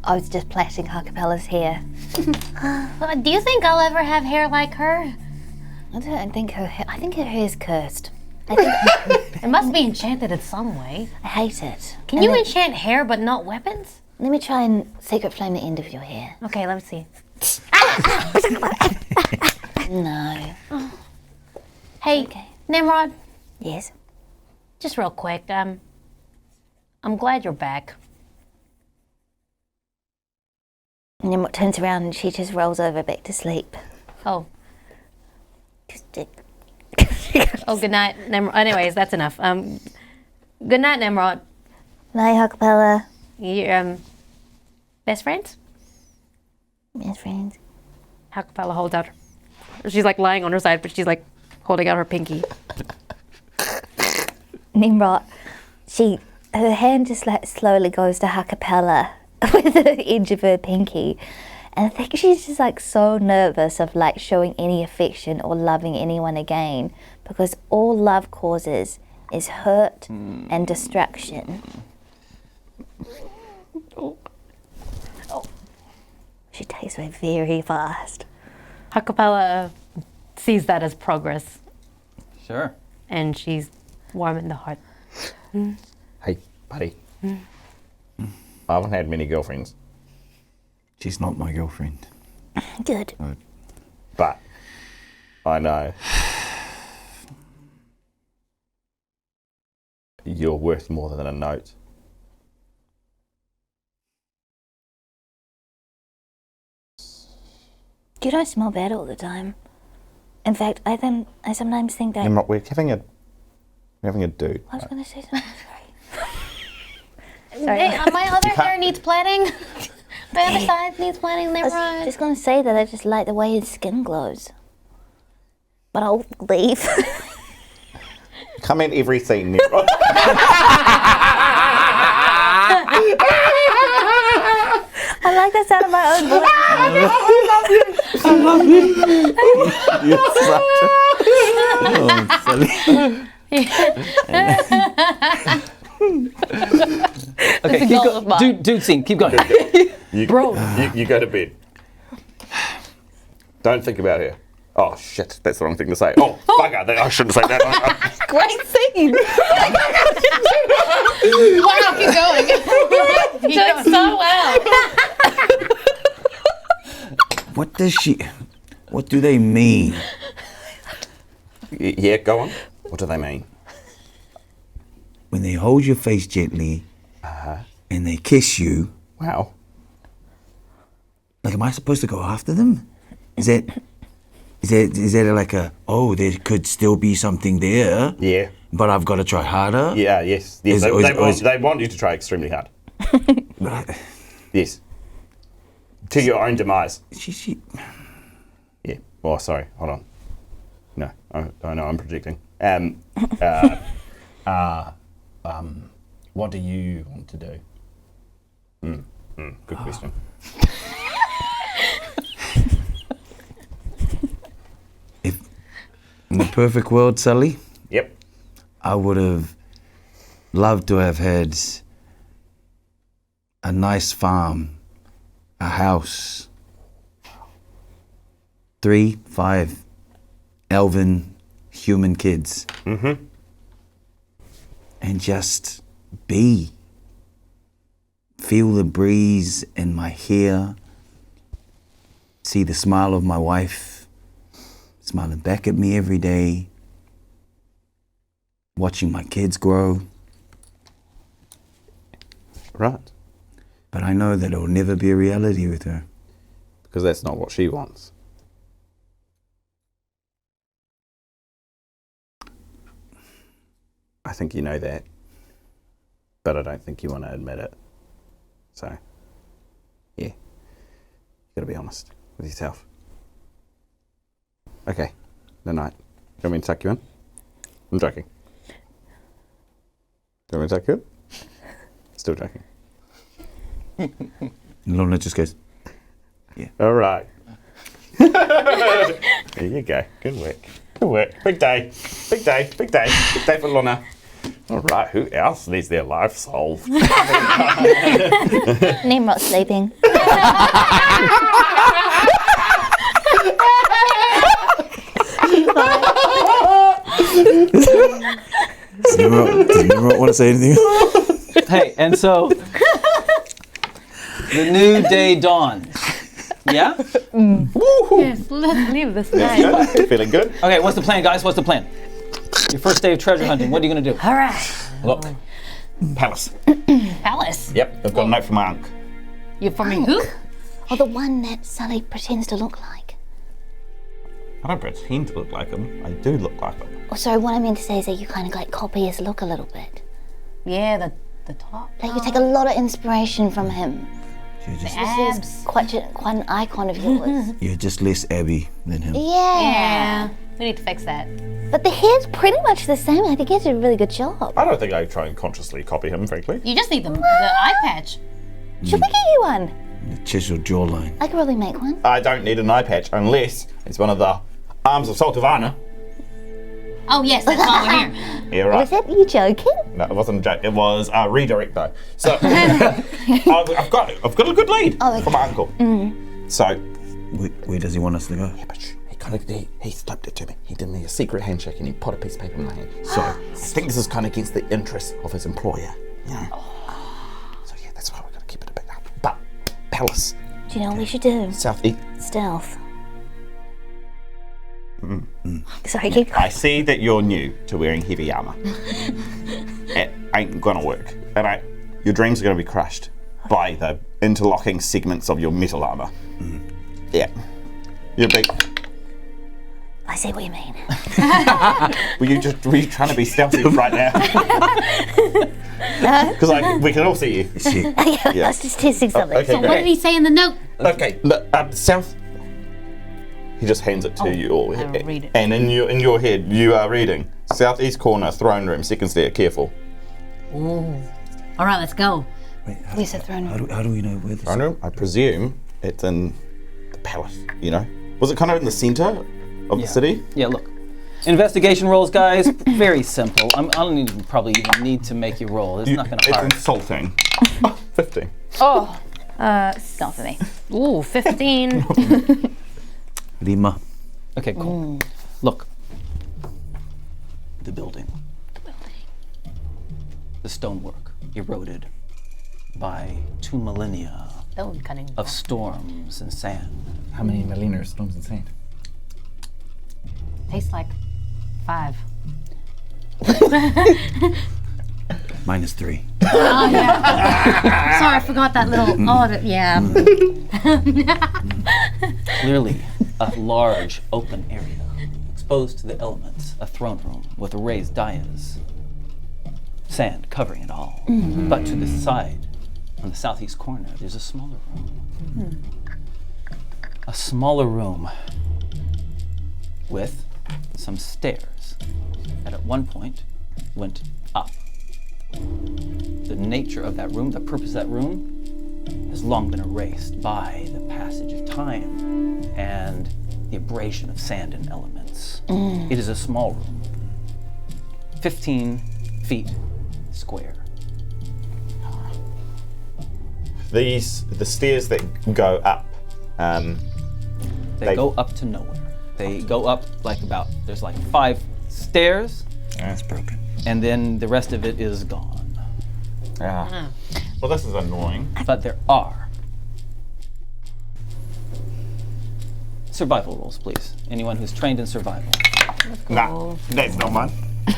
I was just plaiting Ha-Kapella's hair. Do you think I'll ever have hair like her? I don't think her hair. I think her hair's cursed. I think It must be enchanted in some way. I hate it. Can you enchant hair but not weapons? Let me try and secret flame the end of your hair. Okay, let me see. No. Hey, Okay. Nimrod, Yes. just real quick. I'm glad you're back. And then what turns around and she just rolls over back to sleep. Oh, Just oh, good night, Nimrod. Anyways, that's enough. Good night, Nimrod. Night, Ha-Kapella. You best friends? Yes, friends. Ha-Kapella holds out. She's like lying on her side, but she's like holding out her pinky. Nimrod, her hand just like slowly goes to Ha-Kapella with the edge of her pinky. And I think she's just like so nervous of like showing any affection or loving anyone again, because all love causes is hurt and destruction. She takes away very fast. Ha-Kapella sees that as progress, Sure. and she's warm in the heart. Hey, buddy. I haven't had many girlfriends, She's not my girlfriend. Good. but I know you're worth more than a note. You don't smell bad all the time. In fact, I sometimes think that... Nimrod, we're having a dude. I was going to say something, sorry. Hey, my other hair needs plaiting. The other side needs plaiting. I was just going to say that I just like the way his skin glows. But I'll leave. Come in every scene, Nimrod. I like the sound of my own voice. I love you. You're such Okay, keep going. Dude scene, keep going. You go to bed. Don't think about it. Oh shit, that's the wrong thing to say. Oh, bugger, I shouldn't say that. Great scene. Wow, keep going. Doing so well. What do they mean? Yeah, go on. What do they mean? When they hold your face gently and they kiss you. Wow. Like, am I supposed to go after them? Is that like there could still be something there? Yeah. But I've got to try harder? Yeah, yes. They want you to try extremely hard. Yes. To your own demise. Yeah. Oh, sorry. Hold on. No. I know I'm projecting. What do you want to do? Good question. In the perfect world, Sully? Yep. I would have loved to have had a nice farm, a house, 3, 5 elven human kids. Mm-hmm. And just feel the breeze in my hair, see the smile of my wife smiling back at me every day, watching my kids grow. Right. But I know that it'll never be a reality with her. Because that's not what she wants. I think you know that. But I don't think you want to admit it. So, yeah. You gotta be honest with yourself. Okay. Good night. Do you want me to tuck you in? I'm joking. Do you want me to tuck you in? Still joking. Lona just goes, yeah. All right. There you go. Good work. Good work. Big day. Big day. Big day. Big day for Lona. All right. Who else needs their life solved? Tnemrot sleeping. Does Tnemrot want to say anything? Hey, and so the new day dawns. Yeah? Yes, let's leave this night. Good. Feeling good? Okay, what's the plan, guys? What's the plan? Your first day of treasure hunting. What are you going to do? All right. Look. Palace. Palace. Yep. I've got a note from my uncle. You for me who? Or the one that Sully pretends to look like. I don't pretend to look like him. I do look like him. Oh, sorry, what I meant to say is that you kind of like copy his look a little bit. Yeah, the top. Like you take a lot of inspiration from him. This is quite an icon of yours. You're just less Abby than him. Yeah. We need to fix that. But the hair's pretty much the same. I think he did a really good job. I don't think I try and consciously copy him, frankly. You just need the eye patch. Should we get you one? The chiseled jawline. I could probably make one. I don't need an eye patch unless it's one of the arms of Saltavana. Oh yes, that's why we're here. Yeah, right. Was it? You joking? No, it wasn't a joke. It was a redirect though. So I've got a good lead from my uncle. So where does he want us to go? yeah, but he slipped it to me. He did me a secret handshake and he put a piece of paper in my hand. So I think this is kind of against the interests of his employer. You know? So yeah, that's why we've got to keep it a bit up. But palace. Do you know what we should do? Southeast. Stealth. Sorry, keep going. I see that you're new to wearing heavy armor. It ain't gonna work. And your dreams are gonna be crushed by the interlocking segments of your metal armor. Yeah. You're big. I see what you mean. Were you trying to be stealthy right now? Because we can all see you. I was just testing something. Okay, So what did he say in the note? Okay, look, south. He just hands it to you all. I'll read it. And in your head, you are reading. Southeast corner, throne room, second stair, careful. Ooh. All right, let's go. Wait, We said throne room. how do we know where this Throne room, I presume it's in the palace, you know? Was it kind of in the center of the city? Yeah, look. Investigation rolls, guys, very simple. I don't even probably even need to make you roll. It's not going to It's hurt. insulting. 15. Oh, it's not for me. Ooh, 15. Lima? Okay, cool. Look. The building. The stonework eroded by 2 millennia Stone cutting. of storms and sand. How many millennia of storms and sand? Tastes like 5. -3. Oh, yeah. Sorry, I forgot that little. Yeah. Clearly, a large open area exposed to the elements, a throne room with raised dais, sand covering it all. But to the side, on the southeast corner, there's a smaller room. A smaller room with some stairs that at one point went up. The nature of that room, the purpose of that room, has long been erased by the passage of time and the abrasion of sand and elements. It is a small room, 15 feet square. The stairs that go up, They go up to nowhere. They go up there's like 5 stairs, That's broken. and then the rest of it is gone. Yeah. Well, this is annoying. But there are survival rolls, please. Anyone who's trained in survival. Nah, that's not mine.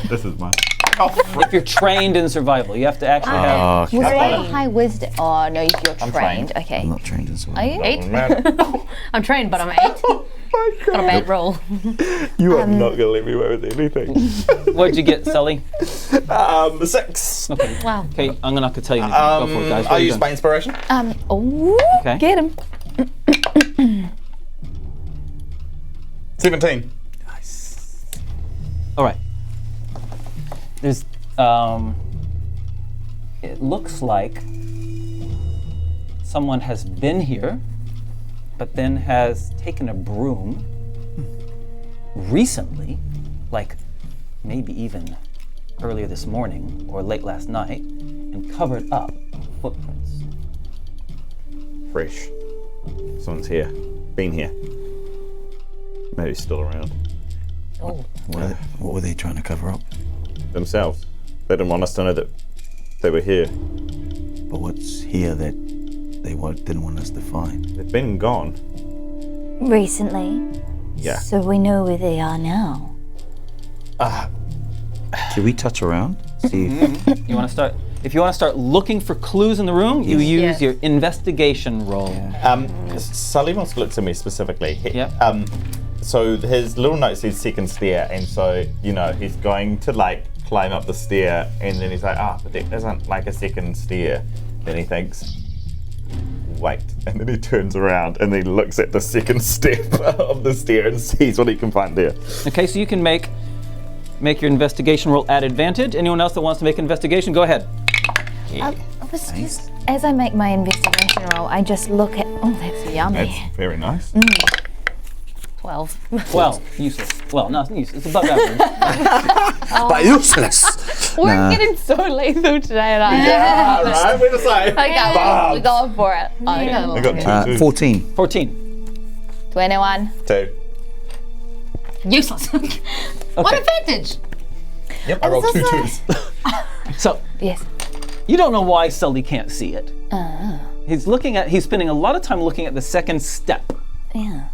This is mine. If you're trained in survival, you have to actually have. Was that a high wisdom? Oh no, if you're I'm trained. trained. Okay. I'm not trained in Are survival. you? 8? Man, I'm trained, but I'm 8. Got a bad roll. you are not gonna let me away with anything. What'd you get, Sully? 6. Okay. Wow. Okay, I'm not gonna tell you anything. Go for it, guys. What I are you use doing? my inspiration. Oh. Okay. Get him. 17. All right. There's, it looks like someone has been here, but then has taken a broom recently, like maybe even earlier this morning or late last night, and covered up footprints. Fresh. Someone's here. Been here. Maybe still around. What were they trying to cover up? Themselves. They didn't want us to know that they were here. But what's here that they didn't want us to find? They've been gone. Recently. Yeah. So we know where they are now. Can we touch around? See if You want to start? If you want to start looking for clues in the room, you use Yes. your investigation roll. Sully wants to look to me specifically. Yeah. So his little note says second stair, and so, you know, he's going to like climb up the stair, and then he's like, but there isn't like a second stair. Then he thinks, wait, and then he turns around and he looks at the second step of the stair and sees what he can find there. Okay, so you can make your investigation roll at advantage. Anyone else that wants to make an investigation, go ahead. I was just, as I make my investigation roll, I just look at. Oh, that's yummy. That's very nice. 12. Well, useless. Well, no, it's useless. It's above average. but useless. We're getting so lethal today, and Right, we're the same. Okay, we're going for it. I got 2. 14. 14. 21. 2. Useless. What advantage? Yep, I rolled 2 2s. So, Yes. you don't know why Sully can't see it. He's spending a lot of time looking at the second step. Yeah.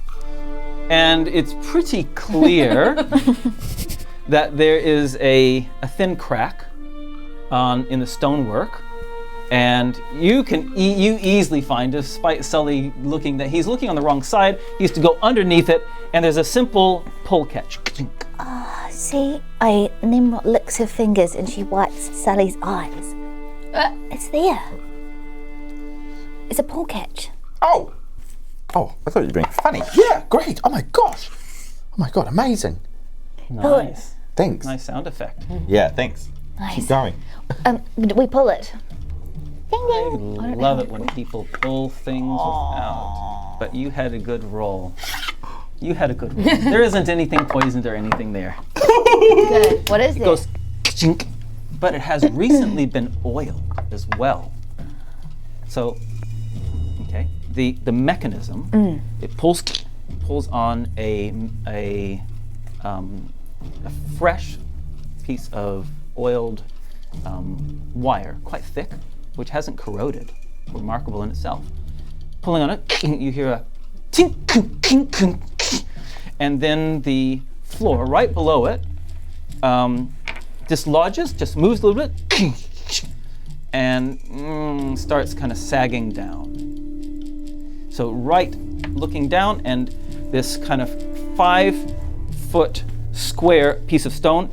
And it's pretty clear that there is a thin crack in the stonework, And you can you easily find, despite Sully he's looking on the wrong side, he used to go underneath it, and there's a simple pull catch. See, Tnemrot licks her fingers and she wipes Sully's eyes. It's there. It's a pull catch. Oh, I thought you were being funny. Yeah, great. Oh my gosh. Oh my god, amazing. Nice. Thanks. Nice sound effect. Yeah, thanks. Nice. Keep going. We pull it. Ding I ding. love it when people pull things out. But you had a good roll. You had a good roll. There isn't anything poisoned or anything there. Good. What is it? It goes chink, but it has recently been oiled as well. So, okay, the mechanism, it pulls on a fresh piece of oiled wire, quite thick, which hasn't corroded. Remarkable in itself. Pulling on it, you hear a tink, kink, kink, kink, and then the floor right below it dislodges, just moves a little bit, and starts kind of sagging down. So right looking down, and this kind of 5-foot square piece of stone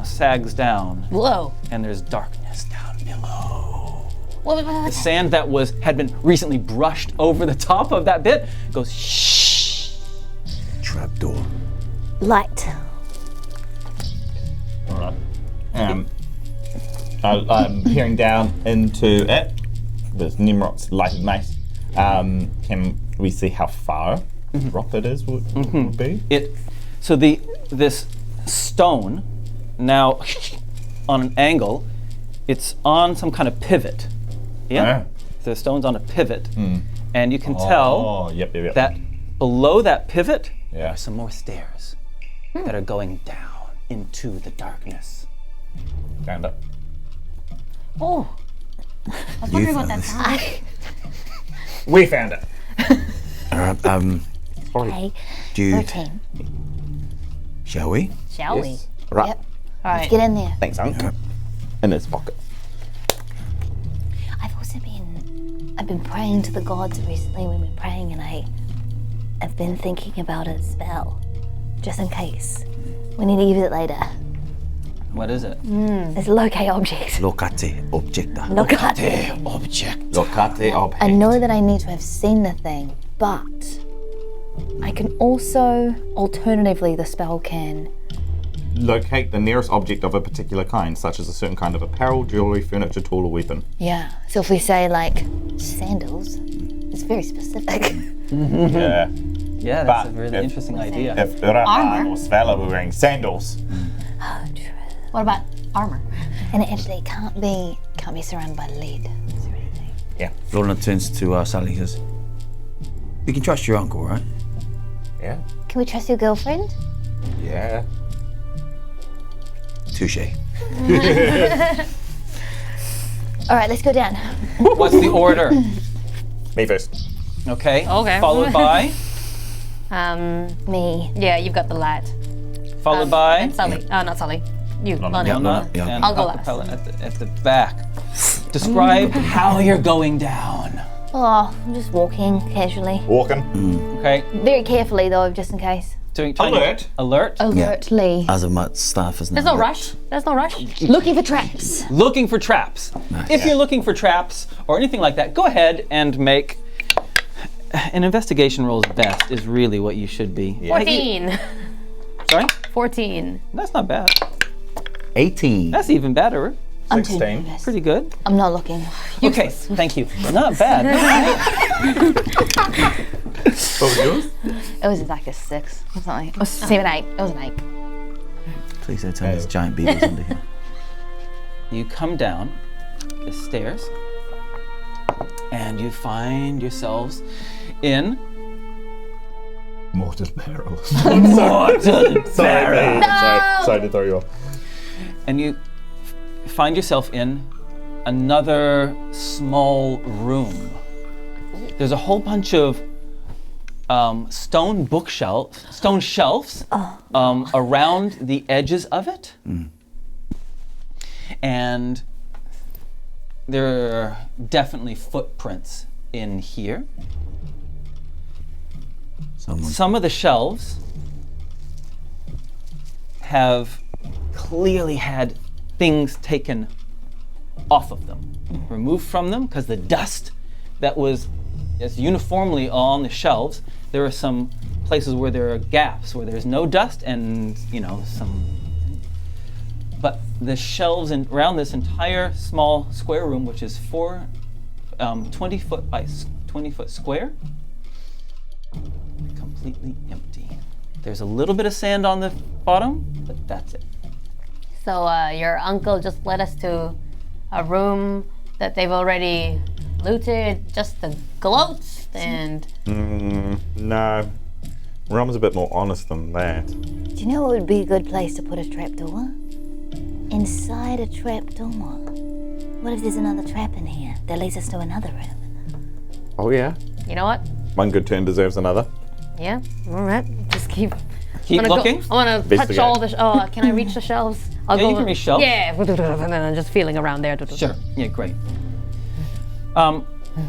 sags down. Whoa. And there's darkness down below. What? The sand that had been recently brushed over the top of that bit goes shh. Trapdoor. Light. Alright. I'm peering down into it with Nimrod's lighted mace. Can we see how far drop it is would be? So this stone now on an angle, it's on some kind of pivot. Yeah. The stone's on a pivot, and you can tell yep. that below that pivot there Yeah. are some more stairs that are going down into the darkness. Found it. Oh. I was wondering what that sounded. We found it. Okay. Do you, 13. shall we? Shall we? Right. Yep. All right. Get in there. Thanks, Uncle. In his pocket. I've been praying to the gods recently. We've been praying, and I've been thinking about a spell, just in case. We need to use it later. What is it? It's locate object. Locate objecta. Locate. Object. Locate object. I know that I need to have seen the thing, but I can also, alternatively, the spell can. Locate the nearest object of a particular kind, such as a certain kind of apparel, jewelry, furniture, tool, or weapon. Yeah. So if we say like sandals, it's very specific. Yeah. Yeah, that's a But really if- interesting idea. If Aratai Armor. or Svala were wearing sandals, Oh, true. What about armor? And it actually can't be surrounded by lead. Is there anything? Lona turns to Sully and says, "We can trust your uncle, right?" yeah, Can we trust your girlfriend? yeah. Touche. All right, let's go down. What's the order? Me first. Okay. Okay. Followed by. Me. Yeah, you've got the light. Followed by. And Sully. Not Sully. You. Lona. Yeah, Lona yeah. and I'll go last. Ha-Kapella at the back. Describe how you're going down. Oh, I'm just walking casually. Walking. Okay. Very carefully though, just in case. Trying Alert. Alert. Alertly. As of my staff is now. There's no rush. There's no rush. Looking for traps. Looking for traps. If you're looking for traps or anything like that, go ahead and make an investigation roll is best is really what you should be. 14. Sorry? 14. That's not bad. 18. That's even better. I'm too 16. nervous. Pretty good. I'm not looking. Okay, thank you. Not bad. What was yours? It was like a 6 or something. It was 7, 8. It was an 8. Please don't tell me there's giant beetles under here. You come down the stairs and you find yourselves in Mortal barrels. Mortal Sorry, sorry to throw you off. and you find yourself in another small room. There's a whole bunch of stone shelves around the edges of it. And there are definitely footprints in here. Some of the shelves have clearly had things taken off of them, removed from them, because the dust that was uniformly on the shelves, there are some places where there are gaps where there's no dust and, but the shelves around this entire small square room, which is 20 foot by 20 foot square, completely empty. There's a little bit of sand on the bottom, but that's it. So your uncle just led us to a room that they've already looted, just the gloats and... No. Rom's a bit more honest than that. Do you know what would be a good place to put a trapdoor? Inside a trapdoor. What if there's another trap in here that leads us to another room? Oh, yeah? You know what? One good turn deserves another. Yeah, all right. Just keep looking. I want to touch all the... Oh, can I reach the shelves? I'll Yeah, you can reach shelves. Yeah, and then I'm just feeling around there. Sure. Yeah, great.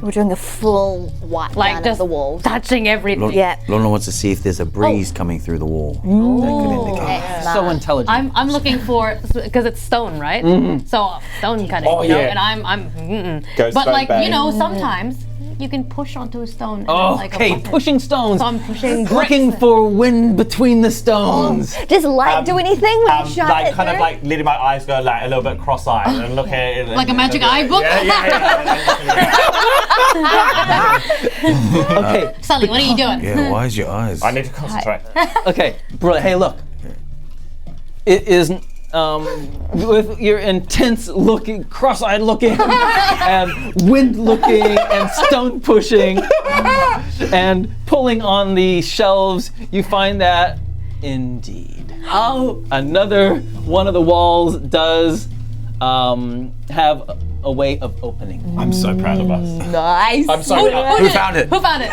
We're doing a full wipe Like down just of the walls. touching everything. Yeah. Lona wants to see if there's a breeze coming through the wall. That could indicate. That's So smart. intelligent. I'm looking for, because it's stone, right? So stone kind of, Oh, you know, yeah. and I'm Go but stone like, bang. you know, sometimes you can push onto a stone. And Oh, it's like okay, a button. pushing stones. So I'm pushing Looking bricks. for wind between the stones. Does light do anything when you shine like it kind of through? like letting my eyes go like a little bit cross-eyed and look at it. Like a magic eye book? Okay, Sully, what are you doing? Yeah, why is your eyes? I need to concentrate. okay, brilliant. Hey, look. It is with your intense looking, cross-eyed looking, and wind looking, and stone pushing, and pulling on the shelves, you find that indeed. Oh, another one of the walls does have a way of opening. I'm so proud of us. Nice. I'm so proud. Who found it? Who found it?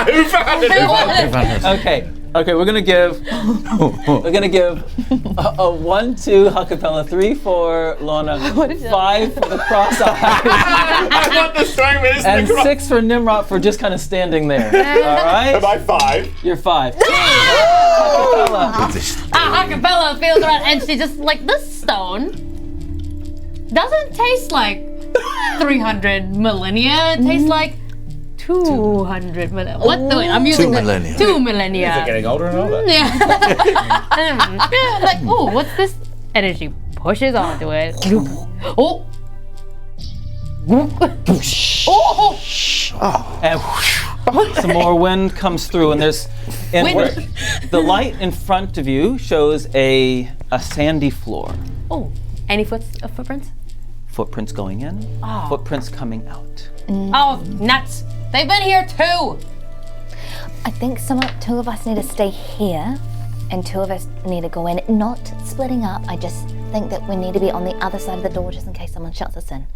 Who found it? Okay, we're gonna give a 1, 2 Ha-Kapella, 3 for Lona, 5 for the cross eye, I want the string with this and thing. 6 for Nimrod for just kind of standing there. All right, Am I 5? you're 5. Ha-Kapella. Ha-Kapella feels around and she just like, this stone doesn't taste like 300 millennia. It tastes like 200 millennia. What the? I'm using 2 the millennia. 2 millennia. They're getting older and older. Yeah. Yeah, like, oh, what's this? And then she pushes onto it. Oh. Oh. And some more wind comes through, and there's the light in front of you shows a sandy floor. Oh. Any footprints? Footprints going in, footprints coming out. Oh, nuts. They've been here too. I think two of us need to stay here, and 2 of us need to go in. Not splitting up. I just think that we need to be on the other side of the door just in case someone shuts us in.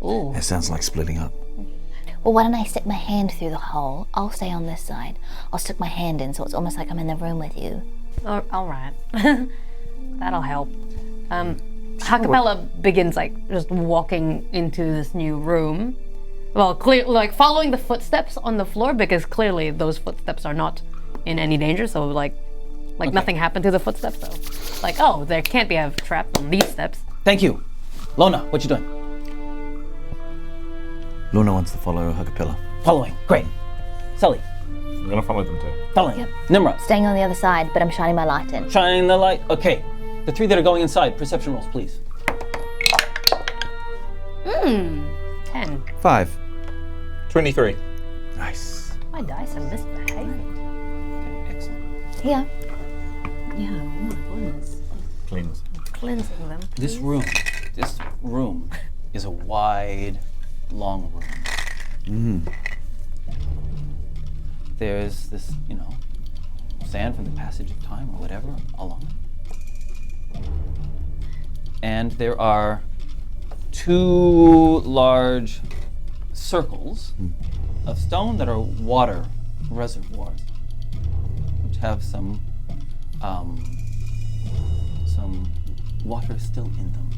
Ooh. That sounds like splitting up. Well, why don't I stick my hand through the hole? I'll stay on this side. I'll stick my hand in so it's almost like I'm in the room with you. All right. That'll help. Ha-Kapella begins like just walking into this new room. Well, like following the footsteps on the floor, because clearly those footsteps are not in any danger. So like nothing happened to the footsteps. So like, oh, there can't be a trap on these steps. Thank you. Lona, what you doing? Lona wants to follow Ha-Kapella. Following. Great. Sully, I'm going to follow them too. following. Yep. Nimrod, Staying on the other side, but I'm shining my light in. shining the light. Okay. The 3 that are going inside, perception rolls, please. 10. 5. 23. Nice. My dice are misbehaving. Excellent. Here. Yeah, oh my goodness. Cleanse. Cleansing them. This room is a wide, long room. There's this, sand from the passage of time or whatever along it. And there are 2 large circles of stone that are water reservoirs, which have some water still in them.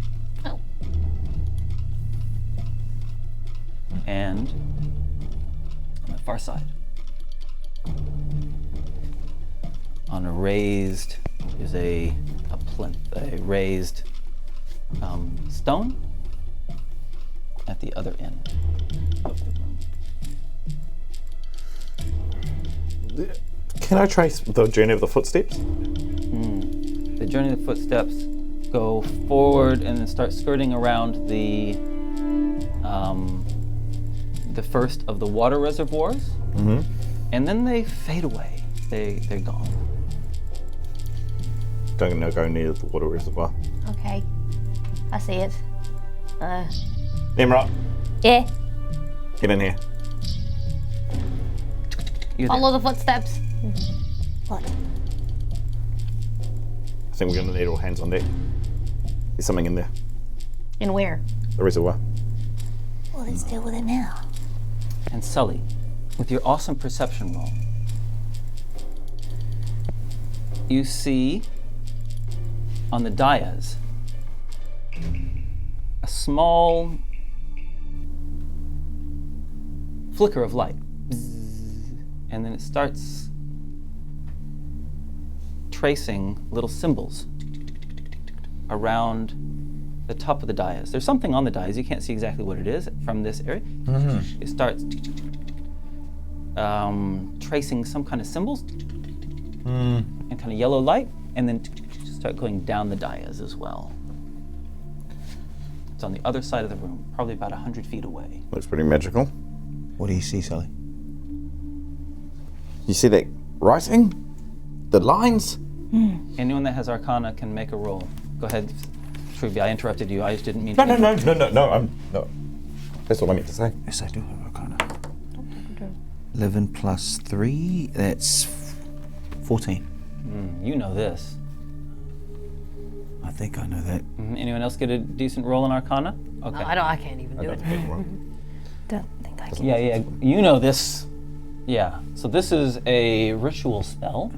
And on the far side, on a raised, is a plinth, a raised stone at the other end of the room. Can I trace the journey of the footsteps? The journey of the footsteps go forward and then start skirting around the first of the water reservoirs, and then they fade away. They're gone. Don't go near the water reservoir. Okay. I see it. Tnemrot, Yeah. get in here. You're there. Follow the footsteps. What? I think we're going to need all hands on deck. There's something in there. In where? The reservoir. Well, let's deal with it now. And Sully, with your awesome perception roll, you see on the dais a small flicker of light. Bzzz. And then it starts tracing little symbols around the top of the dais. There's something on the dais. You can't see exactly what it is from this area. It starts tracing some kind of symbols and kind of yellow light, and then start going down the dais as well. It's on the other side of the room, probably about 100 feet away. Looks pretty magical. What do you see, Sully? You see that writing? The lines? Anyone that has Arcana can make a roll. Go ahead, Truby. I interrupted you. I just didn't mean to. No. That's all I meant to say. Yes, I do have Arcana. 11 plus 3, that's 14. You know this. I think I know that. Anyone else get a decent roll in Arcana? Okay. I can't even do it. Don't think I can. Yeah. You know this. Yeah. So this is a ritual spell,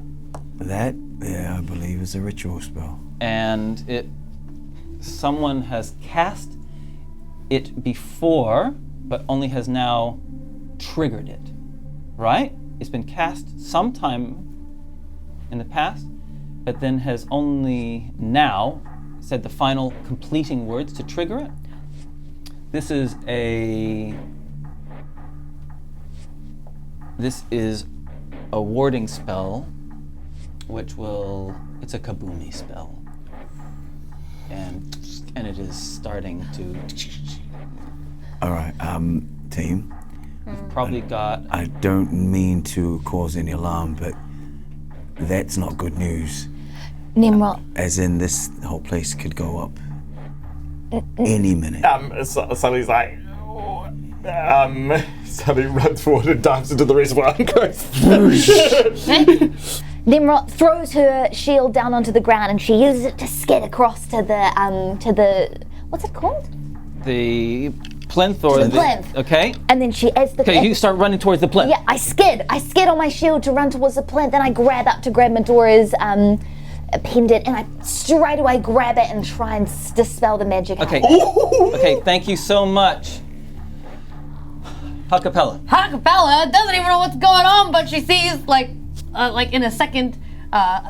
That, yeah, I believe is a ritual spell. and someone has cast it before, but only has now triggered it. Right? It's been cast sometime in the past, but then has only now said the final completing words to trigger it. This is a warding spell, which it's a kaboomy spell. And it is starting to. All right, team. Probably got. I don't mean to cause any alarm, but that's not good news. Tnemrot. As in, this whole place could go up any minute. Sully's like, Sully runs forward and dives into the reservoir and goes. Tnemrot throws her shield down onto the ground and she uses it to skid across to the what's it called? The plinth or The plinth. Okay. And then Okay, you start running towards the plinth. Yeah, I skid on my shield to run towards the plinth, then I grab up to grab Medora's pendant, and I straight away grab it and try and dispel the magic. Okay. Okay, thank you so much. Ha-Kapella. Ha-Kapella doesn't even know what's going on, but she sees like in a second,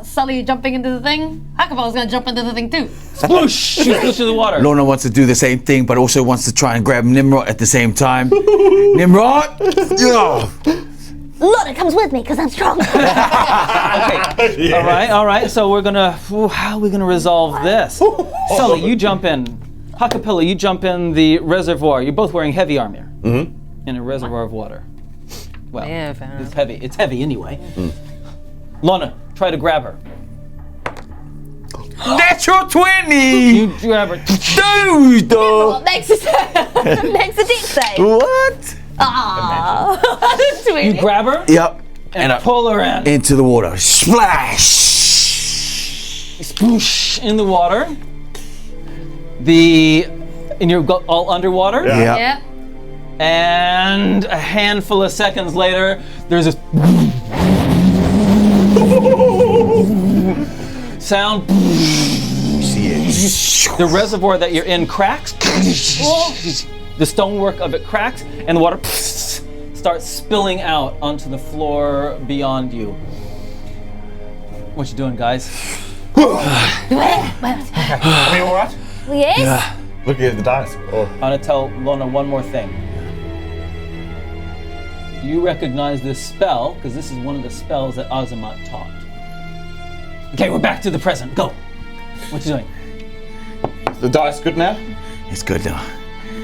Sully jumping into the thing. Ha-Kapella's gonna jump into the thing too. Sploosh! She goes to the water. Lona wants to do the same thing, but also wants to try and grab Tnemrot at the same time. Tnemrot! Yeah. Lona comes with me because I'm strong. Okay. All right. So we're gonna. How are we gonna resolve this? Sully, you jump in. Ha-Kapella, you jump in the reservoir. You're both wearing heavy armor. In a reservoir of water. Well, Yeah, fair enough. it's heavy. It's heavy anyway. Lona, try to grab her. Natural 20! You grab her. Dude! Makes a dick save. What? Aww. You grab her Yep. and I pull her in. into the water. Splash! Sploosh in the water. And you're all underwater. Yeah. Yep. And a handful of seconds later, there's this sound. See it. The reservoir that you're in cracks. the stonework of it cracks, and the water starts spilling out onto the floor beyond you. What you doing, guys? Are we all right? Yes? Looking at the dice. Oh. I'm gonna tell Lona one more thing. You recognize this spell, because this is one of the spells that Azamat taught. Okay, we're back to the present. Go. What you doing? The dice good now? It's good now.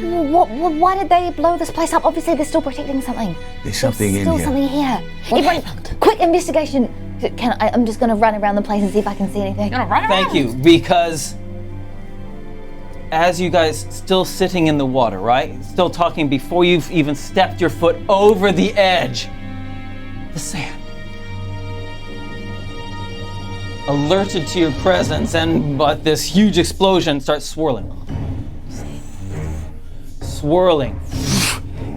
Why did they blow this place up? Obviously, they're still protecting something. There's something in Still here. something here. Everyone, quick investigation. I'm just going to run around the place and see if I can see anything. Gonna run around. Thank you, because as you guys still sitting in the water, right? Still talking before you've even stepped your foot over the edge. The sand. Alerted to your presence, but this huge explosion starts swirling. Swirling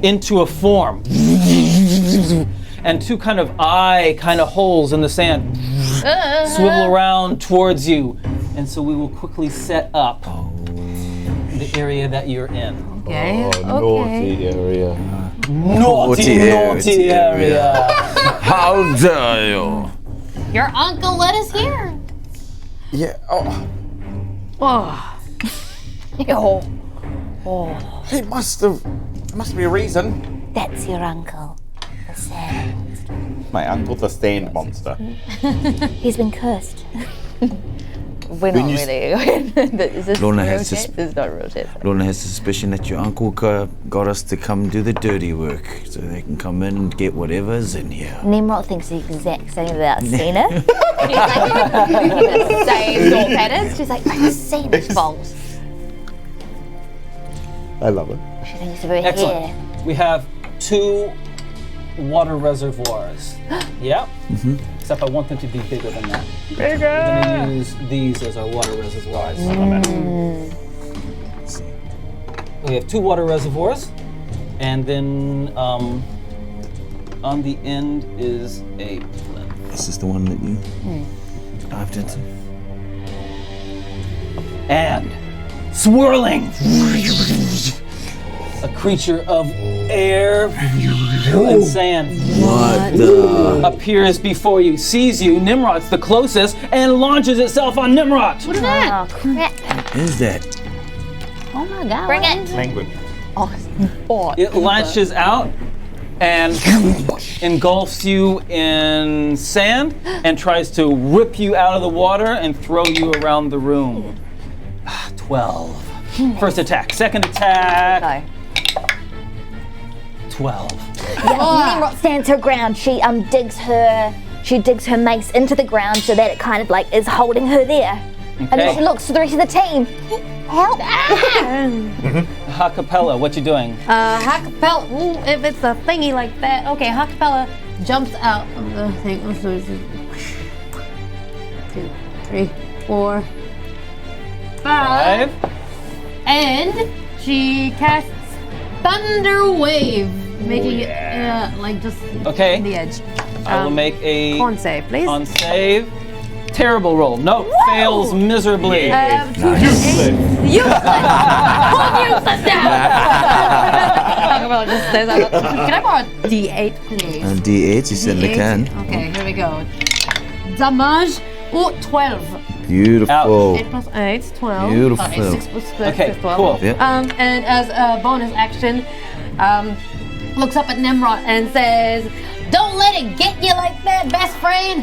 into a form. And two kind of eye holes in the sand swivel around towards you. And so we will quickly set up the area that you're in. Okay. Naughty area. Naughty area. How dare you? Your uncle let us here. Yeah. Oh, Oh, he must have. There must be a reason. that's your uncle. The sand. My uncle, the sand monster. He's been cursed. We're not really. Is this Lona real has shit? sus- This is not real shit. Lona has suspicion that your uncle got us to come do the dirty work so they can come in and get whatever's in here. Nimrod thinks the exact same about Cena. He's like, the same thought patterns. She's like, it's Cena's fault. I love it. She thinks of her Excellent. hair. We have 2 water reservoirs. Yep. Except I want them to be bigger than that. We're going to use these as our water reservoirs. We have 2 water reservoirs, and then on the end is a plinth. This is the one that you dived into. And swirling, a creature of air and sand What the? appears before you, sees you. Nimrod's the closest, and launches itself on Nimrod. Oh, crap. What is that? Oh my god. Bring it. Language. It lashes out and engulfs you in sand and tries to rip you out of the water and throw you around the room. 12. First attack. Second attack. No. 12. Yeah, Nimrod stands her ground. She digs her mace into the ground so that it kind of like is holding her there. And then she looks to the rest of the team. Help! Ha-Kapella, what you doing? Ha-Kapella, ooh, if it's a thingy like that. Okay, Ha-Kapella jumps out of the thing. 2, 3, 4, 5. And she casts Thunder Wave, making it like just Okay. on the edge. I will make a Con save, please. on save. Terrible roll. No, fails miserably. Useless. Useless now. Ha-Kapella just says, can I borrow a D8, please? And D8, you certainly can. Okay, here we go. Damage. Oh, 12. Beautiful. 8 plus 8, 12. Beautiful. Okay, 6 plus 6 Okay, is 12. cool. Yep. And as a bonus action, looks up at Nimrod and says, "Don't let it get you like that, best friend.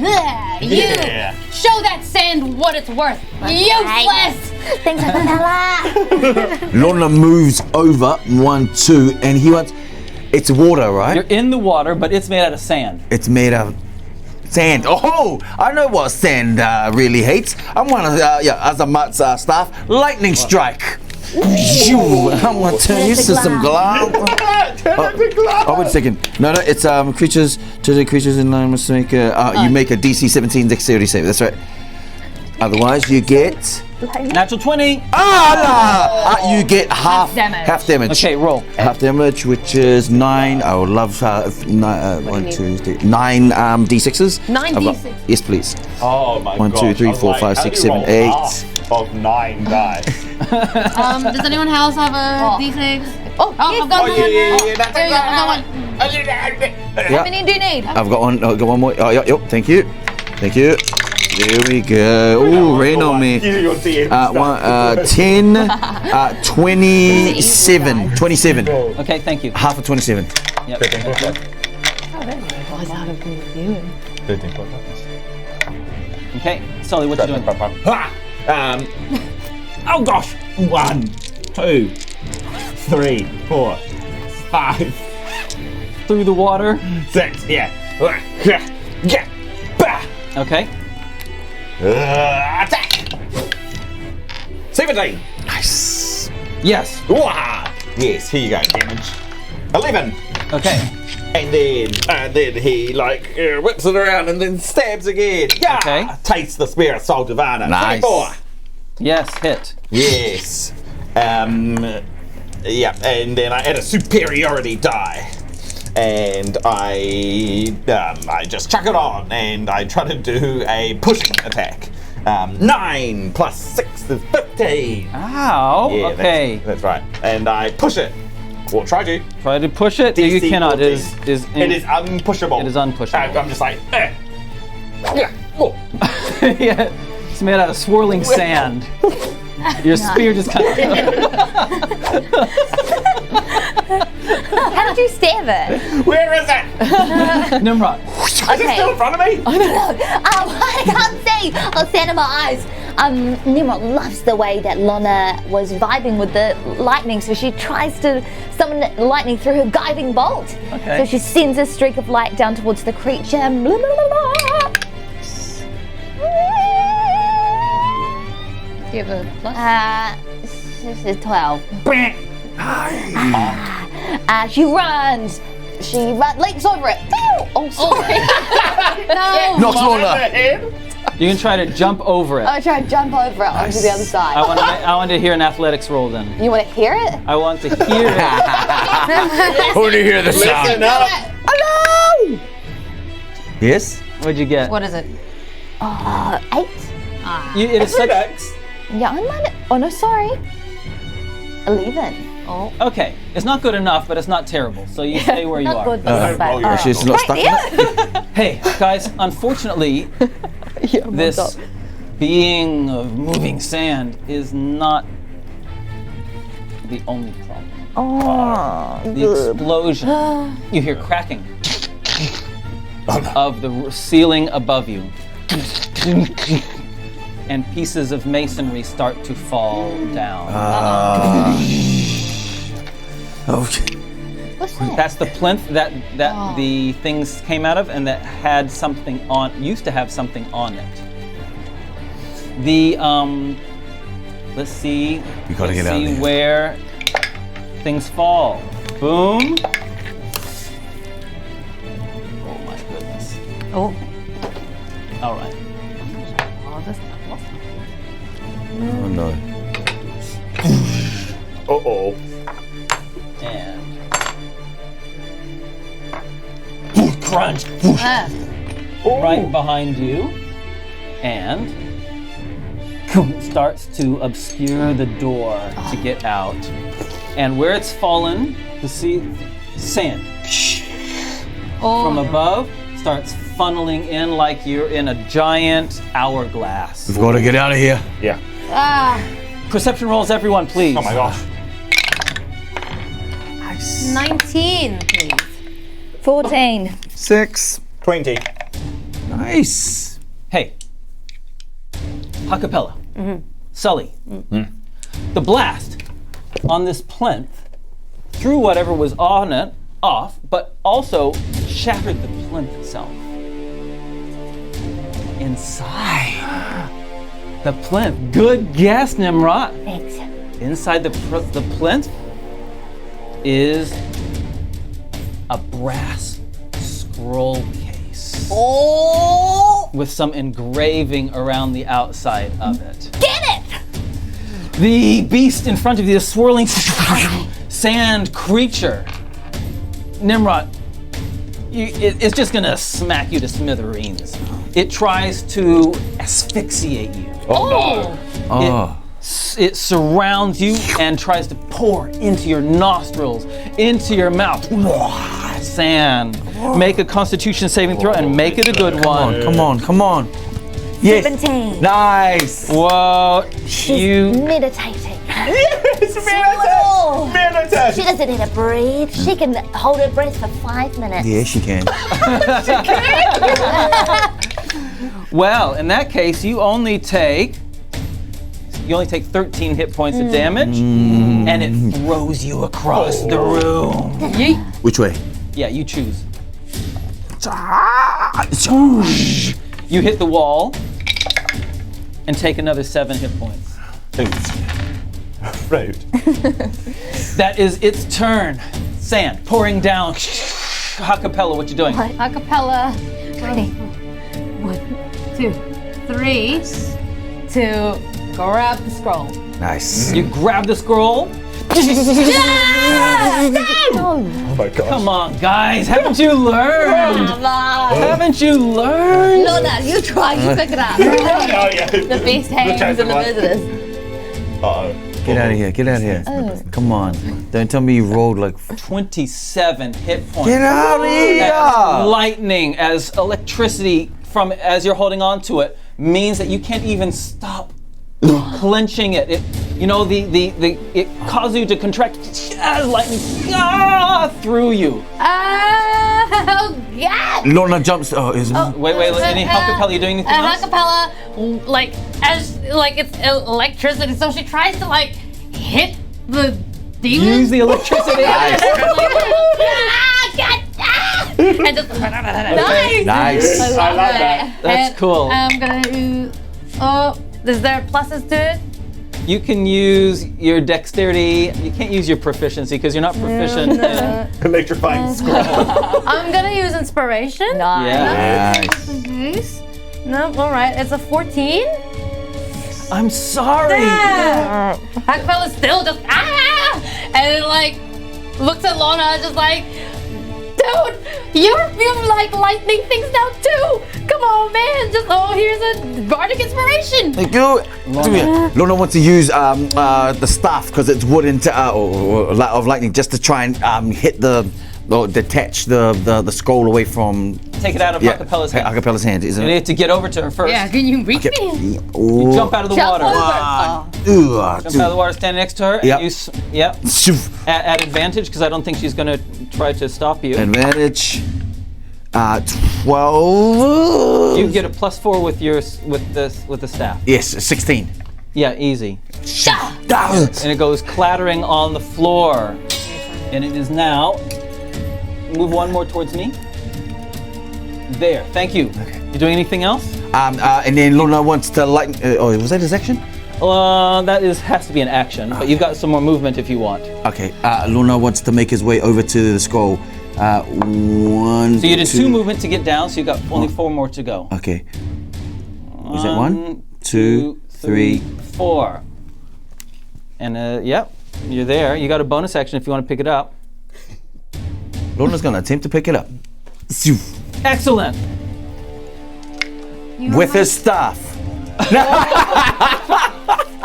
You show that sand what it's worth. Useless." Thanks, Ha-Kapella. Lona moves over 1, 2, and he wants. It's water, right? You're in the water, but it's made out of sand. It's made of sand. Oh, I know what sand really hates. I'm one of Azamat's staff. Lightning strike. I'm gonna turn you to some glass. Oh, wait a second. No, it's creatures. To creatures in line must make you make a DC 17 dexterity save. That's right. Otherwise, you get Natural 20. you get half damage. Half damage. Okay, roll. Half damage, which is 9. I would love 1, 2, 3, 9 d6s. 9 I've got- D6. Yes, please. Oh my god. 1, 2, 3, 4, 5, 6, 7, 8. Of 9 dice. Does anyone else have a D6? Oh, yes. I've got one. that's There you go, I've got one. How many do you need? I've got one. I've got one more. Oh, yep. Thank you. Thank you. There we go. Ooh, rain on me. Your DM 10, 27. 27. Okay, thank you. Half of 27. Yep. Okay, Sully, what you doing? Oh gosh! 1, 2, 3, 4, 5, Through the water. 6. Yeah. Okay. Attack! 17. Nice. Yes. Wah! Yes, here you go. Damage. 11. Okay. And then he whips it around and then stabs again. Yeah. Okay. Taste the spirit salt of Anna. Nice. 24. Yes, hit. Yes. Yeah, and then I add a superiority die. And I just chuck it on and I try to do a pushing attack. 9 plus 6 is 15. Ow. Yeah, Okay. That's right. And I push it. Or try to. Try to push it. You DC cannot. 14. It is It is unpushable. It is unpushable. I'm just like, Yeah. Oh. Yeah. It's made out of swirling sand. Your spear just kind of. How did you stab it? Where is it? Nimrod. Is it still in front of me? I can't see. I'll stand in my eyes. Nimrod loves the way that Lona was vibing with the lightning, so she tries to summon lightning through her guiding bolt. Okay. So she sends a streak of light down towards the creature. Blah, blah, blah, blah. Do you have a plus? This is 12. She runs. She leaps over it. Oh, sorry. No. Knocks Lona. You can try to jump over it. I'm trying to jump over it onto the other side. I want to hear an athletics roll then. You want to hear it? I want to hear it. I want to hear the sound. Listen up. Hello! Yes? What'd you get? What is it? 8. It is such. Yeah, I might. Oh no, sorry. 11. Oh. Okay, it's not good enough, but it's not terrible. So you stay where you Not are. good, but not bad. She's not stuck in it? Hey, guys, unfortunately, this being of moving sand is not the only problem. Oh, The explosion. You hear cracking of the ceiling above you. And pieces of masonry start to fall down. Okay. what's that? That's the plinth that the things came out of, and that had something on. Used to have something on it. The let's see. We gotta let's get out of see here. where things fall. Boom. Oh my goodness. Oh. All right. Oh, this Oh no. Uh-oh. And crunch right behind you, and starts to obscure the door to get out. And where it's fallen, you see sand from above starts funneling in like you're in a giant hourglass. We've got to get out of here. Yeah. Perception rolls, everyone, please. Oh my gosh. 19, please. 14. 6. 20. Nice. Hey, Ha-Kapella, Sully, the blast on this plinth threw whatever was on it off, but also shattered the plinth itself. Inside the plinth, good guess, Nimrod. Thanks. Inside the plinth is a brass scroll case. Oh! With some engraving around the outside of it. Get it! The beast in front of you, the swirling sand creature, Nimrod, it's just gonna smack you to smithereens. It tries to asphyxiate you. Oh, Oh. It It surrounds you and tries to pour into your nostrils, into your mouth. Sand. Make a Constitution saving throw and make it a good one. Come on. Yes. 17. Nice. Whoa. She's meditating. Meditate. She doesn't need to breathe. She can hold her breath for 5 minutes. Yeah, she can. Well, in that case, you only take 13 hit points of damage, and it throws you across the room. Which way? Yeah, you choose. You hit the wall and take another 7 hit points. Rude. That is its turn. Sand pouring down. Ha-Kapella, what you doing? Ha-Kapella. Ready. 1, 2, 3 to grab the scroll. Nice. You grab the scroll. Oh my gosh. Come on, guys, haven't you learned? Haven't you learned? Lona, you try, you pick it up. Oh, yeah. The best hands in the business. Uh-oh. Get out of here. Come on. Don't tell me you rolled like 27 hit points. Get out of here! As lightning, as electricity from as you're holding on to it means that you can't even stop clenching it. It causes you to contract as lightning through you. Oh, God! Lona jumps. Wait, any Ha-Kapella, you doing anything else? Ha-Kapella, it's electricity, so she tries to hit the demon. Use the electricity. And just Nice. I love that. That's cool. I'm gonna do. Is there pluses to it? You can use your dexterity. You can't use your proficiency because you're not proficient. Electrifying scroll. I'm gonna use inspiration. Yeah. Nice. No, all right. It's a 14. I'm sorry. Ha-Kapella's still just and it looks at Lona just dude, you like lightning things now too. Come on, man. Just here's a bardic inspiration. Thank you. Lona wants to use the staff because it's wooden of lightning just to try and hit detach the scroll away from. Take it out of Ha-Kapella's hand. Ha-Kapella's hand. You need to get over to her first. Yeah, can you reach me? You jump out of the water. Jump out of the water, stand next to her. Yep. And at advantage, because I don't think she's going to try to stop you. Advantage. 12. You get a +4 with the staff. Yes, 16. Yeah, easy. And it goes clattering on the floor. And it is now. Move one more towards me. There. Thank you. Okay. You doing anything else? And then Lona wants to lighten. Was that his action? That has to be an action, but you've got some more movement if you want. Okay. Lona wants to make his way over to the scroll. One. So you did 2 movement to get down, so you've got only 4 more to go. Okay. Is that 1, 2, 3, 4? And yep, you're there. You got a bonus action if you want to pick it up. Lona's gonna attempt to pick it up. Excellent. With his staff.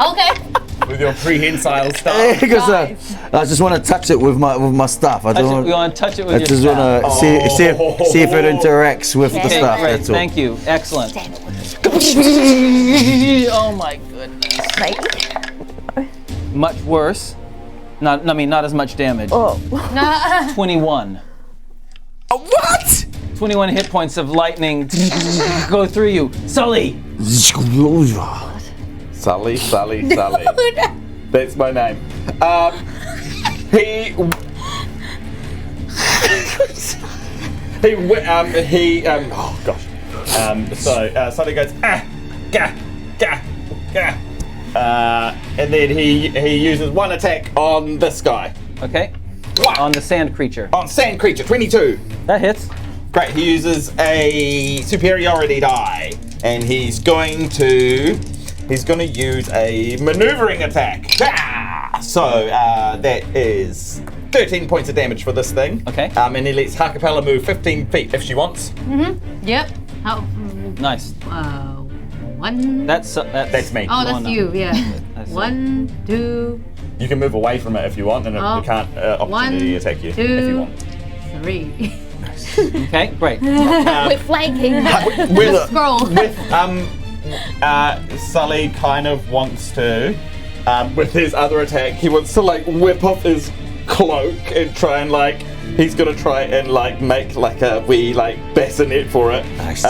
Okay. With your prehensile staff. Because I just want to touch it with my staff. You want to touch it with your just want to see if it interacts with the staff. Great. That's all. Thank you. Excellent. Oh my goodness. Much worse. Not as much damage. 21. What? 21 hit points of lightning go through you. Sully. Sully. That's my name. Oh gosh. So Sully goes gah. And then he uses one attack on this guy. Okay. On the sand creature. On sand creature, 22. That hits. Great. He uses a superiority die, and he's going to use a maneuvering attack. So that is 13 points of damage for this thing. Okay. And he lets Ha-Kapella move 15 feet if she wants. Yep. Nice. One. That's me. Oh, that's Lona. you. Yeah. That's it. 1, 2, You can move away from it if you want, and Oh. it can't opportunity attack you if 2, you want. 3. Okay, great. We're flanking. With Scroll. Sully kind of wants to, with his other attack, he wants to like whip off his cloak and try and like, he's gonna try and like make like a wee like bassinet for it. Nice.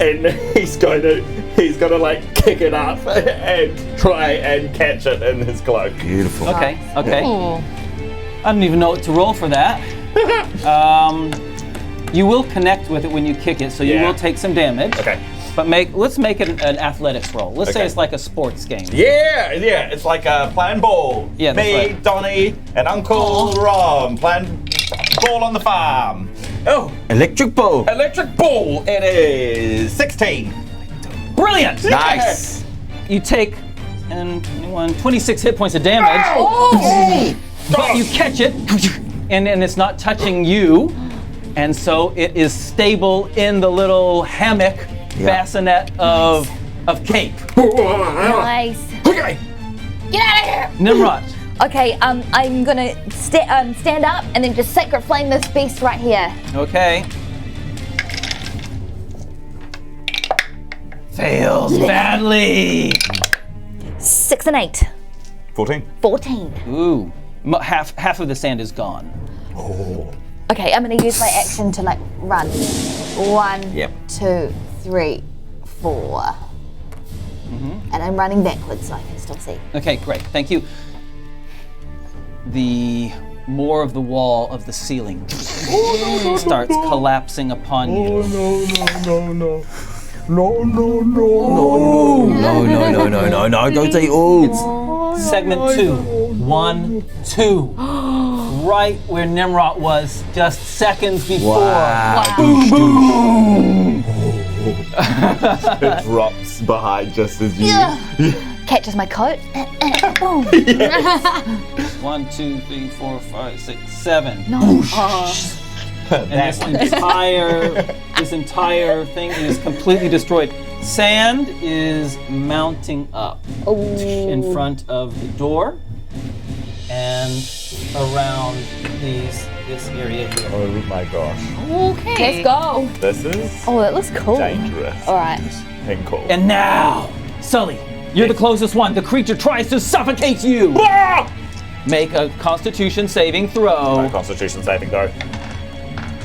And he's gonna like kick it up and try and catch it in his cloak. Beautiful. Okay. Ooh. I don't even know what to roll for that. You will connect with it when you kick it, so you Yeah. will take some damage. Okay. But let's make it an athletics roll. Let's say Okay. it's like a sports game. Yeah, it's like playing ball. Yeah, that's me, right. Donnie, and Uncle Rom playing ball on the farm. Oh, Electric ball. electric ball. It is 16. Brilliant! Nice. You take 26 hit points of damage, but you catch it, and it's not touching you, and so it is stable in the little hammock bassinet of Cape. Nice. Okay. Get out of here. Nimrod. Okay, I'm gonna stand up and then just sacred flame this beast right here. Okay. Fails badly. 6 and 8. 14. 14. Ooh, half of the sand is gone. Okay, I'm gonna use my action to like run. 1, Yep. 2, 3, 4. And I'm running backwards so I can still see. Okay, great, thank you. More of the wall of the ceiling starts collapsing upon you. No, don't say oh. Segment 2. 1, 2. Right where Tnemrot was just seconds before. It drops behind just as you. Catches my coat. Boom. 1, 2, 3, 4, 5, 6, 7. No. And this entire thing is completely destroyed. Sand is mounting up in front of the door and around this area here. Oh my gosh. Let's Okay. go. This is Oh, that looks cool. dangerous All right. and cool. And now, Sully, you're the closest one. The creature tries to suffocate you. Make a Constitution saving throw. Constitution saving throw.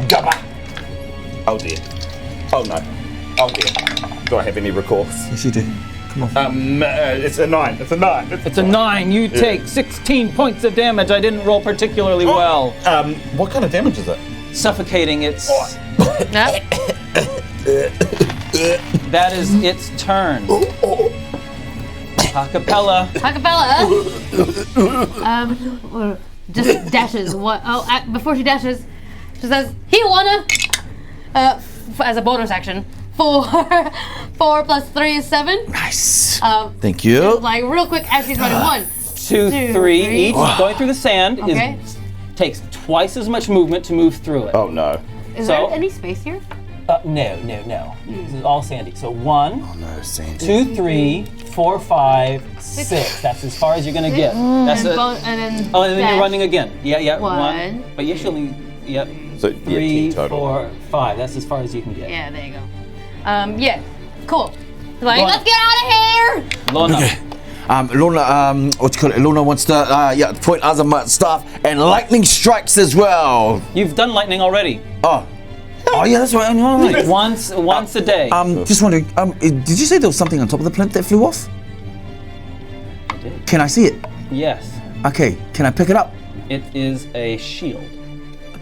Gabba. Oh dear. Oh no. Oh dear. Do I have any recourse? Yes, you do. Come on. It's a 9. It's a 9. It's a 9. You take 16 points of damage. I didn't roll particularly well. What kind of damage is it? Suffocating. It's that is its turn. Ha-Kapella. Ha-Kapella. Just dashes. What? Oh, before she dashes, she says, "He wanna." As a bonus action. 4 plus 3 is 7. Nice. Thank you. Like real quick as she's running. 1, 2, 3 each. Going through the sand Okay. takes twice as much movement to move through it. Oh no. Is So- there any space here? No. This is all sandy. So 1, No, Sandy. 2, 3, 4, 5, 6. That's as far as you're gonna get. That's it. And then Oh, and then dash. you're running again. Yeah. 1. But you should only. Yep. So 3, 10 total. 4, 5. That's as far as you can get. Yeah, there you go. Yeah, cool. Like, Lona. let's get out of here! Lona. Okay. Lona, what you call it? Lona wants to, point Azamat staff and lightning strikes as well. You've done lightning already. Oh yeah, that's right. Right. Once a day. Just wondering, did you say there was something on top of the plinth that flew off? I did. Can I see it? Yes. Okay, can I pick it up? It is a shield.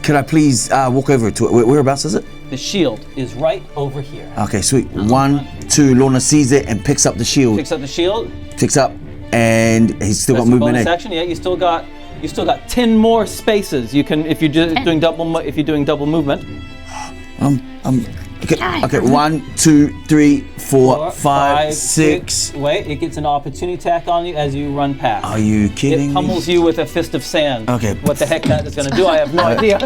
Can I please walk over to it? Whereabouts is it? The shield is right over here. Okay, sweet. 1, 2, Lorna sees it and picks up the shield. Picks up the shield. Picks up, and he's still That's got a movement. bonus action. Yeah, you still got 10 more spaces. You can if you're just doing double movement. Okay, 1, 2, 3, 4, 5, 6. Wait, it gets an opportunity attack on you as you run past. Are you kidding It pummels you with a fist of sand. Okay. What the heck that is going to do, I have no idea.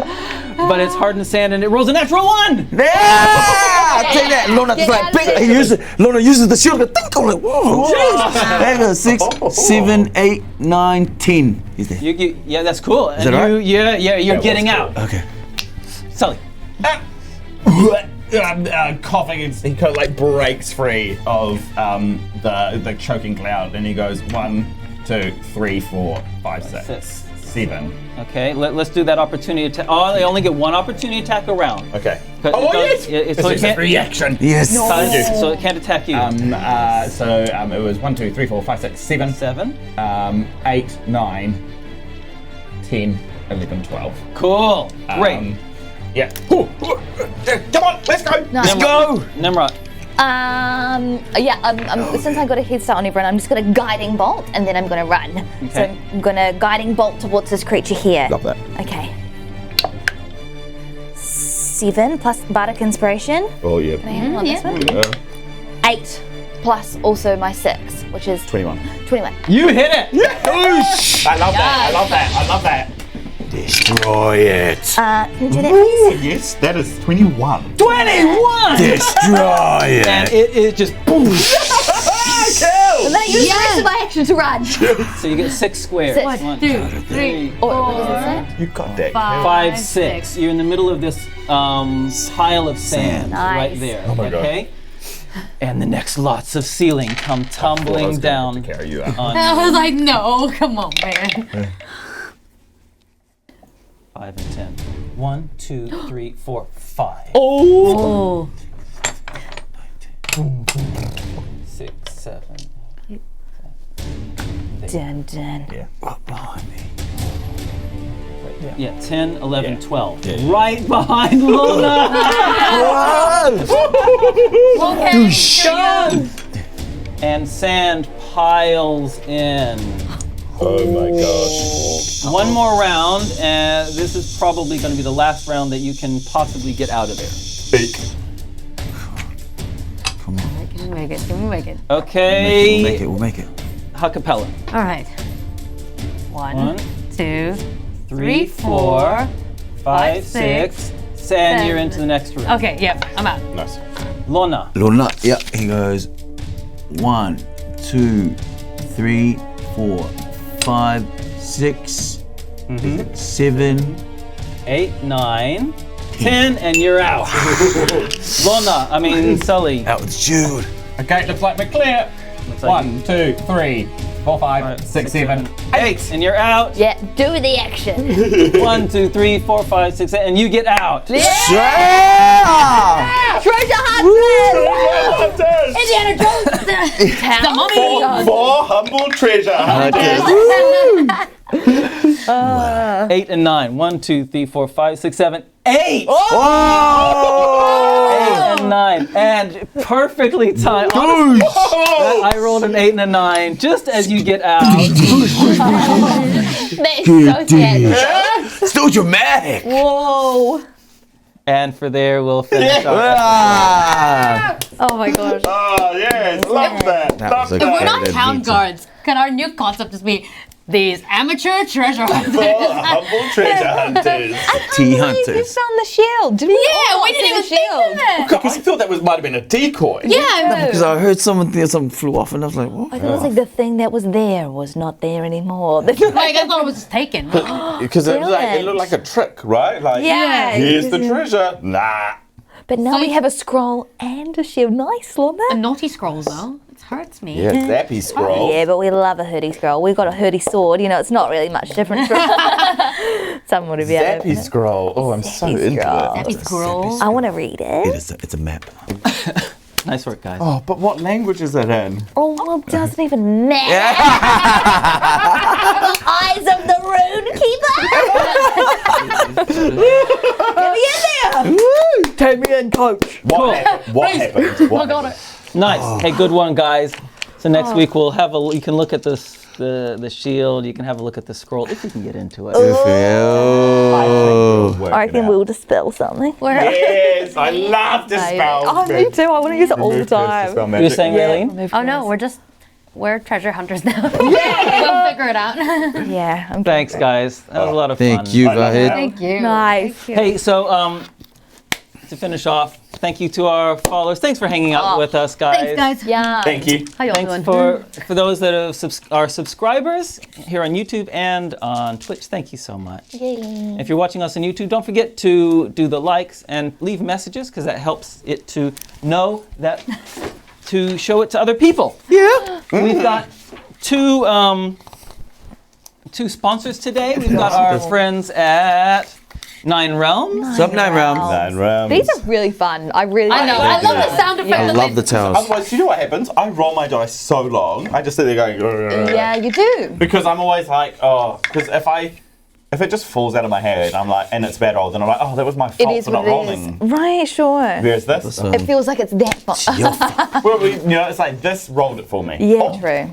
But it's hardened sand and it rolls a natural 1! Yeah! Take that. Lona just like big. Lona uses the shield. Think on it. Whoa. Jeez. There goes 6, 7, 8, 9, 10. Is there? Yeah, that's cool. Is that right? You're getting out. Okay. Sully. Coughing, he kind of like breaks free of the choking cloud, and he goes 1, 2, 3, 4, 5, 6, 7. Okay, let's do that opportunity attack. Oh, they only get one opportunity attack around. Okay. Oh, yes! So It's a reaction. Yes. So it can't attack you. It was 1, 2, 3, 4, 5, 6, 7. 7. 8, 9, 10, 11, 12. Cool. Great. Yeah. Come on, let's go. Let's go. Tnemrot. Since I got a head start on everyone, I'm just gonna guiding bolt and then I'm gonna run. Okay. So I'm gonna guiding bolt towards this creature here. Love that. Okay. 7 plus bardic inspiration. Oh, yeah. Can I hit him on this one? 8 plus also my 6, which is 21. 21. You hit it. I love that. Destroy it. Can you do that, please? Yes, that is 21. 21. Destroy it. And it just boom. And then I use the rest of my action to run. So you get 6 squares. 6. 1, 2, 3, 4, What does it say? You got that. 5, 6. You're in the middle of this pile of sand right Nice. there. Oh my God. Okay. And the next lots of ceiling come tumbling down. To carry you out. On I was like, no, come on, man. 5 and 10. 1, 2, 3, 4, 5. Oh. 6, 7. Dun dun. Right behind me. Yeah, 10, 11, 12. Right behind Lona. Okay. And sand piles in. Oh my gosh. One more round, and this is probably going to be the last round that you can possibly get out of there. Speak. Come on. Can we make it? Can we make it? Okay. We'll make it. Ha-Kapella. All right. 1, 2, 3, 4, 5, 6. Sand, you're into the next room. Okay, yep, I'm out. Nice. Lona. Lona, yeah, he goes 1, 2, 3, 4, 5, 6, 7, 8, 9, 10, and you're out. Sully. out with Jude. Okay, looks like we're clear. Looks like 1, 2, 3, 4, 5, 6, 7, 8, and you're out. Yeah, do the action. 1, 2, 3, 4, 5, 6, 7, and you get out. Treasure hunters! Indiana Jones! Town. 4 humble treasure hunters. 8 and 9. 1, 2, 3, 4, 5, 6, 7, 8. 8 and 9. And perfectly timed. I rolled an 8 and a 9 just as you get out. That's so sad. Still dramatic. Whoa. And for there, we'll finish our Oh my gosh. Oh, yes. Love that. Love If we're not town guards, can our new concept just be these amateur treasure hunters? 4 humble treasure hunters. Tea You hunters. found the shield. Did we Yeah, all we didn't see even the think of that. I thought that might have been a decoy. Yeah. Because I heard something flew off and I was like, what? I thought it was like the thing that was there was not there anymore. Like I thought it was just taken. Because it looked like a trick, right? Like, Yeah. here's the treasure. Nah. But now So we you- have a scroll and a shield. Nice, Lona. A naughty scrolls though. It hurts me. Yeah, zappy scroll. Yeah, but we love a hurdy scroll. We've got a hurdy sword. You know, it's not really much different from someone would be able to Zappy scroll. Oh, I'm so Zappy into scroll. it. Zappy scroll. I want to read it. It's a map. Nice work, guys. Oh, but what language is it in? Oh, well, it doesn't even matter. Eyes of the rune keeper. Get me in there. Take me in, coach. What happened? What happened? What I got happened? it. Nice. Hey, good one, guys. So next week we'll have you can look at this the shield. You can have a look at the scroll if you can get into it. I reckon we'll dispel something. Yes, I love dispel. Oh, me too. I want to use it all the time. You were saying, Raylene? Oh no, we're treasure hunters now. We'll figure it out. Yeah. Thanks, guys. That was a lot of fun. Thank you, Vahid. Thank you. Nice. Hey, so to finish off, thank you to our followers. Thanks for hanging out with us, guys. Thanks, guys. Yeah. Thank you. How y'all Thanks doing? for those that are subscribers here on YouTube and on Twitch. Thank you so much. Yay. If you're watching us on YouTube, don't forget to do the likes and leave messages because that helps it to know that to show it to other people. Yeah. We've got two sponsors today. We've got our friends at Nine Realms. What's up, 9 Realms? 9 Realms. These are really fun. I really I know. I love the sound effect. I love the towers. Otherwise, do you know what happens? I roll my dice so long. I just sit there going. Yeah, you do. Because I'm always like, because if it just falls out of my head, I'm like, and it's bad roll, then I'm like, oh, that was my fault is for not what it is. rolling. Right, sure. Whereas this, It feels like it's that fun. well, it's like this rolled it for me. Yeah, true.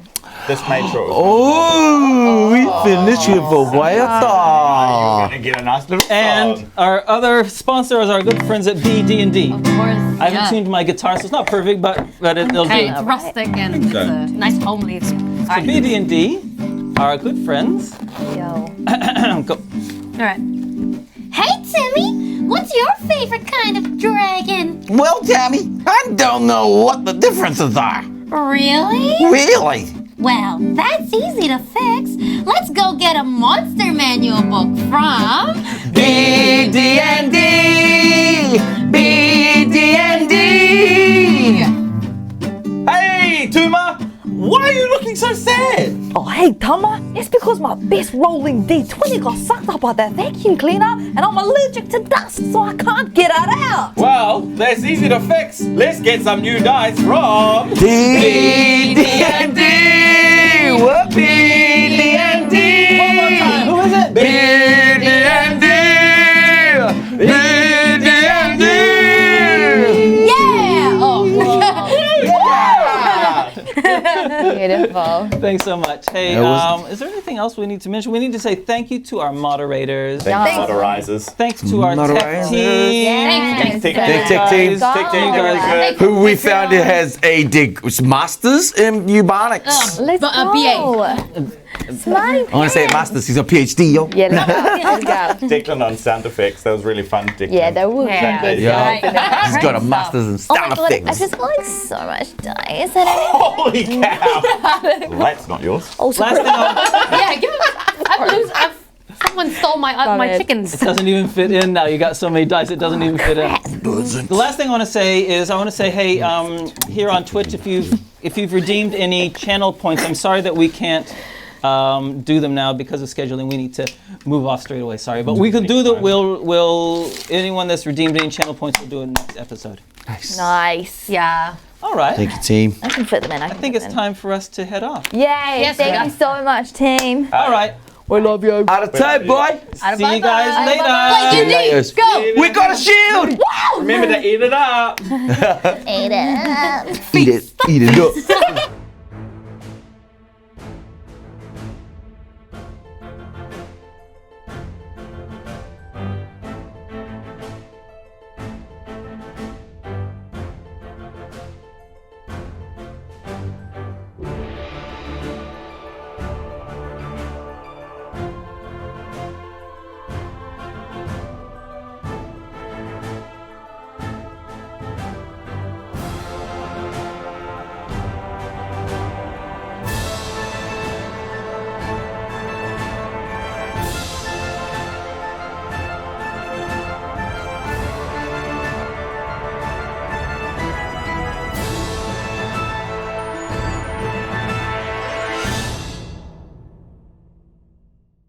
This made sure. Oh, we finished with a You're Waiata. gonna get a nice little And song. our other sponsor is our good friends at BD&D. Of course. I haven't tuned my guitar, so it's not perfect, but it'll Hey, do. it's rustic and it's a nice homely. All right. BD&D, our good friends. Yo. Go. All right. Hey, Timmy, what's your favorite kind of dragon? Well, Tammy, I don't know what the differences are. Really? Really? Well, that's easy to fix. Let's go get a monster manual book from BD&D! BD&D! Hey, Tuma! Why are you looking so sad? Oh, hey, Tama. It's because my best rolling D20 got sucked up by that vacuum cleaner, and I'm allergic to dust, so I can't get it out. Well, that's easy to fix. Let's get some new dice from BD&D! What BD&D? Who is it? BD&D! BD&D! Yeah! Oh, Beautiful. Thanks so much. Hey, is there anything else we need to mention? We need to say thank you to our moderators. Thanks, Moderizers. Thanks to our tech Moderators. team. Thanks. Tech team. Tech team. Very good. Who we found it has a masters in eubonics. Let's But a go. Smarty I want to say masters. He's a PhD, yo. Yeah, let's go. Declan on sound effects. That was really fun, Declan. Yeah, that would be Yeah. good. Yeah. He's got a Great masters in Oh sound my god, I effects. just got like so much dice. And Holy cow! Well, that's not yours. also, Last thing Yeah, give it. Someone stole my it. chickens. It doesn't even fit in now. You got so many dice, it doesn't even fit in. The last thing I want to say is hey, here on Twitch, if you've redeemed any channel points, I'm sorry that we can't do them now because of scheduling. We need to move off straight away. Sorry, but we could do that. We'll anyone that's redeemed any channel points will do it in the next episode. nice. Yeah. All right. Thank you, team. I can fit them in. I think it's time for us to head off. Yay! Yes, thank yeah. you so much, team. All right. We love you. Aratai, boy! See you guys later. See you later. Go. We got a shield! Remember to eat it up. Eat it up. Eat it. Eat it up.